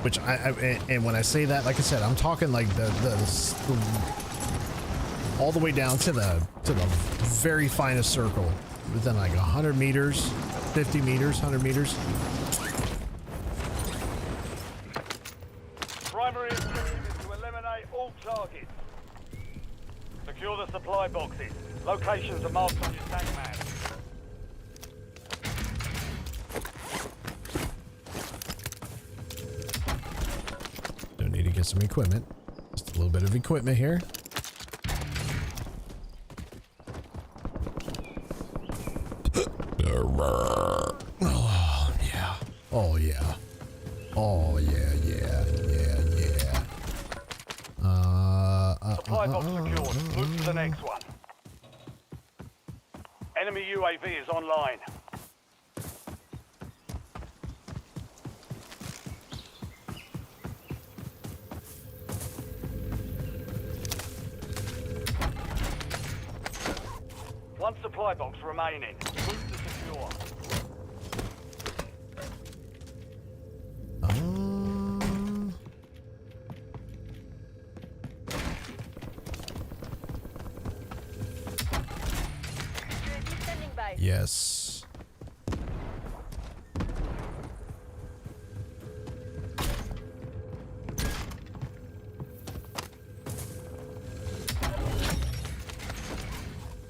Which and when I say that, like I said, I'm talking like the all the way down to the very finest circle within like 100 meters, 50 meters, 100 meters. Primary objective is to eliminate all targets. Secure the supply boxes. Locations are marked on your tank map. Don't need to get some equipment. Just a little bit of equipment here. Oh yeah. Oh yeah. Oh yeah, yeah, yeah, yeah. Supply box secured. Move to the next one. Enemy UAV is online. One supply box remaining. Move to secure. Yes.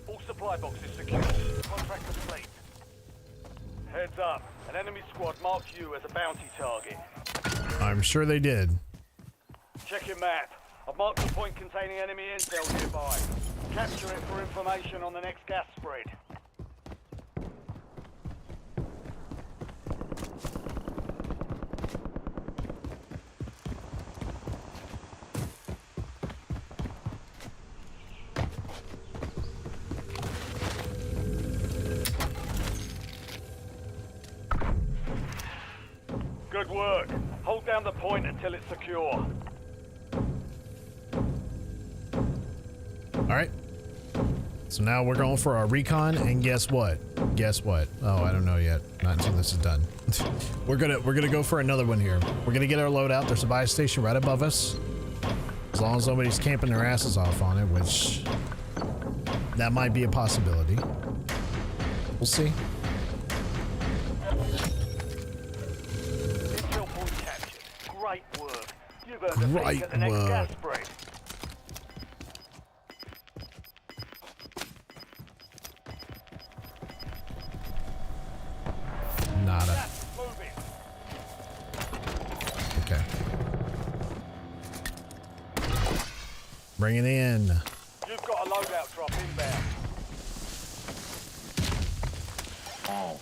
All supply boxes secured. Contract complete. Heads up. An enemy squad marks you as a bounty target. I'm sure they did. Check your map. I've marked a point containing enemy intel nearby. Capture it for information on the next gas spread. Good work. Hold down the point until it's secure. All right. So now we're going for our recon, and guess what? Guess what? Oh, I don't know yet. Not until this is done. we're gonna go for another one here. We're gonna get our load out. There's a buy station right above us. As long as nobody's camping their asses off on it, which that might be a possibility. We'll see. Intel point captured. Great work. You've earned a peek at the next gas spread. Nada. Move it. Okay. Bring it in. You've got a loadout drop inbound. Oh,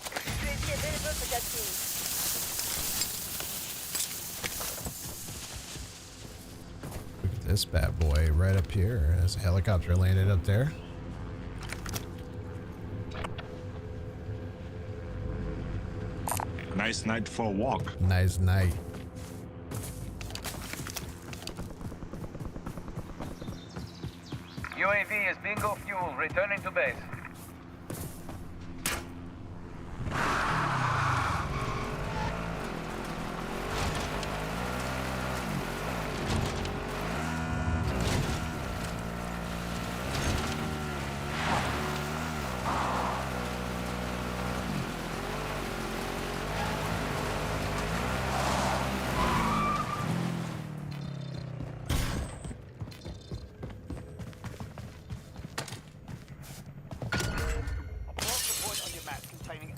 Look at this bad boy right up here. There's a helicopter landed up there. nice night for a walk. Nice night. UAV is bingo fuel, returning to base.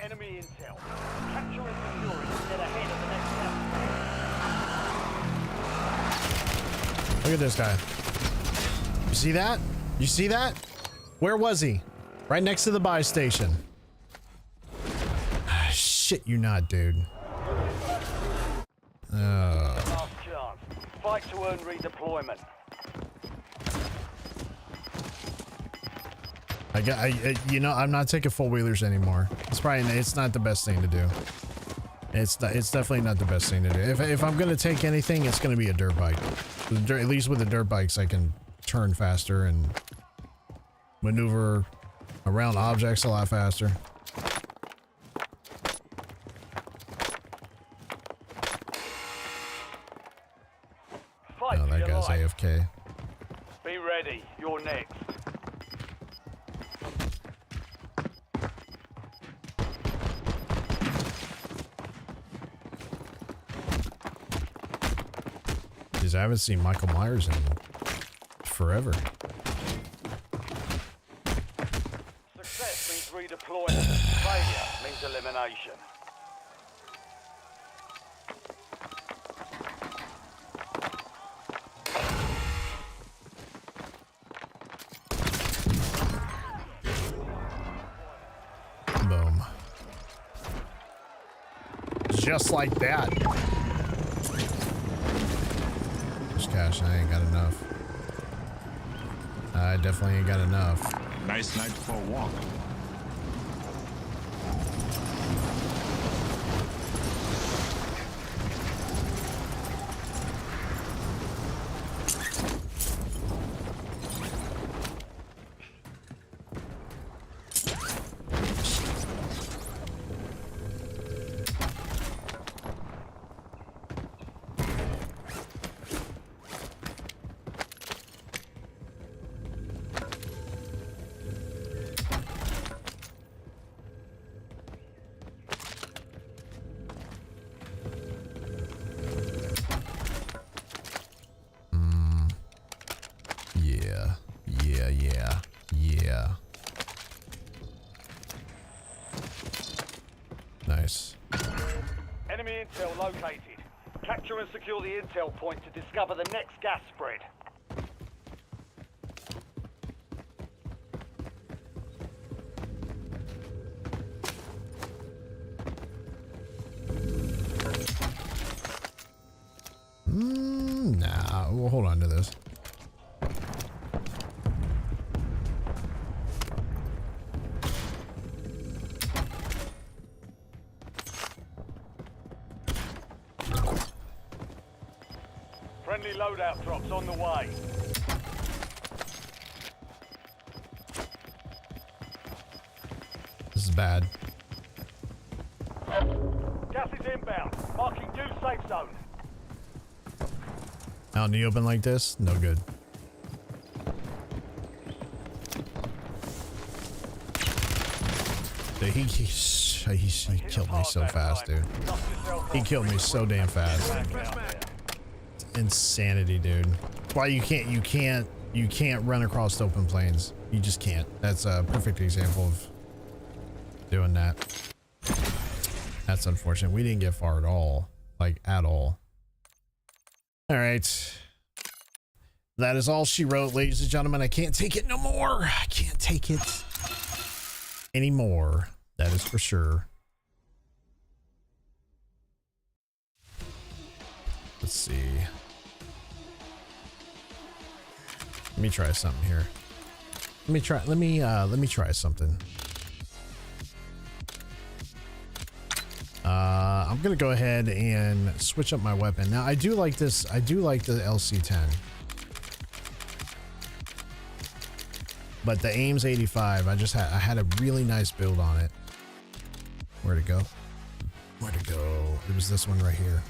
Enemy intel. Capture and secure it and get ahead of the next gas. Look at this guy. You see that? You see that? Where was he? Right next to the buy station. Ah, shit you not, dude. Last chance. Fight to earn redeployment. You know, I'm not taking four wheelers anymore. It's not the best thing to do. It's definitely not the best thing to do. If I'm gonna take anything, it's gonna be a dirt bike. At least with the dirt bikes, I can turn faster and maneuver around objects a lot faster. Fight Oh, for that your guy's life. AFK. Be ready. You're next. Jeez, I haven't seen Michael Myers in forever. Success means redeployment. Failure means elimination. Boom. Just like that. Just cash, I ain't got enough. I definitely ain't got enough. Nice night for a walk. Nice. Enemy intel located. Capture and secure the intel point to discover the next gas spread. Nah, we'll hold on to this. Friendly loadout drops on the way. This is bad. Gas is inbound. Marking new safe zone. Out in the open like this, no good. Dude, he killed me so fast, dude. He killed me so damn fast. Insanity, dude. Why you can't run across open plains. You just can't. That's a perfect example of doing that. That's unfortunate. We didn't get far at all, like at all. All right. That is all she wrote, ladies and gentlemen. I can't take it no more. I can't take it anymore. That is for sure. Let's see. Let me try something here. Let me try something. I'm gonna go ahead and switch up my weapon. Now I do like this. I do like the LC10, but the aim's 85. I had a really nice build on it. Where'd it go? Where'd it go? It was this one right here.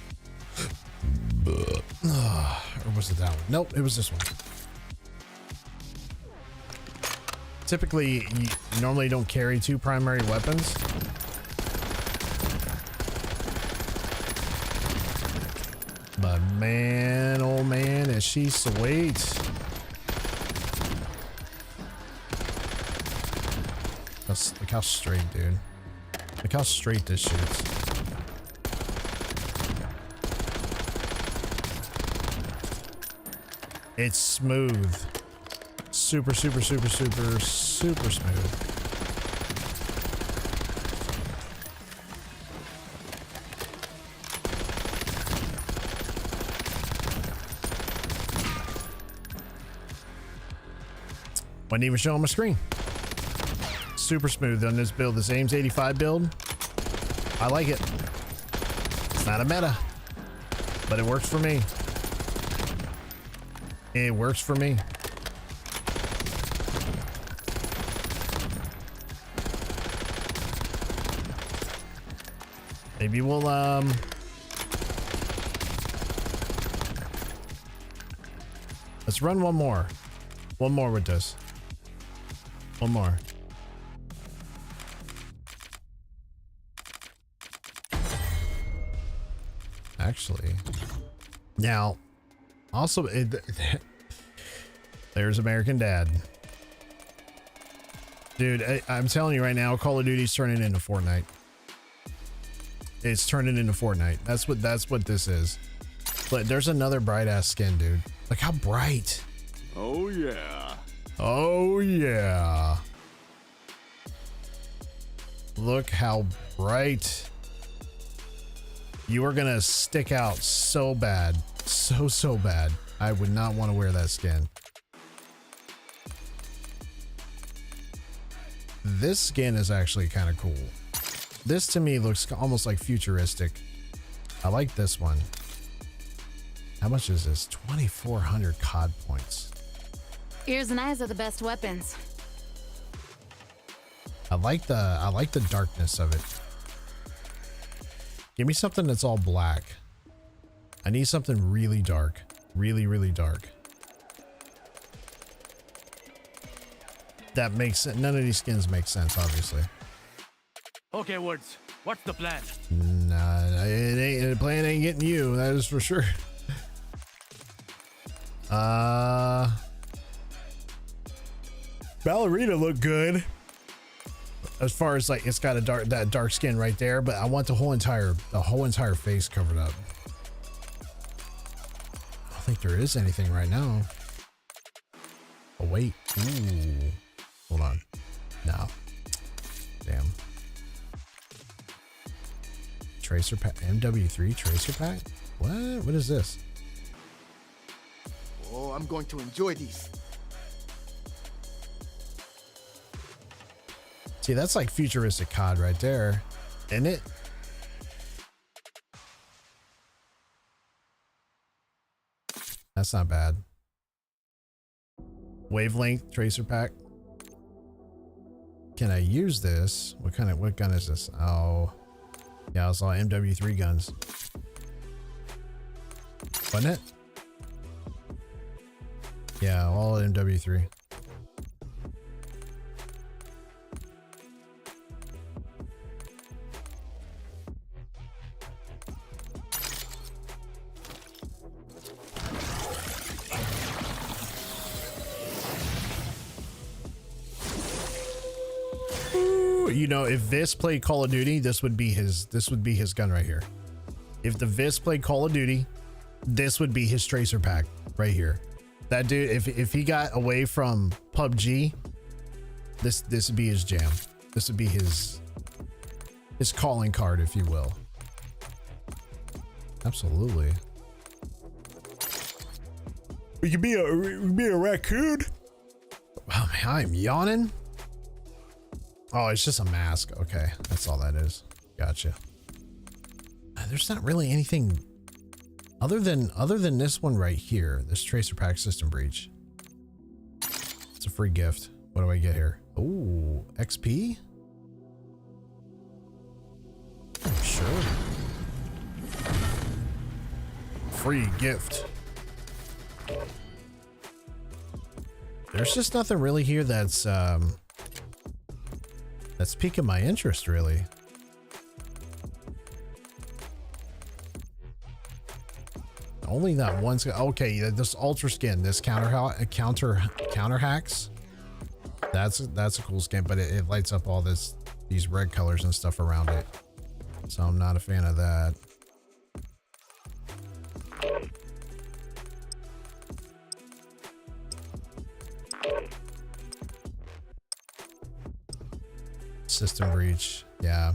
Or was it that one? Nope, it was this one. Typically, you normally don't carry two primary weapons. But man, oh man, is she sweet. Look how straight, dude. Look how straight this shoots. It's smooth. Super, super, super, super, super smooth. Wasn't even showing my screen. Super smooth on this build. This Ames 85 build. I like it. It's not a meta, but it works for me. It works for me. Maybe we'll let's run one more. One more with this. One more. Actually, now also there's American Dad. Dude, I'm telling you right now, Call of Duty's turning into Fortnite. It's turning into Fortnite. That's what this is. But there's another bright ass skin, dude. Look how bright. Oh yeah. Oh yeah. Look how bright. You are gonna stick out so bad. So bad. I would not want to wear that skin. This skin is actually kind of cool. This to me looks almost like futuristic. I like this one. How much is this? 2,400 COD points. Ears and eyes are the best weapons. I like the darkness of it. Give me something that's all black. I need something really dark. Really, really dark. That makes sense. None of these skins make sense, obviously. Okay, Woods. What's the plan? Nah, the plan ain't getting you. That is for sure. Ballerina looked good. as far as like it's got a that dark skin right there, but I want the whole entire face covered up. I don't think there is anything right now. Oh wait, ooh, hold on, no, damn. Tracer pack, MW3 tracer pack. What is this? Oh, I'm going to enjoy these. See, that's like futuristic COD right there, isn't it? That's not bad. Wavelength tracer pack. Can I use this? What gun is this? Oh, yeah, it's all MW3 guns. Wasn't it? Yeah, all MW3. You know, if Vis played Call of Duty, this would be his gun right here. If the Vis played Call of Duty, this would be his tracer pack right here. That dude, if he got away from PUBG, this would be his jam. This would be his calling card, if you will. Absolutely. We could be a raccoon. Oh man, I'm yawning. Oh, it's just a mask. Okay, that's all that is. Gotcha. There's not really anything other than this one right here. This tracer pack system breach. It's a free gift. What do I get here? Ooh, XP? Sure. Free gift. There's just nothing really here that's piquing my interest, really. Only that one skin. Okay, this ultra skin, this counter hacks. That's a cool skin, but it lights up all these red colors and stuff around it. So I'm not a fan of that. System breach, yeah.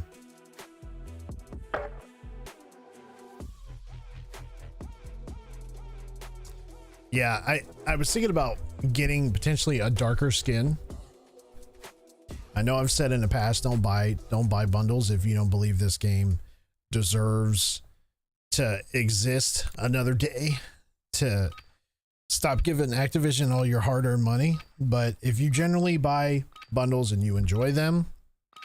Yeah, I was thinking about getting potentially a darker skin. I know I've said in the past, don't buy bundles if you don't believe this game deserves to exist another day, to stop giving Activision all your hard-earned money. But if you generally buy bundles and you enjoy them,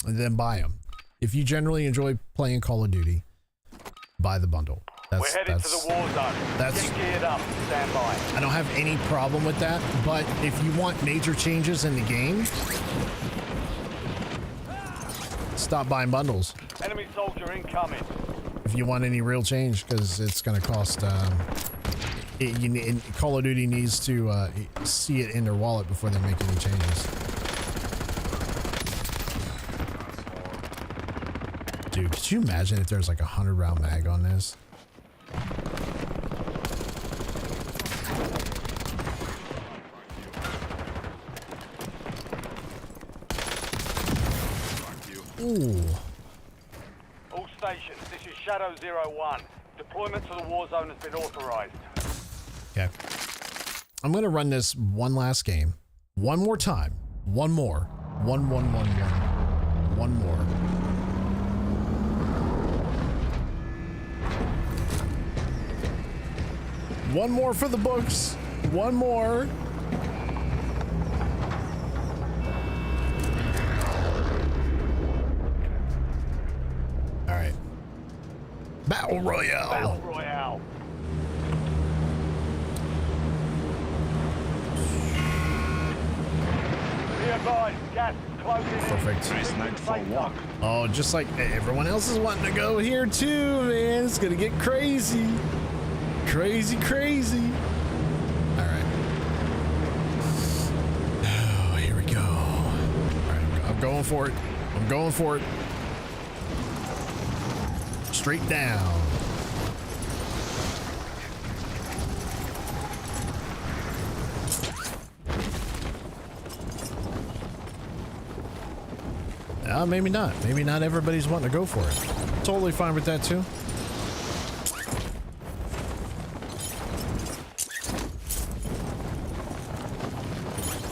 then buy them. If you generally enjoy playing Call of Duty, buy the bundle. We're headed to the war zone. Get geared up. Stand by. I don't have any problem with that, but if you want major changes in the game, stop buying bundles. Enemy soldier incoming. If you want any real change, because it's going to cost. Call of Duty needs to see it in their wallet before they make any changes. Dude, could you imagine if there's like a 100-round mag on this? Ooh. All stations, this is Shadow 01. Deployment to the war zone has been authorized. Okay. I'm going to run this one last game. One more time. One more. One more. One more for the books. One more. All right. Battle Royale. Battle Royale. Be advised, gas closing in. Perfect. Nice night for a walk. Oh, just like everyone else is wanting to go here too, man. It's gonna get crazy. Crazy. All right. Oh, here we go. All right, I'm going for it. I'm going for it. Straight down. Maybe not. Maybe not everybody's wanting to go for it. Totally fine with that too.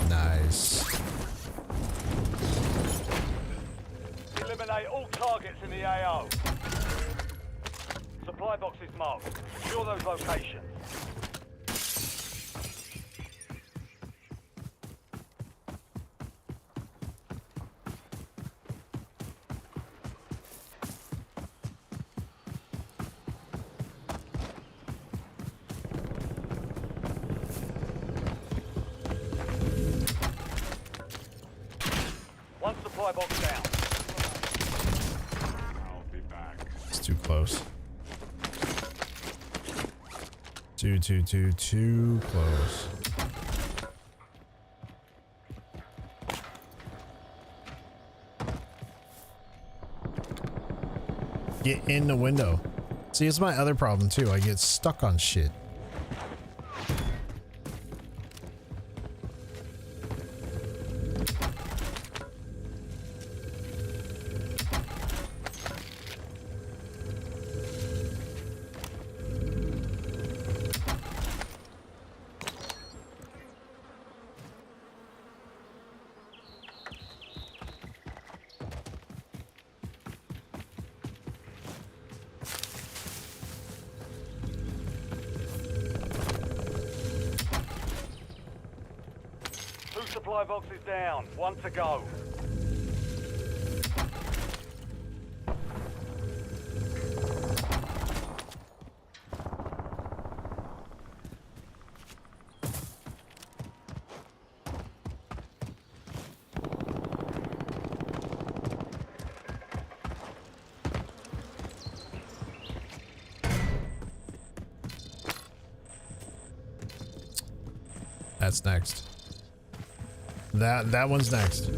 Nice. Eliminate all targets in the AO. Supply boxes marked. Secure those locations. One supply box down. I'll be back. It's too close. Too close. Get in the window. See, it's my other problem too. I get stuck on shit. Supply boxes down. One to go. That's next. That one's next.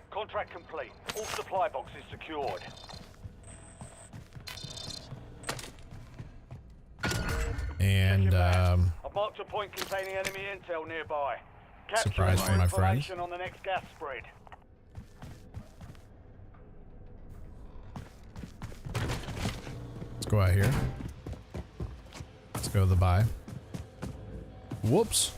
Contract complete. All supply boxes secured. And I've marked a point containing enemy intel nearby. Capture surprise for my friend. information on the next gas spread. Let's go out here. Let's go to the buy. Whoops.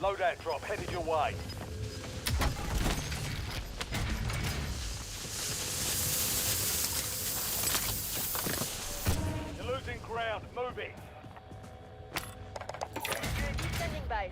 Loadout drop headed your way. You're losing ground. Move it. UAV standing by.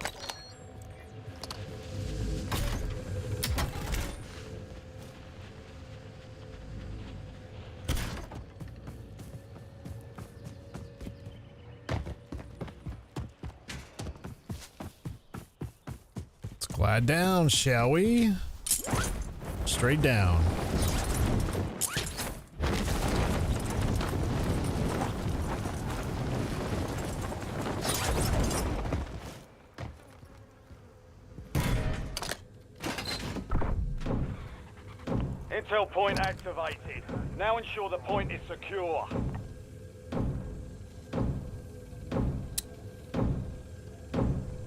Glide down, shall we? Straight down. Intel point activated. Now ensure the point is secure.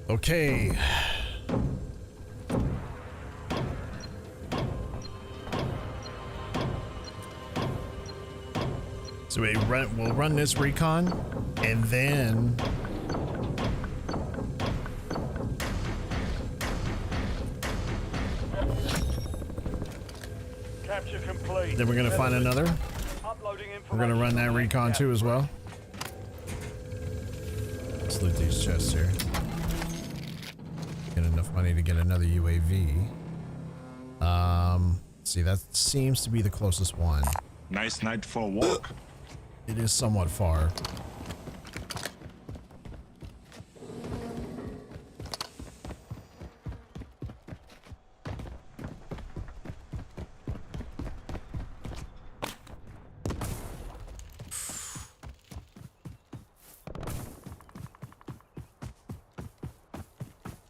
Okay. So we'll run this recon, and then Capture complete. we're gonna find another. Uploading We're gonna run that recon too as well. Let's loot these chests here. Get enough money to get another UAV. See, that seems to be the closest one. Nice night for a walk. It is somewhat far.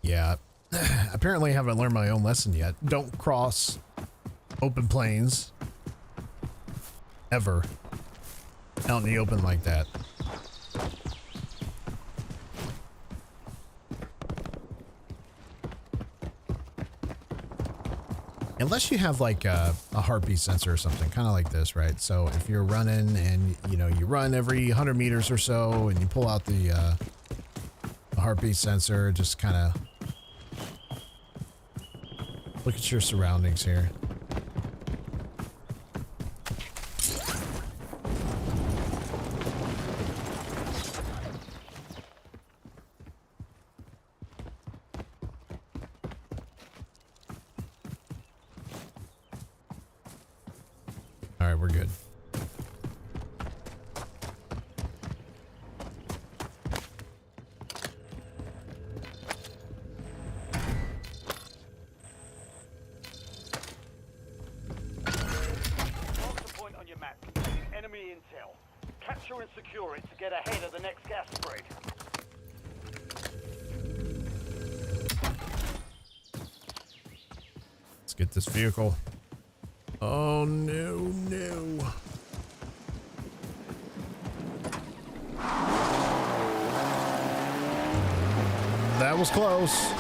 Yeah. Apparently I haven't learned my own lesson yet. Don't cross open plains ever out in the open like that. Unless you have like a heartbeat sensor or something, kind of like this, right? So if you're running and you know, you run every 100 meters or so and you pull out the heartbeat sensor, just kind of look at your surroundings here. All right, we're good. Enemy intel. Capture and secure it to get ahead of the next gas spread. Let's get this vehicle. Oh no, no. That was close.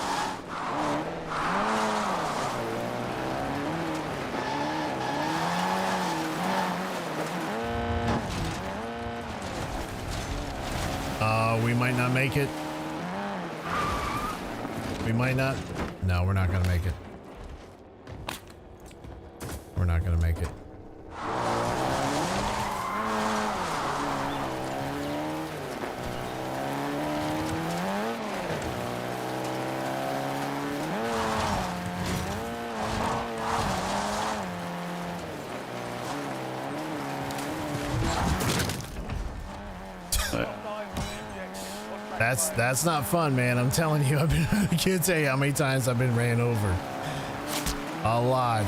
We might not make it. We might not. No, we're not gonna make it. We're not gonna make it. That's not fun, man. I'm telling you, I can't tell you how many times I've been ran over. A lot.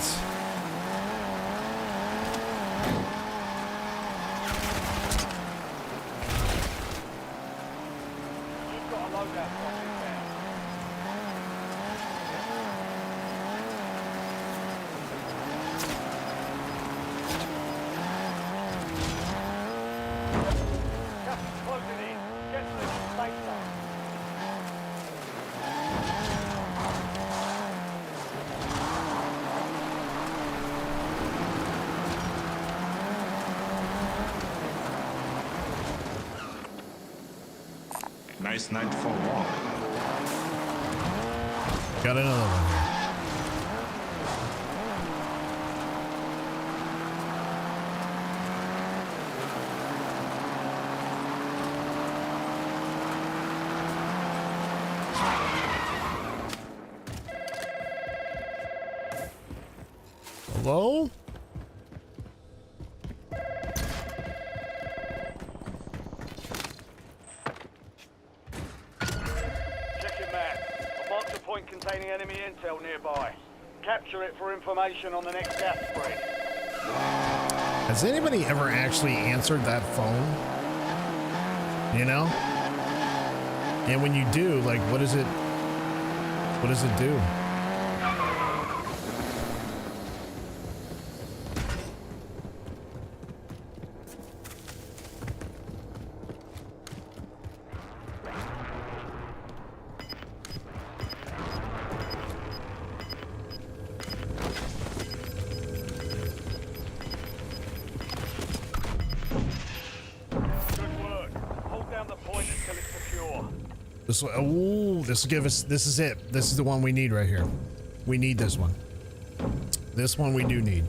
Nice night for a walk. Got another one here. Hello? Containing enemy intel nearby. Capture it for information on the next gas spread. Has anybody ever actually answered that phone? You know? And when you do, like, what does it do? This one, ooh, this will give us, this is it. This is the one we need right here. We need this one. This one we do need.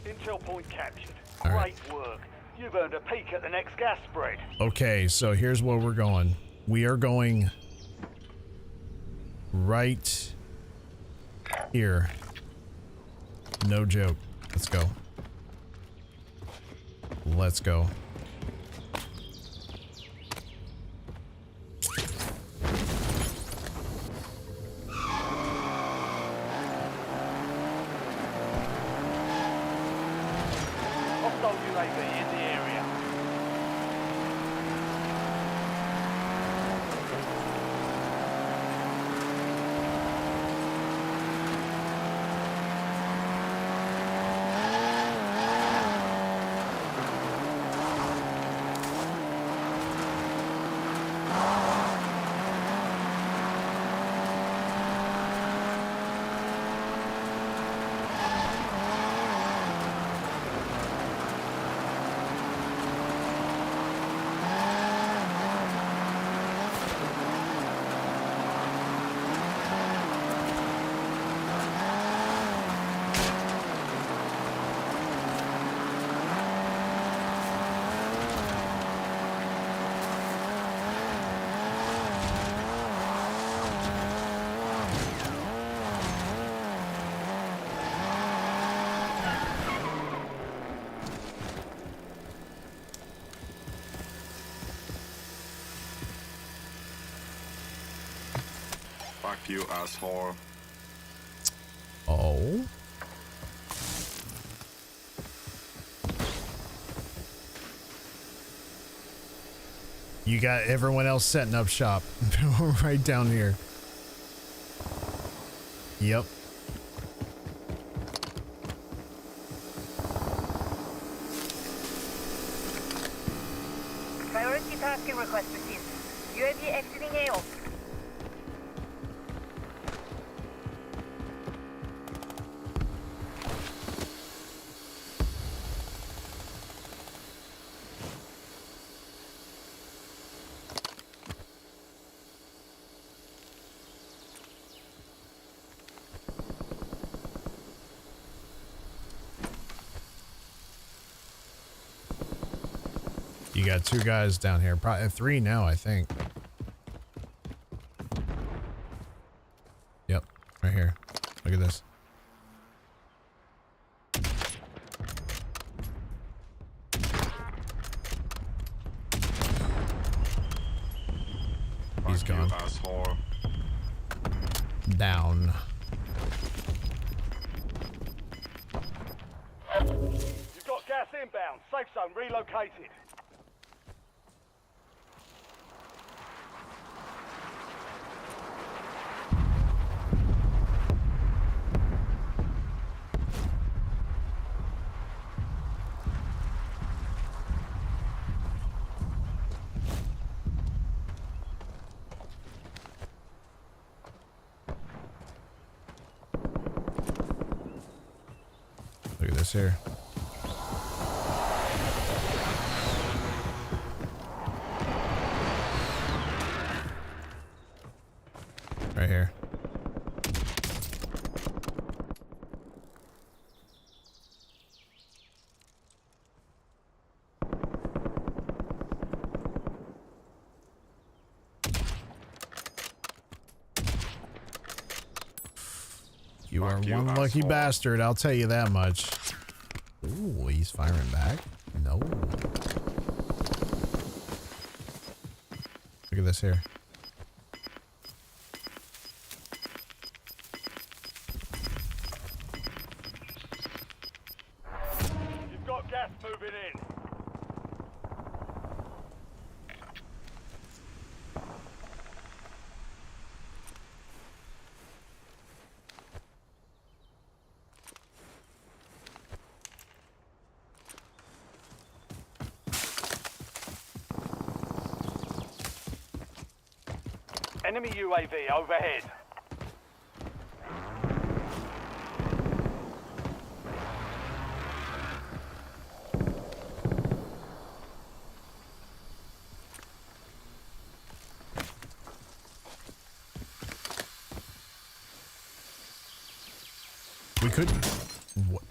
Intel point captured. Great work. You've earned a peek at the next gas spread. Okay, so here's where we're going. We are going right here. No joke. Let's go. Let's go. Hostile UAV in the area. Fuck you, asshole. Oh. You got everyone else setting up shop right down here. Yep. Priority tasking request received. UAV exiting AO. You got two guys down here, probably three now, I think. Yep, right here. Look at this. He's gone. You, asshole. Down. You've got gas inbound. Safe zone relocated. Look at this here. Right here. You are one lucky bastard, I'll tell you that much. Ooh, he's firing back? No. Look at this here. You've got gas moving in. Enemy UAV overhead. We could. What?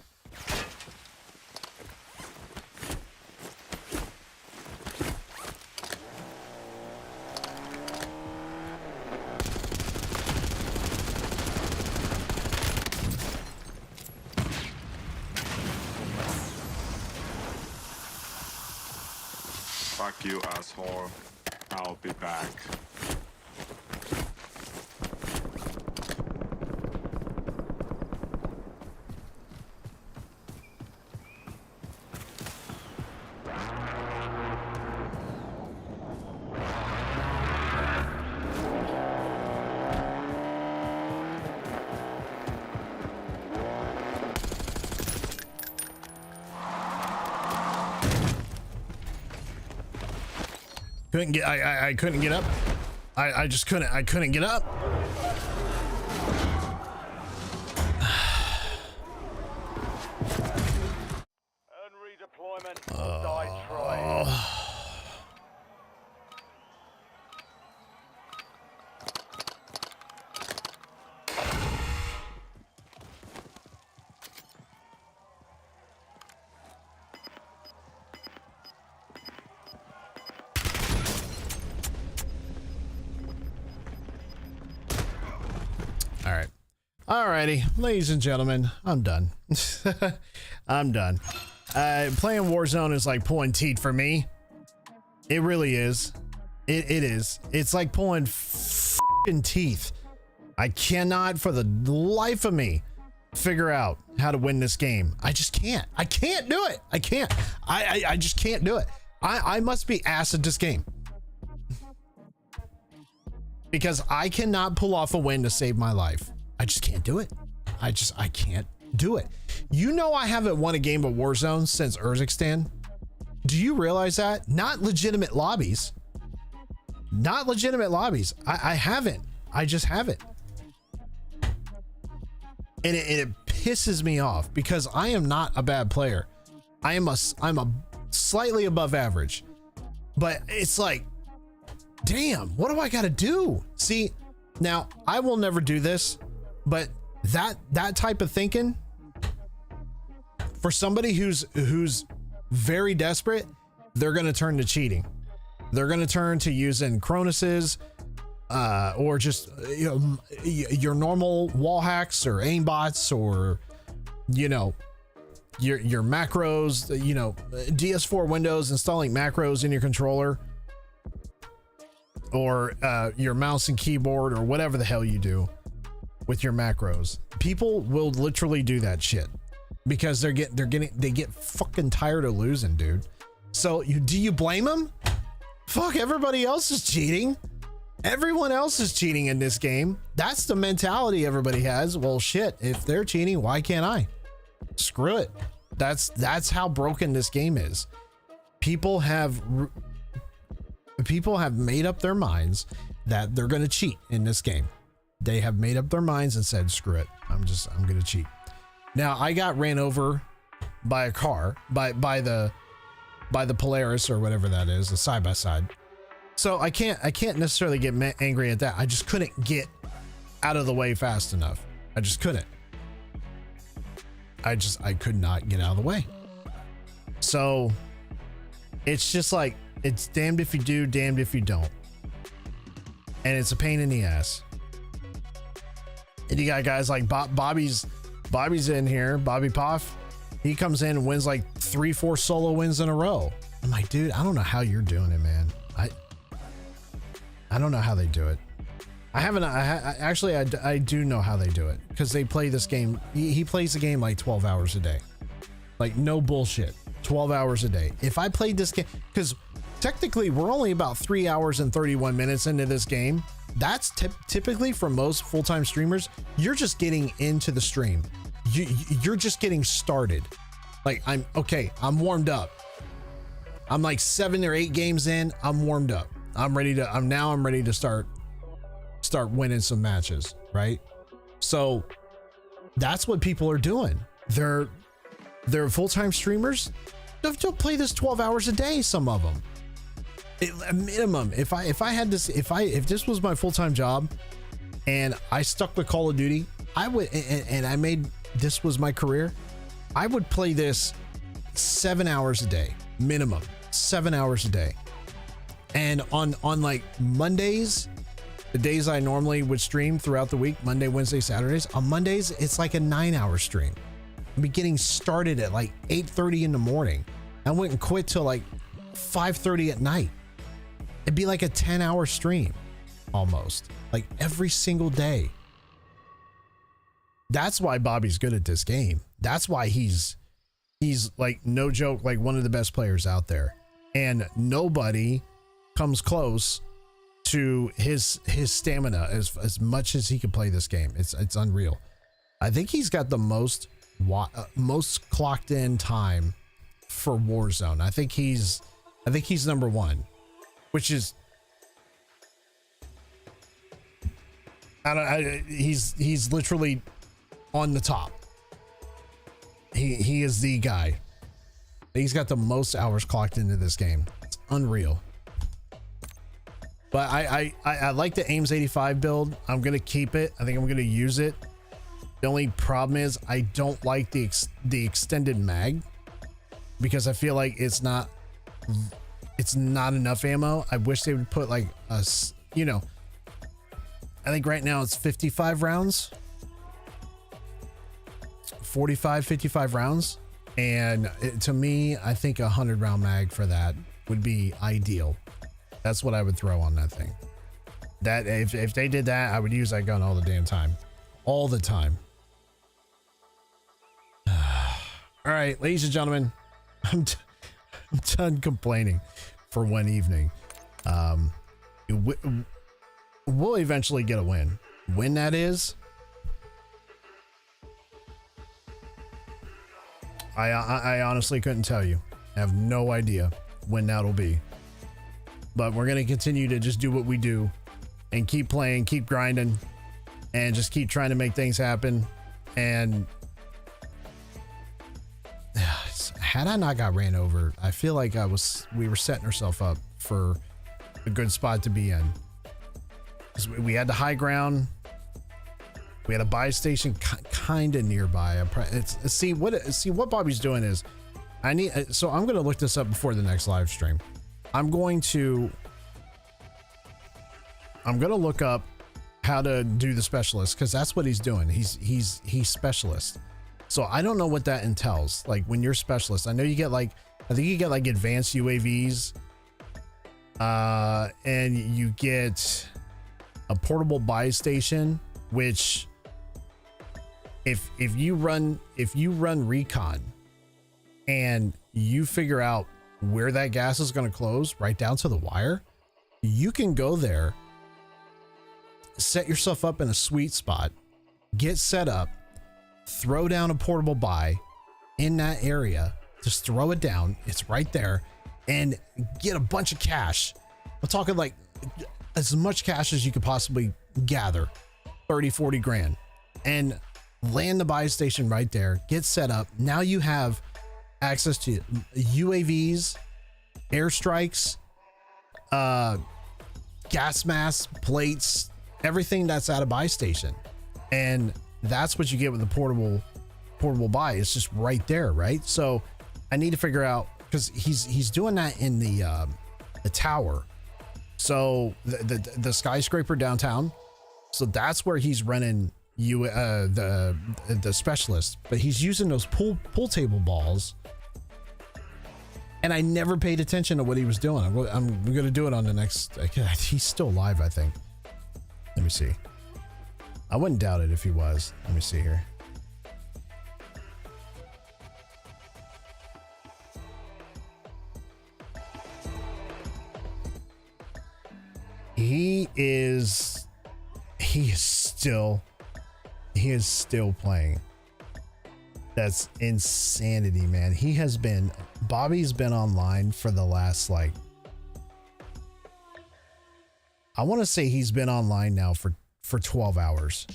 Fuck you, asshole. I'll be back. Couldn't get, I couldn't get up. I just couldn't, I couldn't get up. Earn redeployment or die trying. All right. Alrighty, ladies and gentlemen, I'm done. I'm done. Playing Warzone is like pulling teeth for me. It really is. It is. It's like pulling f***ing teeth. I cannot for the life of me figure out how to win this game. I just can't. I can't do it. I can't. I just can't do it. I must be ass at this game. Because I cannot pull off a win to save my life. I just can't do it. I can't do it. You know, I haven't won a game of Warzone since Urzikstan. Do you realize that? Not legitimate lobbies. Not legitimate lobbies. I haven't. I just haven't. And it pisses me off because I am not a bad player. I'm a slightly above average. But it's like, damn, what do I got to do? See, now I will never do this, but that type of thinking for somebody who's very desperate, they're going to turn to cheating. They're going to turn to using Cronus's, or just, you know, your normal wall hacks or aimbots, or, you know, your macros, you know, DS4 Windows, installing macros in your controller, or your mouse and keyboard, or whatever the hell you do with your macros. People will literally do that shit because they get fucking tired of losing, dude. So do you blame them? Fuck, everybody else is cheating. Everyone else is cheating in this game. That's the mentality everybody has. Well, shit, if they're cheating, why can't I? Screw it. That's how broken this game is. People have made up their minds that they're going to cheat in this game. They have made up their minds and said, screw it. I'm going to cheat. Now, I got ran over by a car, by the Polaris or whatever that is, the side-by-side. So I can't necessarily get angry at that. I just couldn't get out of the way fast enough. I just couldn't. I could not get out of the way. So it's just like, it's damned if you do, damned if you don't. And it's a pain in the ass. And you got guys like Bobby's in here, Bobby Poff. He comes in and wins like 3-4 solo wins in a row. I'm like, dude, I don't know how you're doing it, man. I don't know how they do it. I do know how they do it, because they play this game. He plays the game like 12 hours a day. Like, no bullshit. 12 hours a day. If I played this game, because technically we're only about 3 hours and 31 minutes into this game. That's typically for most full-time streamers, you're just getting into the stream. You're just getting started. Like, I'm warmed up. I'm like 7 or 8 games in. I'm warmed up. I'm ready to start winning some matches, right? So that's what people are doing. They're full-time streamers. They'll play this 12 hours a day, some of them. A minimum. If this was my full-time job and I stuck with Call of Duty, I would, and I made this was my career, I would play this 7 hours a day, minimum 7 hours a day. And on like Mondays, the days I normally would stream throughout the week, Monday, Wednesday, Saturdays, on Mondays, it's like a 9-hour stream. I'd be getting started at like 8:30 in the morning. I wouldn't quit till like 5:30 at night. It'd be like a 10-hour stream almost, like every single day. That's why Bobby's good at this game. That's why he's like, no joke, like one of the best players out there. And nobody comes close to his stamina as much as he can play this game. It's unreal. I think he's got the most clocked in time for Warzone. I think he's number one. which is, he's literally on the top. He is the guy. He's got the most hours clocked into this game. It's unreal. But I like the Ames 85 build. I'm gonna keep it. I think I'm gonna use it. The only problem is I don't like the extended mag, because I feel like it's not enough ammo. I wish they would put like a, you know, I think right now it's 55 rounds, 45, 55 rounds. And to me, I think 100 round mag for that would be ideal. That's what I would throw on that thing. That if they did that, I would use that gun all the damn time. All the time. All right, ladies and gentlemen, I'm done complaining for one evening. We'll eventually get a win. When that is, I honestly couldn't tell you. I have no idea when that'll be. But we're going to continue to just do what we do and keep playing, keep grinding, and just keep trying to make things happen. And had I not got ran over, I feel like we were setting ourselves up for a good spot to be in. 'Cause we had the high ground. We had a buy station kind of nearby. See what Bobby's doing is so I'm going to look this up before the next live stream. I'm going to look up how to do the specialist, because that's what he's doing. He's specialist. So I don't know what that entails. Like when you're specialist, I know you get like, I think you get like advanced UAVs, and you get a portable buy station, which if you run recon and you figure out where that gas is going to close right down to the wire, you can go there, set yourself up in a sweet spot, get set up, throw down a portable buy in that area, just throw it down, it's right there, and get a bunch of cash. I'm talking like as much cash as you could possibly gather, 30, 40 grand, and land the buy station right there, get set up. Now you have access to UAVs, airstrikes, gas masks, plates, everything that's at a buy station. And that's what you get with the portable buy. It's just right there, right? So I need to figure out, because he's doing that in the tower. So the skyscraper downtown. So that's where he's running the specialist, but he's using those pool table balls. And I never paid attention to what he was doing. I'm going to do it on the next. He's still live, I think. Let me see. I wouldn't doubt it if he was. Let me see here. He is still playing. That's insanity, man. Bobby's been online for the last, like, I want to say he's been online now for 12 hours.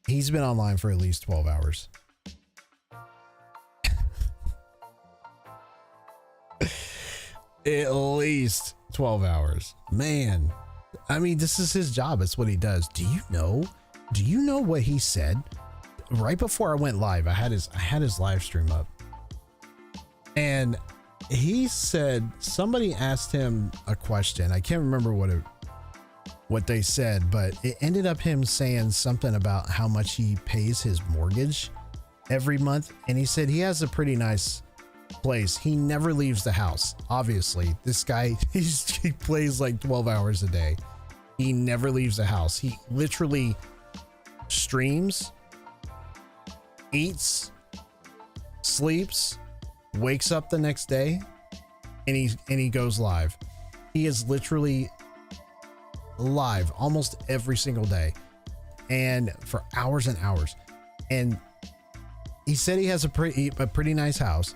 He's been online for at least 12 hours. At least 12 hours. Man, I mean, this is his job. It's what he does. Do you know what he said? Right before I went live, I had his live stream up. And he said, somebody asked him a question. I can't remember what they said, but it ended up him saying something about how much he pays his mortgage every month. And he said he has a pretty nice place. He never leaves the house. Obviously, this guy, he plays like 12 hours a day. He never leaves the house. He literally streams, eats, sleeps, wakes up the next day, and he goes live. He is literally live almost every single day, and for hours and hours. And he said he has a pretty nice house,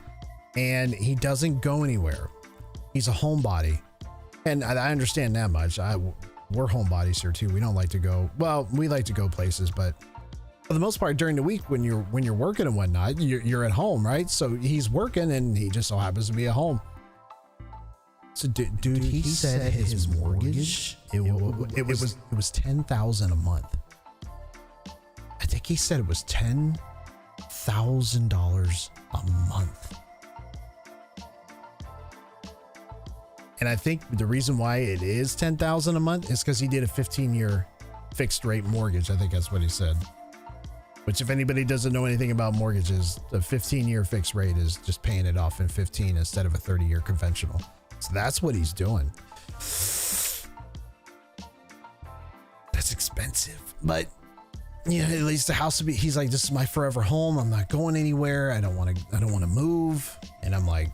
and he doesn't go anywhere. He's a homebody. And I understand that much. We're homebodies here too. We don't like to go. Well, we like to go places, but for the most part during the week when you're working and whatnot, you're at home, right? So he's working and he just so happens to be at home. So dude, he said his mortgage it was $10,000 a month. I think he said it was $10,000 a month. And I think the reason why it is $10,000 a month is because he did a 15-year fixed rate mortgage. I think that's what he said. Which, if anybody doesn't know anything about mortgages, the 15-year fixed rate is just paying it off in 15 instead of a 30-year conventional. So that's what he's doing. That's expensive, but you know, at least the house will be. He's like, this is my forever home. I'm not going anywhere. I don't want to move. And I'm like,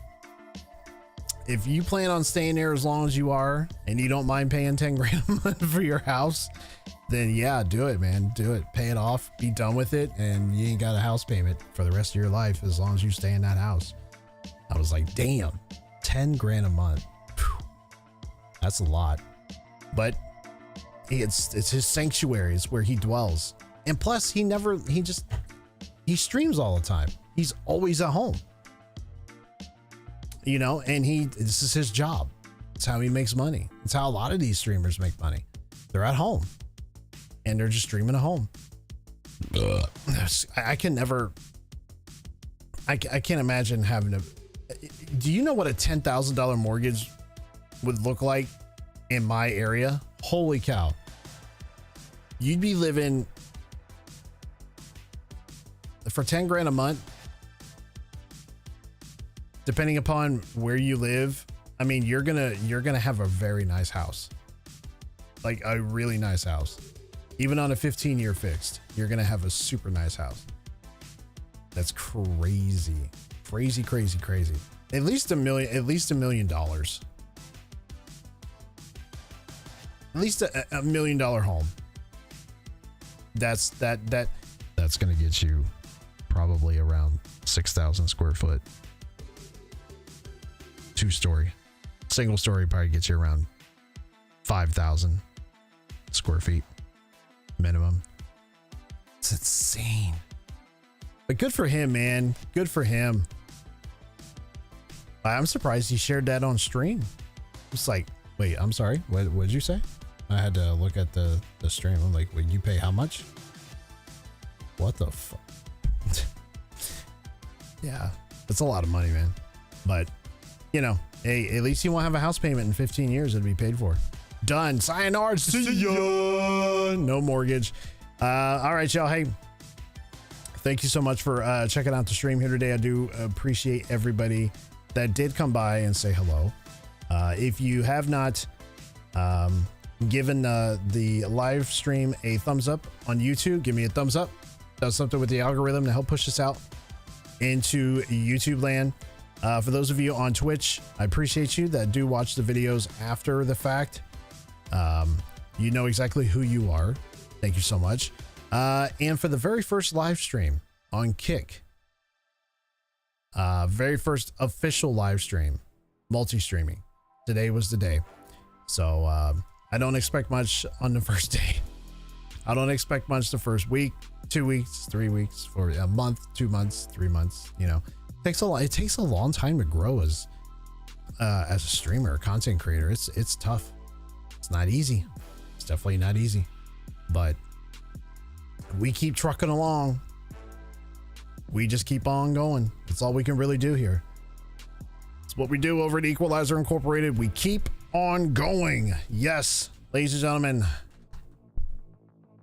if you plan on staying there as long as you are, and you don't mind paying 10 grand a month for your house, then yeah, do it, man. Do it. Pay it off. Be done with it, and you ain't got a house payment for the rest of your life as long as you stay in that house. I was like, damn, 10 grand a month. Whew. That's a lot. But it's his sanctuary. It's where he dwells. And plus, he streams all the time. He's always at home. You know, and this is his job. It's how he makes money. It's how a lot of these streamers make money. They're at home and they're just streaming at home. I can't imagine having to. Do you know what a $10,000 mortgage would look like in my area? Holy cow. You'd be living for 10 grand a month. Depending upon where you live, I mean, you're gonna have a very nice house, like a really nice house. Even on a 15-year fixed, you're gonna have a super nice house. That's crazy. At least $1 million. At least $1 million. At least a $1 million home. That's gonna get you probably around 6,000 square foot. 2-story. Single story probably gets you around 5,000 square feet minimum. It's insane. But good for him, man. Good for him. I'm surprised he shared that on stream. It's like, wait, I'm sorry. What did you say? I had to look at the stream. I'm like, wait, you pay how much? What the fuck? Yeah, that's a lot of money, man. But you know, hey, at least you won't have a house payment in 15 years. It'll be paid for. Done. Sayonara. See ya. No mortgage. All right, y'all. Hey, thank you so much for checking out the stream here today. I do appreciate everybody that did come by and say hello. If you have not given the live stream a thumbs up on YouTube, give me a thumbs up. Does something with the algorithm to help push us out into YouTube land. For those of you on Twitch, I appreciate you that do watch the videos after the fact. You know exactly who you are. Thank you so much. And for the very first live stream on Kick, very first official live stream, multi-streaming, today was the day. So I don't expect much on the first day. I don't expect much the first week, 2 weeks, 3 weeks, for a month, 2 months, 3 months, you know. It takes a long time to grow as a streamer, a content creator. It's tough. It's not easy. It's definitely not easy. But we keep trucking along. We just keep on going. That's all we can really do here. It's what we do over at Equalizer Incorporated. We keep on going. Yes, ladies and gentlemen.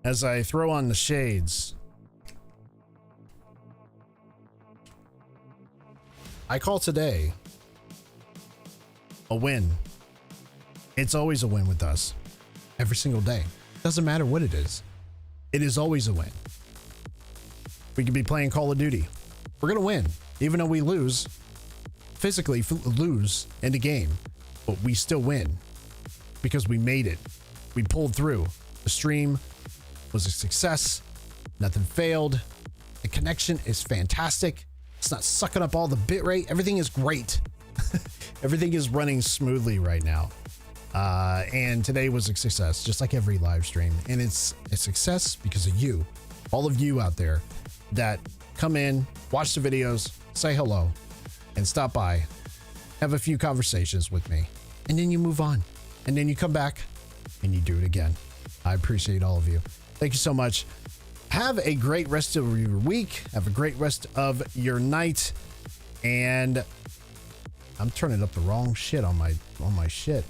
As I throw on the shades, I call today a win. It's always a win with us. Every single day. Doesn't matter what it is. It is always a win. We could be playing Call of Duty. We're going to win. Even though we lose, physically lose in the game. But we still win. Because we made it. We pulled through. The stream was a success. Nothing failed. The connection is fantastic. It's not sucking up all the bitrate. Everything is great. Everything is running smoothly right now. And today was a success, just like every live stream. And it's a success because of you, all of you out there that come in, watch the videos, say hello, and stop by, have a few conversations with me, and then you move on. And then you come back and you do it again. I appreciate all of you. Thank you so much. Have a great rest of your week. Have a great rest of your night. And I'm turning up the wrong shit on my shit.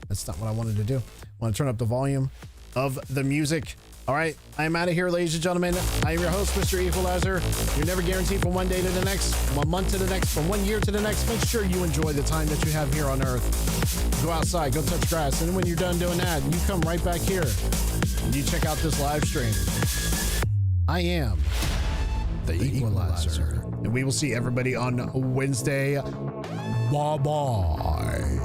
That's not what I wanted to do. I want to turn up the volume of the music. All right, I'm out of here, ladies and gentlemen. I am your host, Mr. Equalizer. You're never guaranteed from one day to the next, from 1 month to the next, from 1 year to the next. Make sure you enjoy the time that you have here on Earth. Go outside, go touch grass, and when you're done doing that, you come right back here and you check out this live stream. I am the Equalizer. And we will see everybody on Wednesday. Bye-bye.